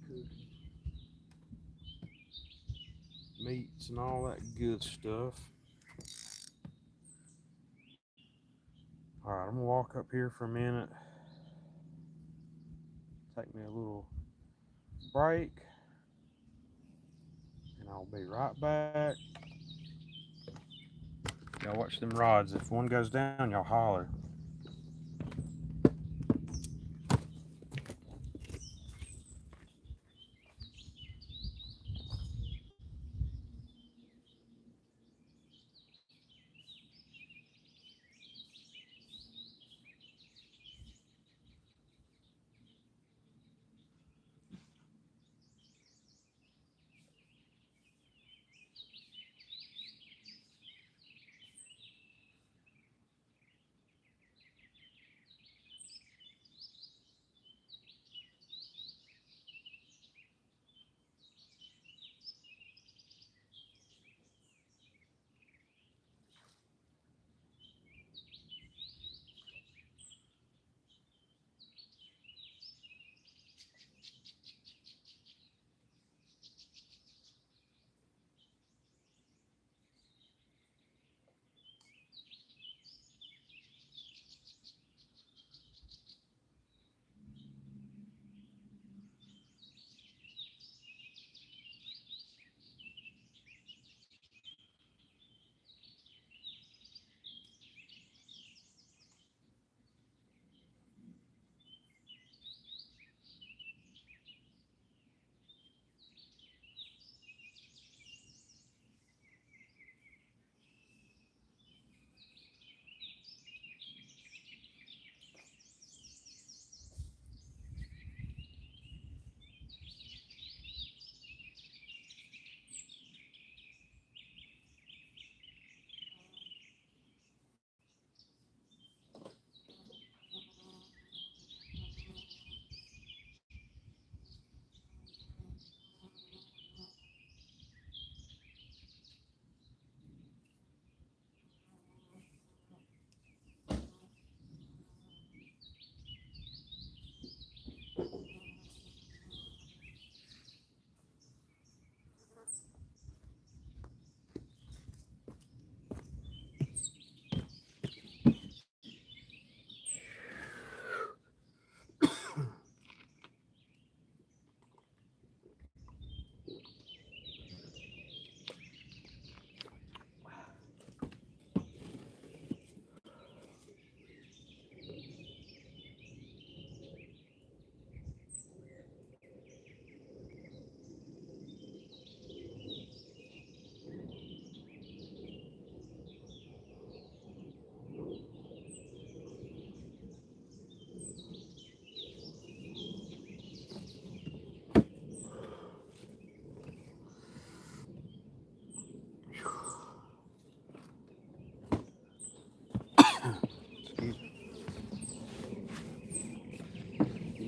cooking, meats and all that good stuff. All right, I'm gonna walk up here for a minute, take me a little break, and I'll be right back. Y'all watch them rods. If one goes down, y'all holler.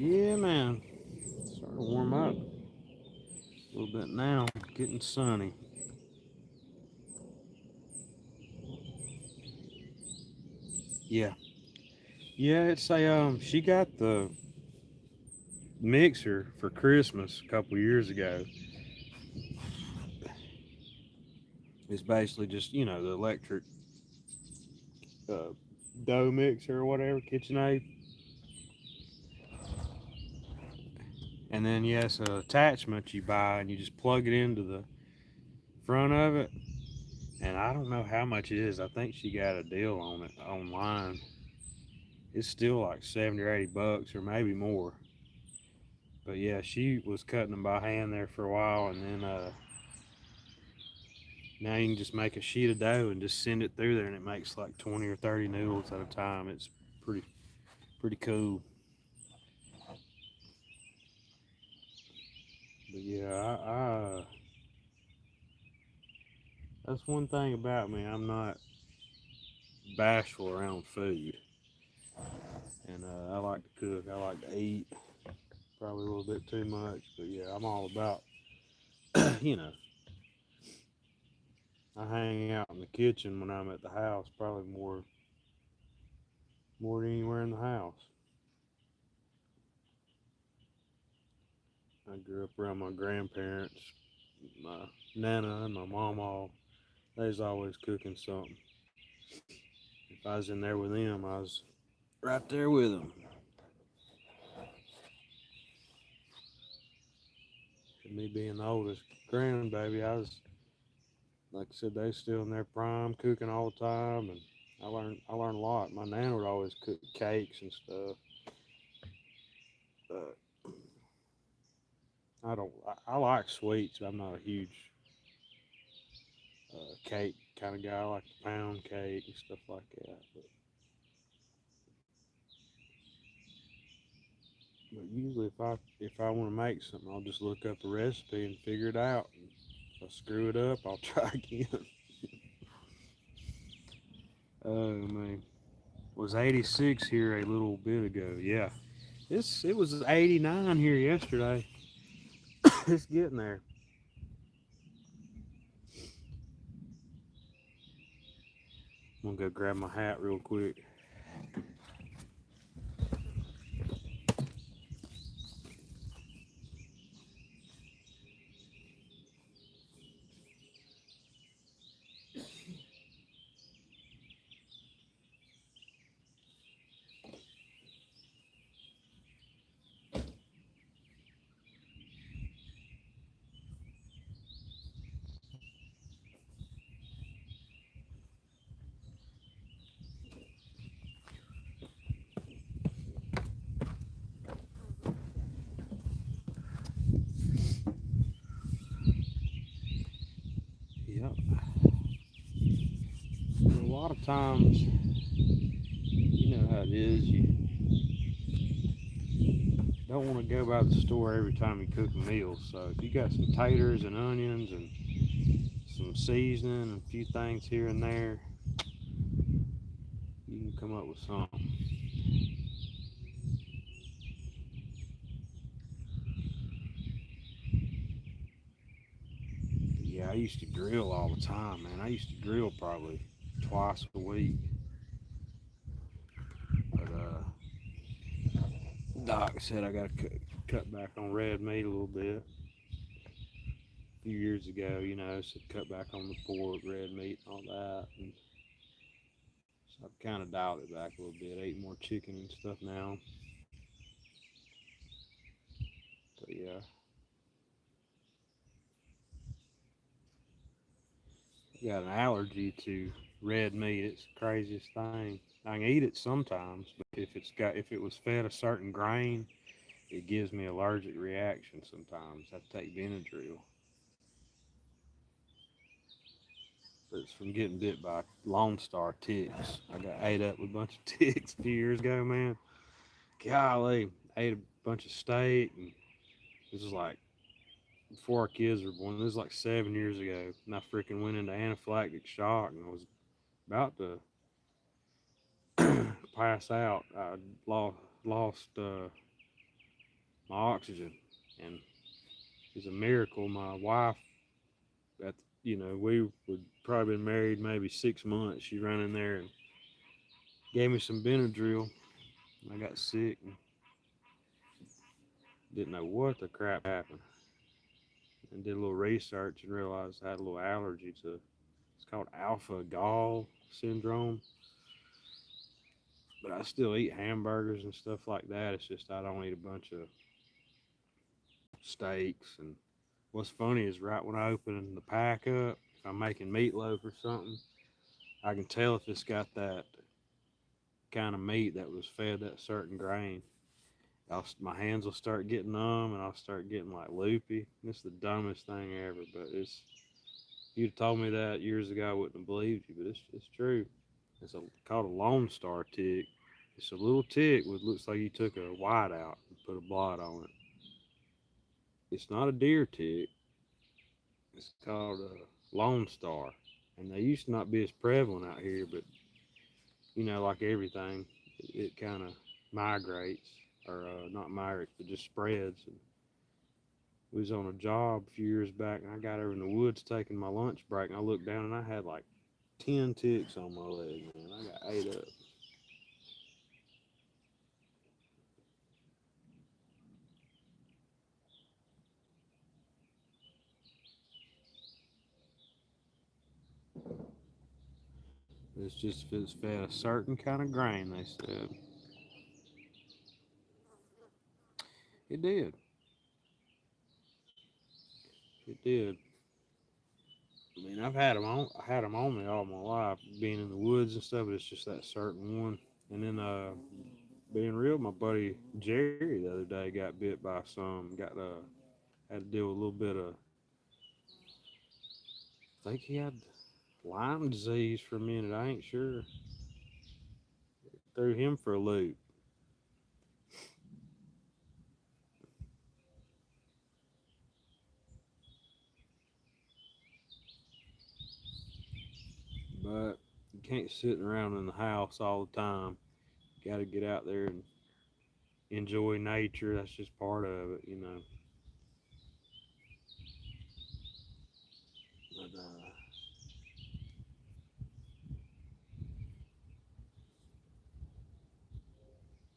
Yeah, man. Starting to warm up a little bit now. Getting sunny. Yeah. Yeah, it's a she got the mixer for Christmas a couple years ago. It's basically just, the electric uh, dough mixer or whatever, KitchenAid. And then, yes, an attachment you buy and you just plug it into the front of it. And I don't know how much it is. I think she got a deal on it online. It's still like 70 or 80 bucks or maybe more. But yeah, she was cutting them by hand there for a while, and then now you can just make a sheet of dough and just send it through there, and it makes like 20 or 30 noodles at a time. It's pretty cool. But yeah, that's one thing about me. I'm not bashful around food, and I like to cook. I like to eat, probably a little bit too much, but yeah, I'm all about you know. I hang out in the kitchen when I'm at the house, probably more than anywhere in the house. I grew up around my grandparents, my nana and my mama. They was always cooking something. If I was in there with them, I was right there with them. And me being the oldest grandbaby, I was, like I said, they still in their prime, cooking all the time, and I learned a lot. My nana would always cook cakes and stuff. But I don't. I like sweets, but I'm not a huge cake kind of guy. I like the pound cake and stuff like that. But usually, if I want to make something, I'll just look up a recipe and figure it out. And if I screw it up, I'll try again. Oh man, was 86 here a little bit ago? Yeah, it was 89 here yesterday. It's getting there. I'm gonna go grab my hat real quick. Yep. A lot of times, you know how it is. You don't want to go by the store every time you cook a meal. So if you got some taters and onions and some seasoning and a few things here and there, you can come up with something. Yeah, I used to grill all the time, man. I used to grill probably twice a week. But Doc said I got to cut back on red meat a little bit. A few years ago, said cut back on the pork, red meat, and all that. And so I've kind of dialed it back a little bit. I eat more chicken and stuff now. But yeah, I got an allergy to red meat. It's the craziest thing. I can eat it sometimes, but if it was fed a certain grain, it gives me allergic reaction sometimes. I have to take Benadryl. But it's from getting bit by Lone Star ticks. I got ate up with a bunch of ticks a few years ago, man. Golly, ate a bunch of steak, and this was like before our kids were born. This was like 7 years ago, and I freaking went into anaphylactic shock, and I was about to pass out. I lost my oxygen, and it's a miracle. My wife, we would probably been married maybe 6 months. She ran in there and gave me some Benadryl. I got sick and didn't know what the crap happened. And did a little research and realized I had a little allergy to, it's called alpha gal syndrome. But I still eat hamburgers and stuff like that. It's just I don't eat a bunch of steaks. And what's funny is right when I open the pack up, if I'm making meatloaf or something, I can tell if it's got that kind of meat that was fed that certain grain. My hands will start getting numb and I'll start getting like loopy. It's the dumbest thing ever, but if you'd told me that years ago, I wouldn't have believed you, but it's true. Called a Lone Star tick. It's a little tick with looks like you took a white out and put a blot on it. It's not a deer tick. It's called a Lone Star, and they used to not be as prevalent out here, but like everything, it kind of migrates, or not migrates, but just spreads. And we was on a job a few years back, and I got over in the woods taking my lunch break, and I looked down, and I had like 10 ticks on my leg, man. I got ate up. It's just if it's fed a certain kind of grain, they said. It did. It did. I mean, I had them on me all my life, being in the woods and stuff. But it's just that certain one. And then, being real, my buddy Jerry the other day got bit by some. Had to deal with a little bit of. I think he had Lyme disease for a minute. I ain't sure. Threw him for a loop. But you can't sit around in the house all the time. You got to get out there and enjoy nature. That's just part of it.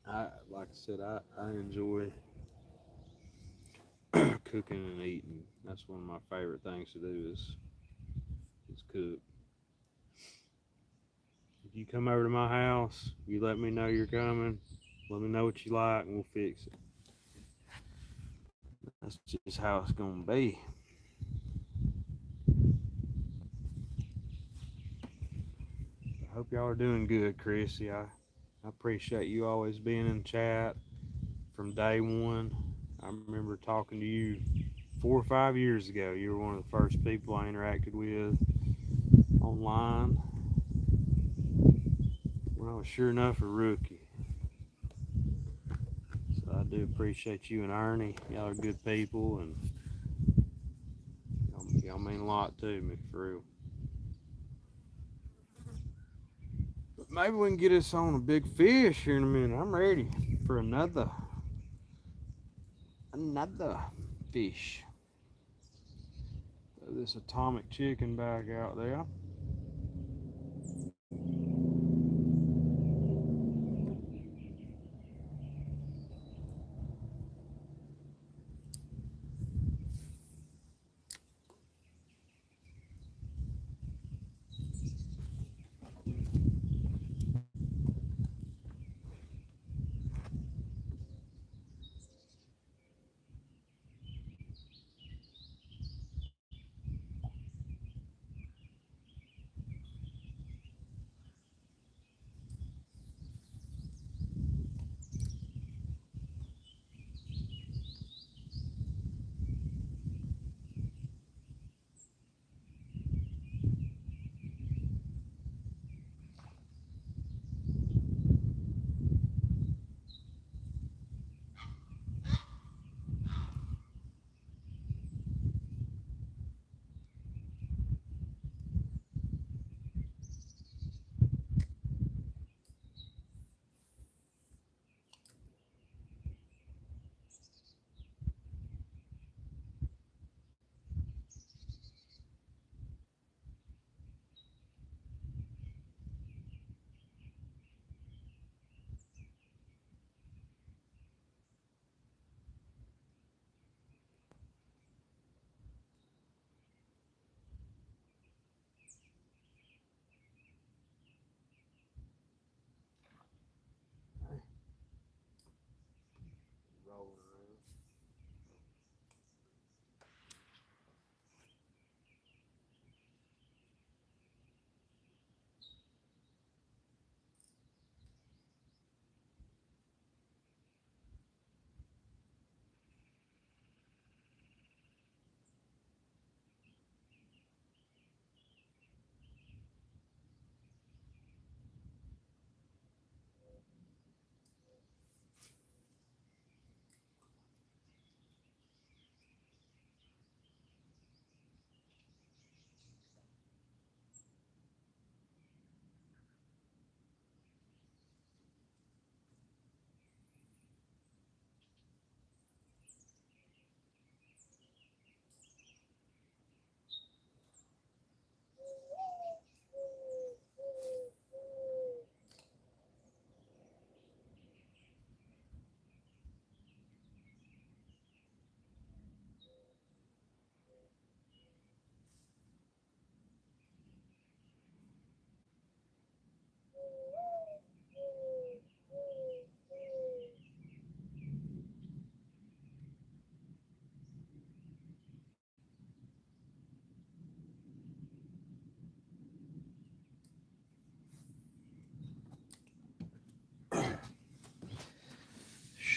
But, like I said, I enjoy cooking and eating. That's one of my favorite things to do is cook. If you come over to my house, you let me know you're coming. Let me know what you like, and we'll fix it. That's just how it's gonna be. I hope y'all are doing good, Chrissy. I appreciate you always being in chat from day one. I remember talking to you 4 or 5 years ago. You were one of the first people I interacted with online when I was sure enough a rookie. So I do appreciate you and Ernie. Y'all are good people, and y'all mean a lot to me, for real. But maybe we can get us on a big fish here in a minute. I'm ready for another fish. Throw this atomic chicken back out there.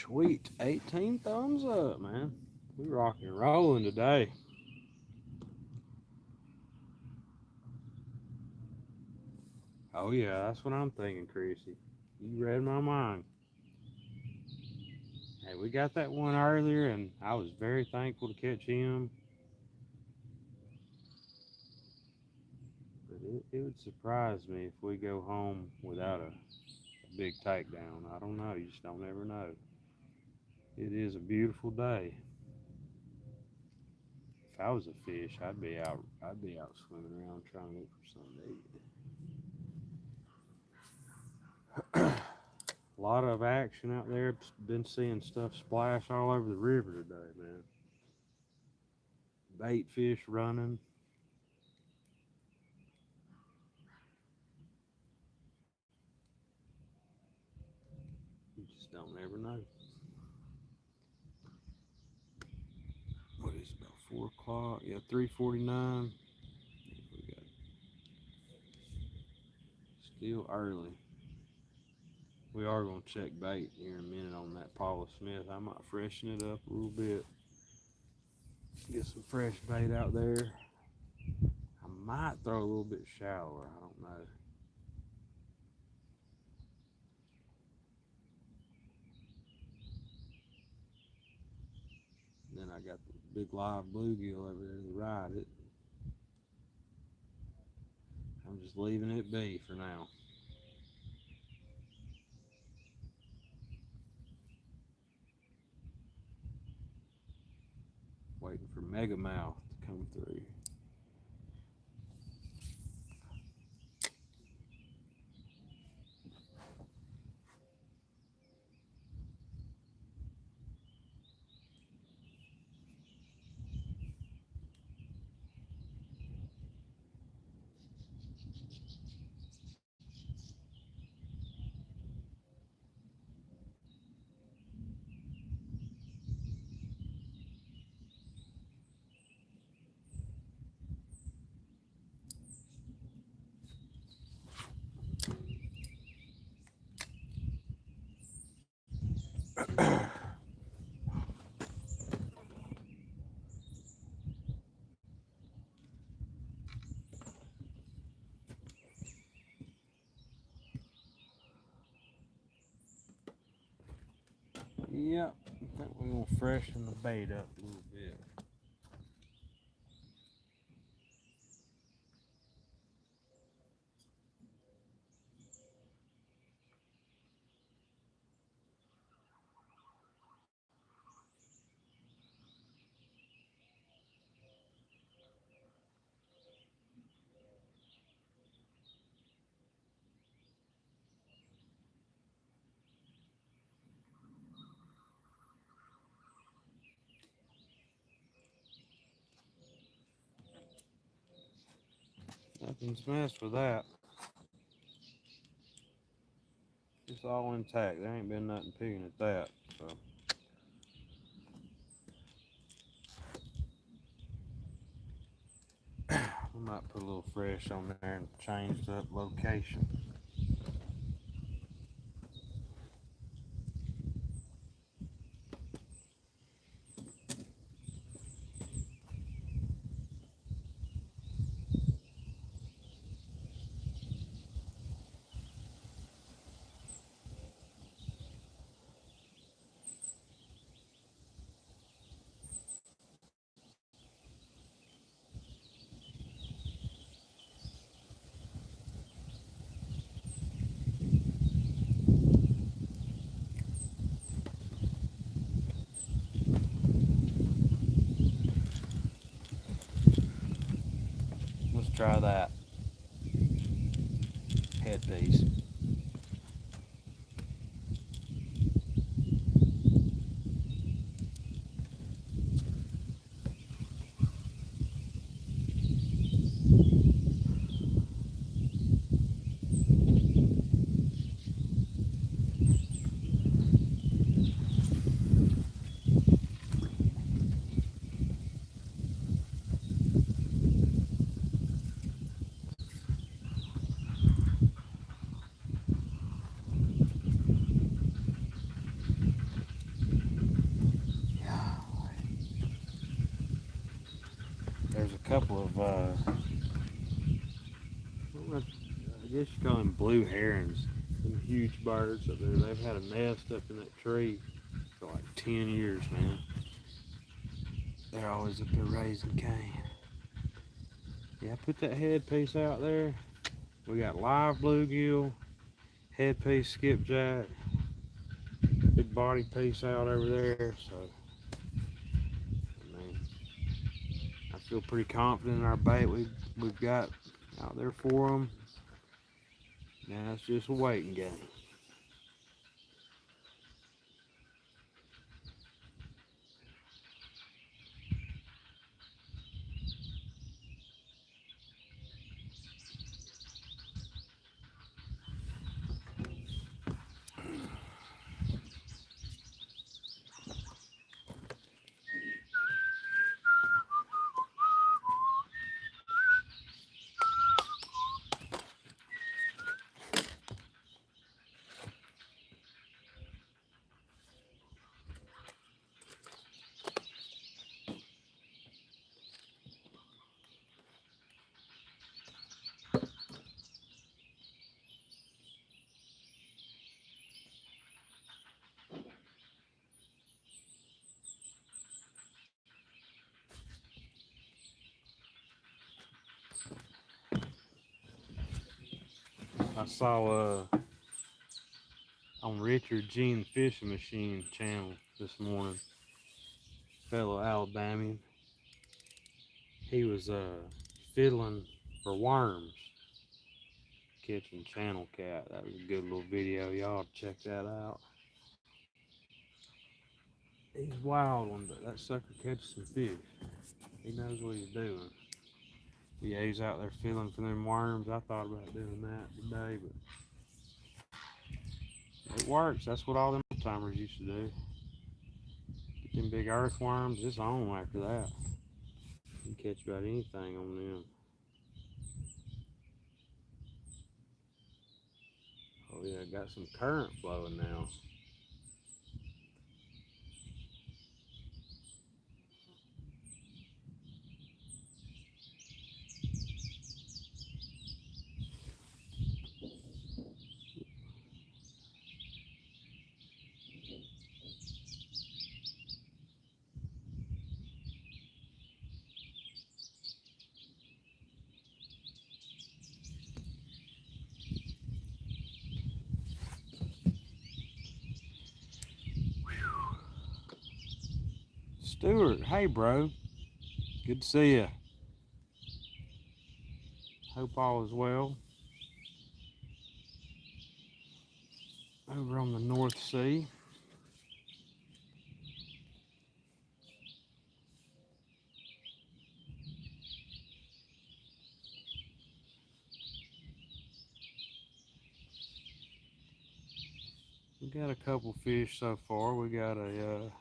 Sweet. 18 thumbs up, man. We rocking and rolling today. Oh yeah, that's what I'm thinking, Chrissy. You read my mind. Hey, we got that one earlier, and I was very thankful to catch him. But it would surprise me if we go home without a big takedown. I don't know. You just don't ever know. It is a beautiful day. If I was a fish, I'd be out. I'd be out swimming around trying to look for something to eat. A lot of action out there. Been seeing stuff splash all over the river today, man. Bait fish running. You just don't ever know. What is it, about 4 o'clock? Yeah, 3:49. We got still early. We are gonna check bait here in a minute on that Paula Smith. I might freshen it up a little bit. Get some fresh bait out there. I might throw a little bit shallower. I don't know. Then I got the big live bluegill over there to ride it. I'm just leaving it be for now. Waiting for Megamouth to come through. Yep, I think we're gonna freshen the bait up a little bit. Nothing's messed with that. It's all intact. There ain't been nothing picking at that. So we might put a little fresh on there and change that location. Let's try that headpiece. couple of, I guess you call them blue herons. Some huge birds up there. They've had a nest up in that tree for like 10 years now. They're always up there raising cane. Yeah, put that headpiece out there. We got live bluegill, headpiece skipjack, big body piece out over there. So, I mean, I feel pretty confident in our bait we've got out there for them. Now it's just a waiting game. I saw on Richard Gene Fishing Machine channel this morning, fellow Alabamian. He was fiddling for worms, catching channel cat. That was a good little video. Y'all check that out. He's a wild one, but that sucker catches some fish. He knows what he's doing. Yeah, he's out there fiddling for them worms. I thought about doing that today, but it works. That's what all them old timers used to do. Get them big earthworms. It's on after that. You can catch about anything on them. Oh yeah, got some current flowing now. Stuart, hey bro, good to see you. Hope all is well over on the North Sea. We got a couple fish so far. We got a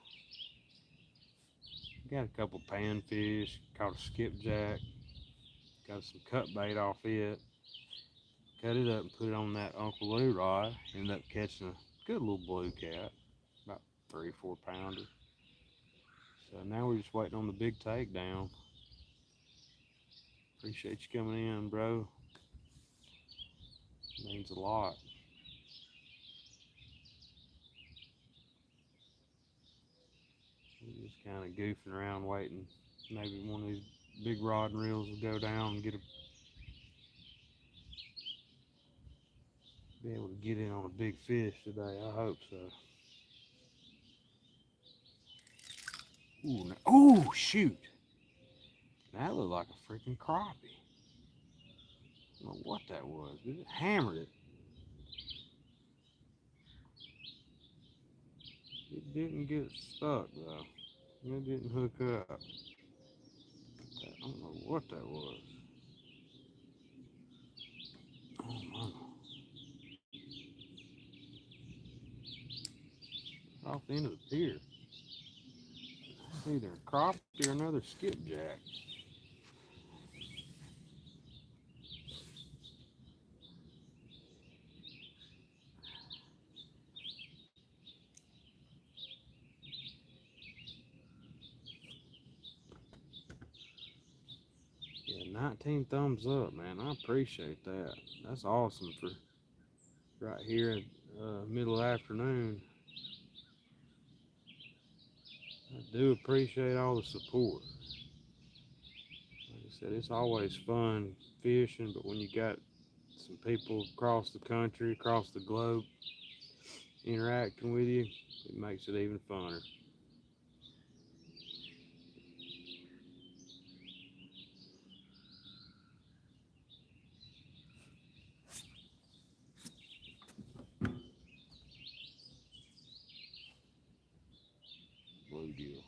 couple panfish, caught a skipjack, got some cut bait off it, cut it up and put it on that Uncle Lou rod. Ended up catching a good little blue cat, about 3-4 pounder. So now we're just waiting on the big takedown. Appreciate you coming in, bro. It means a lot. We're just kind of goofing around waiting. Maybe one of these big rod and reels will go down and be able to get in on a big fish today. I hope so. Ooh, oh shoot! That looked like a freaking crappie. I don't know what that was. We just hammered it. It didn't get stuck though. It didn't hook up. I don't know what that was. Oh my. Off the end of the pier. It's either a crappie or another skipjack. 19 thumbs up, man. I appreciate that. That's awesome for right here at middle afternoon. I do appreciate all the support. Like I said, it's always fun fishing, but when you got some people across the country, across the globe interacting with you, it makes it even funner. Bluegill.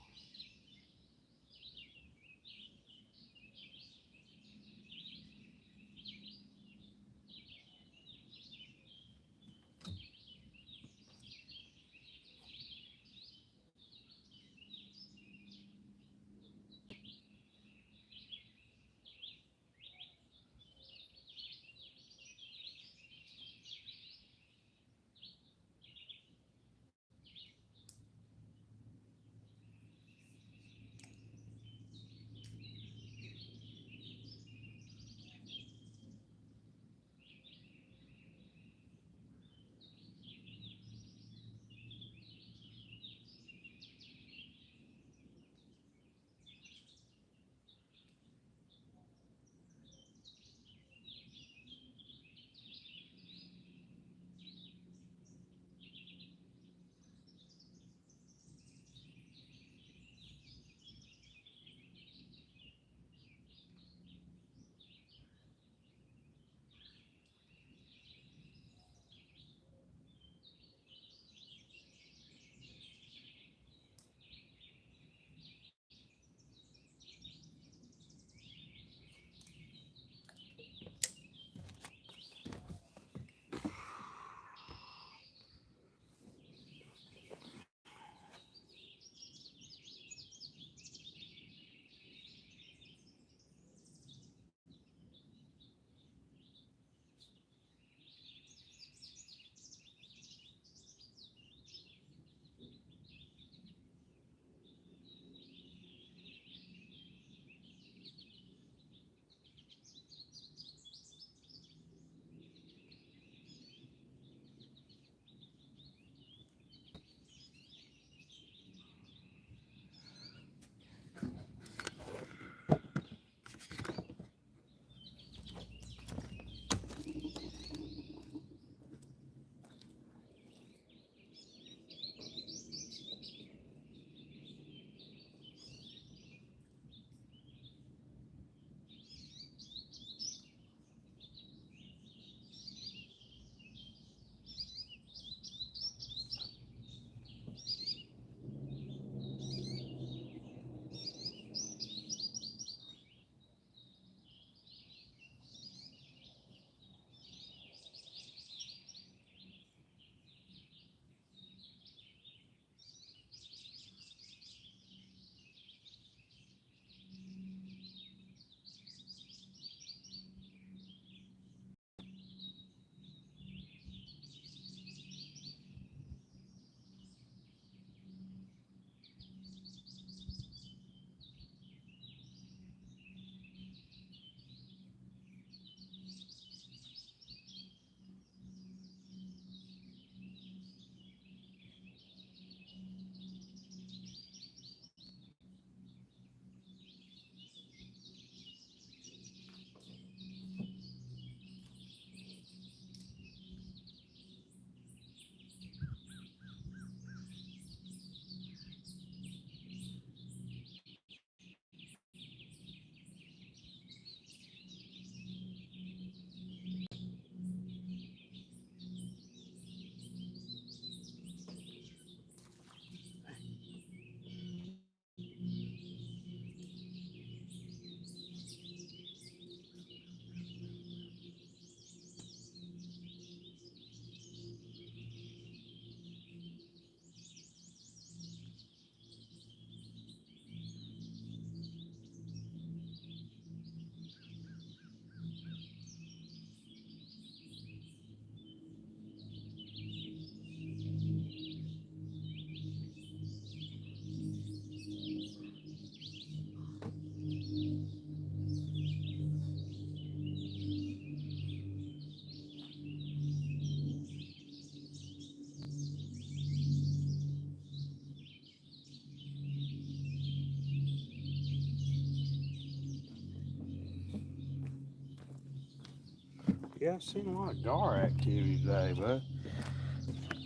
Yeah, I've seen a lot of gar activity today, but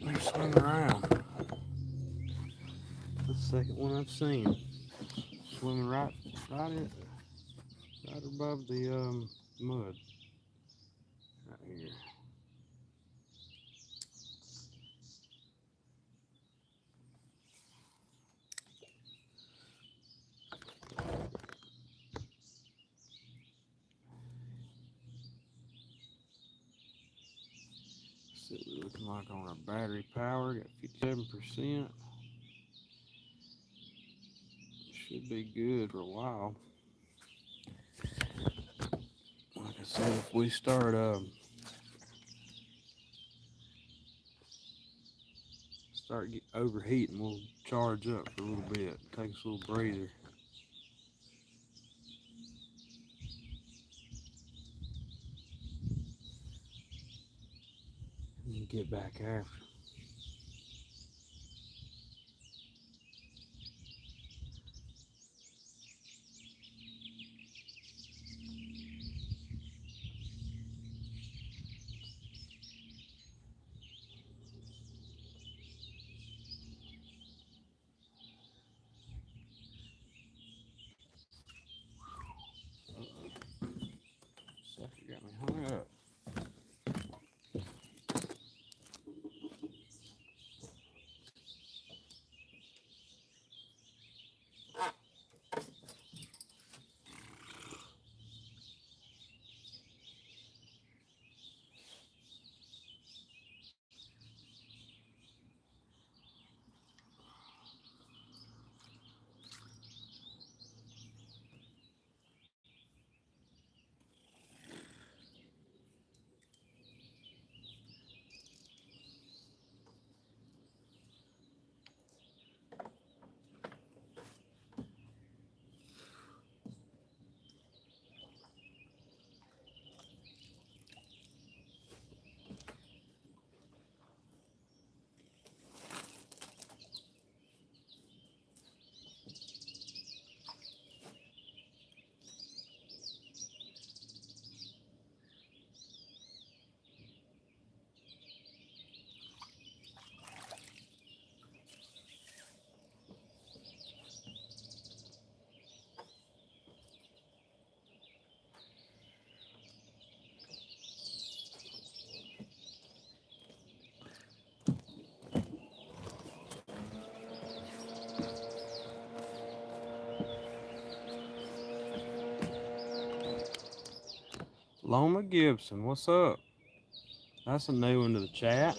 they're swimming around. That's the second one I've seen. Swimming right above the mud. Right here. See what we're looking like on our battery power. Got 57%. Should be good for a while. Like I said, if we start overheating, we'll charge up for a little bit. Take us a little breather. And get back after. Sucker got me hung up. Loma Gibson, what's up? That's a new one to the chat.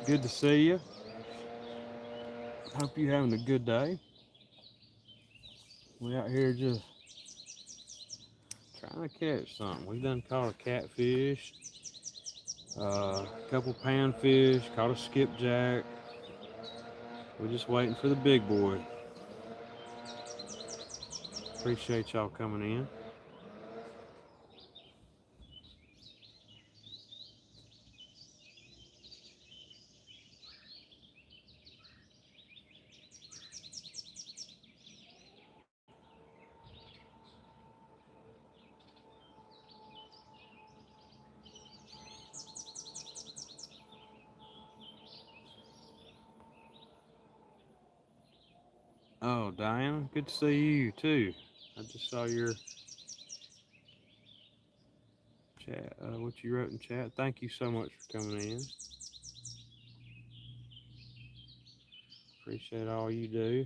Good to see you. Hope you're having a good day. We out here just trying to catch something. We done caught a catfish, a couple panfish, caught a skipjack. We're just waiting for the big boy. Appreciate y'all coming in. Oh, Diana, good to see you too. I just saw your chat, what you wrote in chat. Thank you so much for coming in. Appreciate all you do.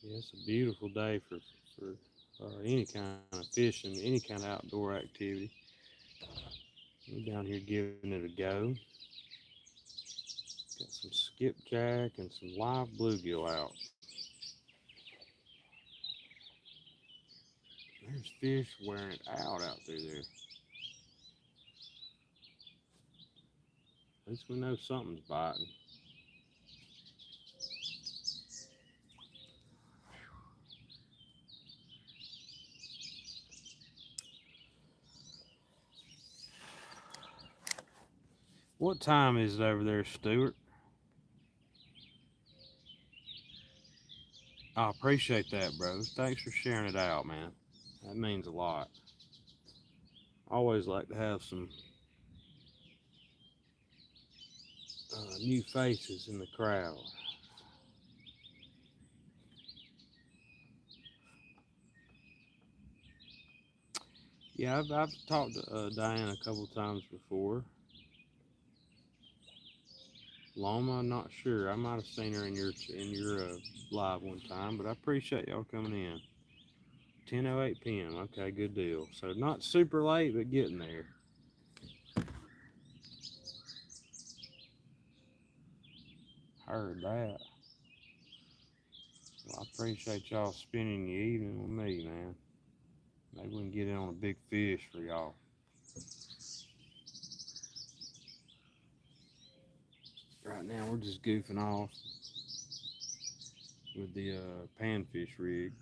Yeah, it's a beautiful day for any kind of fishing, any kind of outdoor activity. We're down here giving it a go. Got some skipjack and some live bluegill out. There's fish wearing it out through there. At least we know something's biting. What time is it over there, Stuart? I appreciate that, bro. Thanks for sharing it out, man. That means a lot. I always like to have some new faces in the crowd. Yeah, I've talked to Diane a couple times before. Loma, I'm not sure. I might have seen her in your live one time, but I appreciate y'all coming in. 10:08 p.m. Okay, good deal. So not super late, but getting there. Heard that. Well, I appreciate y'all spending your evening with me, man. Maybe we can get in on a big fish for y'all. Right now, we're just goofing off with the panfish rig,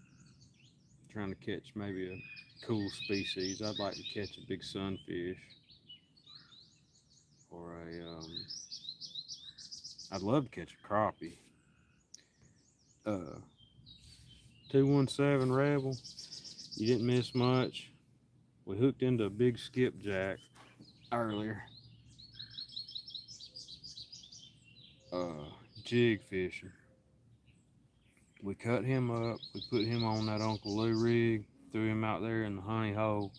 trying to catch maybe a cool species. I'd like to catch a big sunfish or I'd love to catch a crappie. Uh, 217 Rebel, you didn't miss much. We hooked into a big skipjack earlier, uh, jig fishing. We cut him up. We put him on that Uncle Lou rig, threw him out there in the honey hole,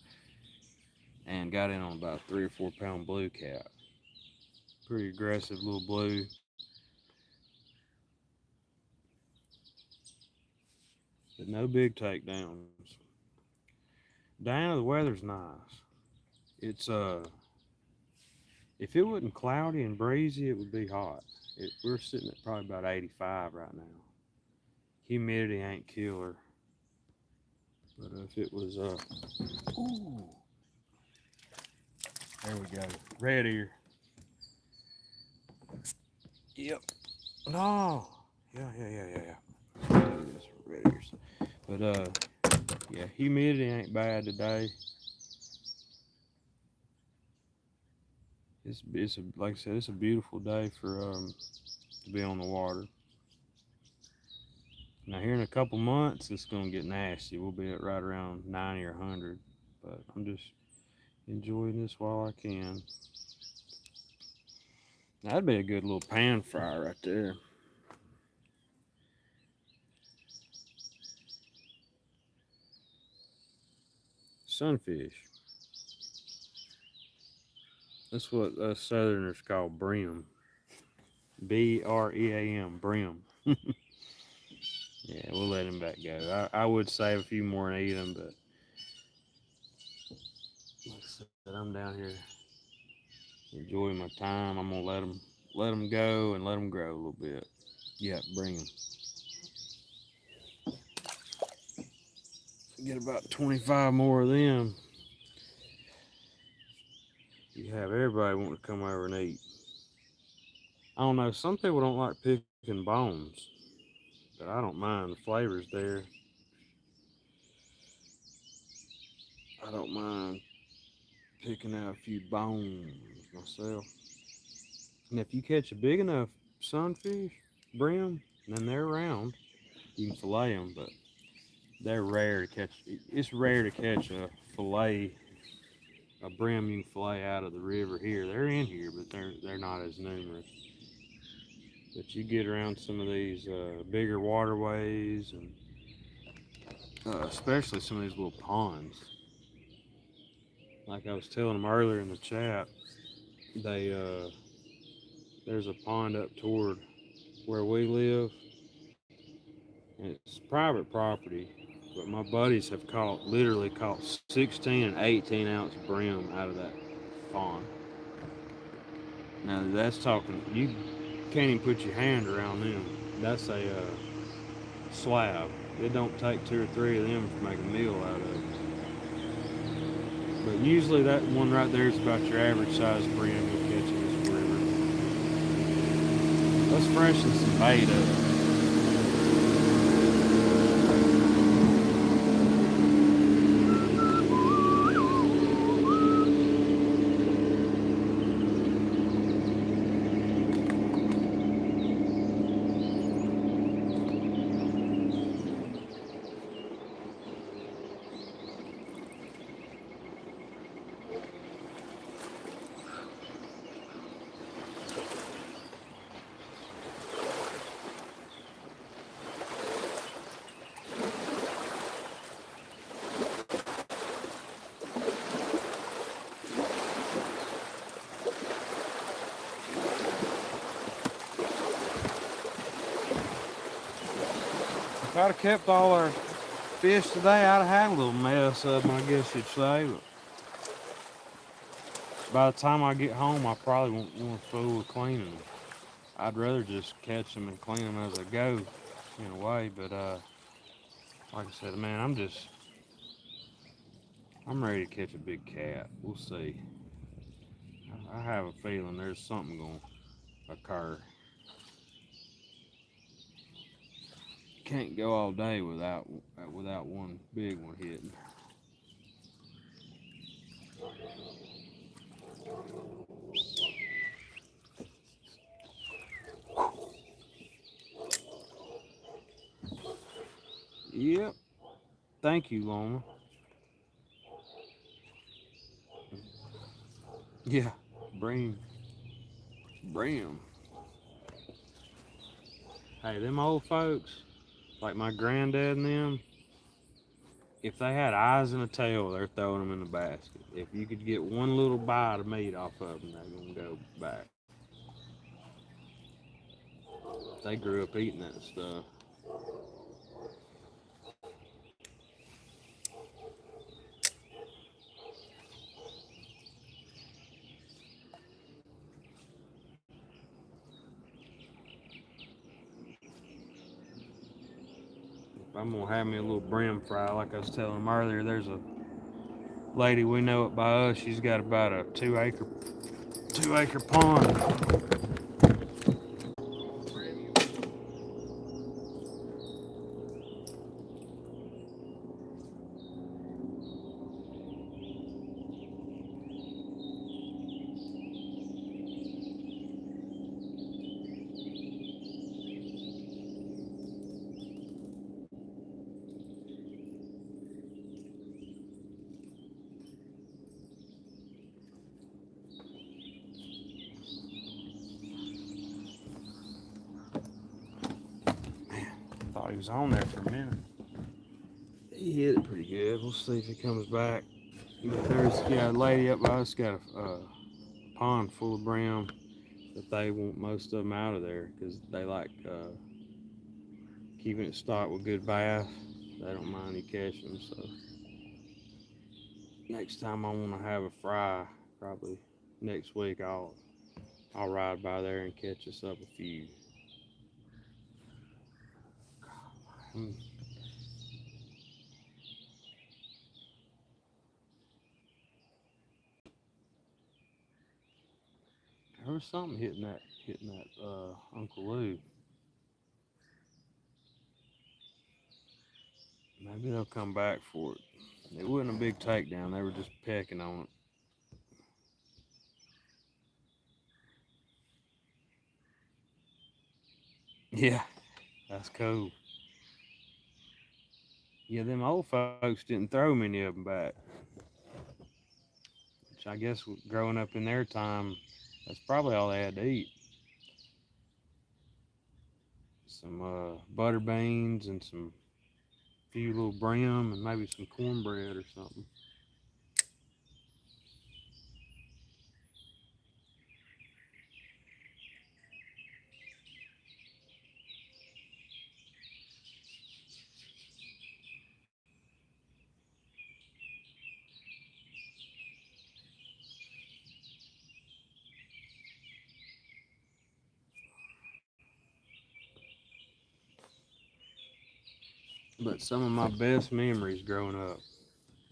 and got in on about a 3 or 4 pound blue cat. Pretty aggressive little blue. But no big takedowns. Diana, the weather's nice. It's if it wasn't cloudy and breezy, it would be hot. We're sitting at probably about 85 right now. Humidity ain't killer. But if it was ooh, there we go. Red ear. Yep. No. Yeah. Red ears. But yeah, humidity ain't bad today. It's a, like I said, it's a beautiful day for to be on the water. Now here in a couple months, it's gonna get nasty. We'll be at right around 90 or 100. But I'm just enjoying this while I can. That'd be a good little pan fry right there. Sunfish. That's what us Southerners call brim. Bream, brim. Yeah, we'll let him back go. I would save a few more and eat them, but like I said, I'm down here enjoying my time. I'm gonna let them go and let them grow a little bit. Yeah, bring them. Get about 25 more of them. You have everybody want to come over and eat. I don't know. Some people don't like picking bones, but I don't mind. The flavor's there. I don't mind picking out a few bones myself. And if you catch a big enough sunfish, brim, then they're around. You can fillet them, but they're rare to catch. It's rare to catch a brim you can fillet out of the river here. They're in here, but they're not as numerous. But you get around some of these bigger waterways, and especially some of these little ponds. Like I was telling them earlier in the chat, they there's a pond up toward where we live, and it's private property. But my buddies have literally caught 16 and 18 ounce brim out of that pond. Now that's talking, you can't even put your hand around them. That's a slab. It don't take 2 or 3 of them to make a meal out of. But usually that one right there is about your average size brim you'll catch in this river. Let's freshen some bait up. If I'd have kept all our fish today, I'd have had a little mess of them, I guess you'd say. But by the time I get home, I probably won't want to fool with cleaning them. I'd rather just catch them and clean them as I go, in a way. But like I said, man, I'm ready to catch a big cat. We'll see. I have a feeling there's something going to occur. Can't go all day without one big one hitting. Yep. Thank you, Loma. Yeah. Bring him. Hey, them old folks, like my granddad and them, if they had eyes and a tail, they're throwing them in the basket. If you could get one little bite of meat off of them, they're gonna go back. They grew up eating that stuff. If I'm gonna have me a little brim fry, like I was telling them earlier, there's a lady we know it by us. She's got about a 2 acre pond. Thought he was on there for a minute. He hit it pretty good. We'll see if he comes back. But there's a lady up by us got a pond full of brim, but they want most of them out of there because they like keeping it stocked with good bass. They don't mind you catching them. So next time I want to have a fry, probably next week, I'll ride by there and catch us up a few. Hmm. There was something hitting that Uncle Lou. Maybe they'll come back for it. It wasn't a big takedown. They were just pecking on it. Yeah, that's cool. Yeah, them old folks didn't throw many of them back, which I guess growing up in their time, that's probably all they had to eat. Some butter beans and some few little brim and maybe some cornbread or something. But some of my best memories growing up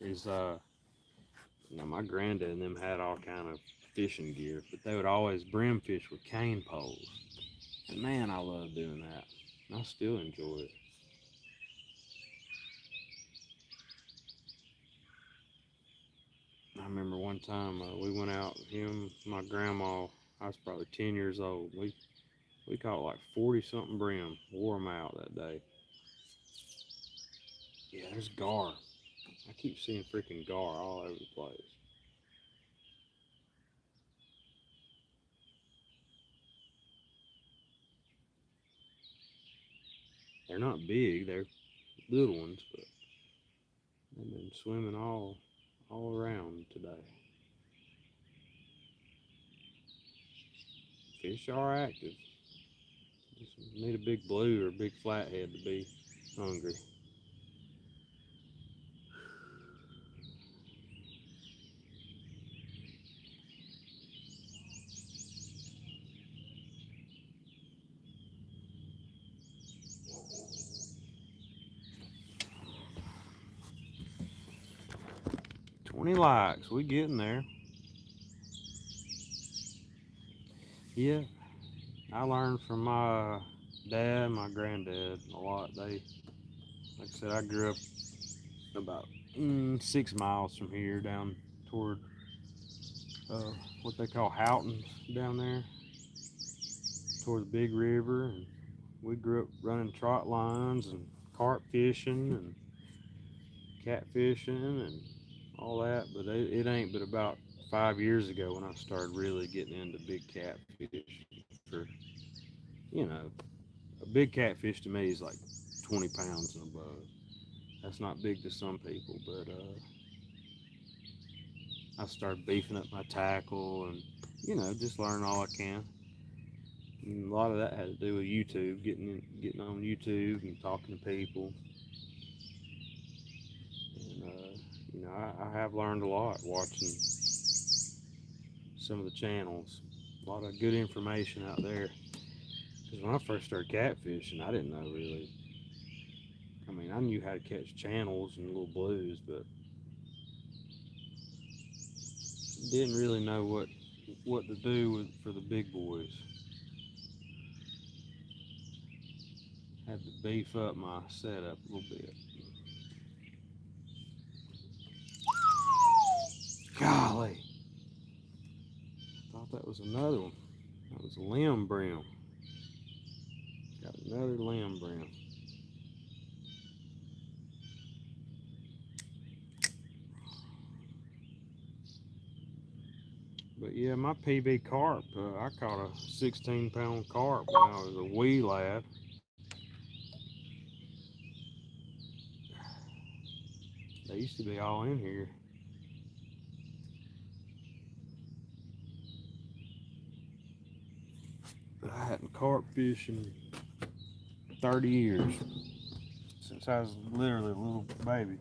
is my granddad and them had all kind of fishing gear, but they would always brim fish with cane poles. And man, I love doing that. I still enjoy it. I remember one time we went out, him, my grandma, I was probably 10 years old. We caught like 40 something brim, wore them out that day. Yeah, there's gar. I keep seeing freaking gar all over the place. They're not big, they're little ones, but they've been swimming all around today. Fish are active. Just need a big blue or a big flathead to be hungry. $20 likes. We getting there. Yeah, I learned from my dad, my granddad a lot. Like I said, I grew up about 6 miles from here, down toward what they call Houghton down there, toward the Big River, and we grew up running trot lines and carp fishing and catfishing and all that. But it ain't but about 5 years ago when I started really getting into big catfish. For a big catfish to me is like 20 pounds and above. That's not big to some people, but I started beefing up my tackle and just learning all I can. And a lot of that had to do with YouTube, getting on YouTube and talking to people. And I have learned a lot watching some of the channels. A lot of good information out there. Because when I first started catfishing, I didn't know really. I mean, I knew how to catch channels and little blues, but didn't really know what to do for the big boys. Had to beef up my setup a little bit. Golly, thought that was another one. That was a limb brim. Got another limb brim. But yeah, my PB carp, I caught a 16-pound carp when I was a wee lad. They used to be all in here. But I hadn't carp fished in 30 years, since I was literally a little baby.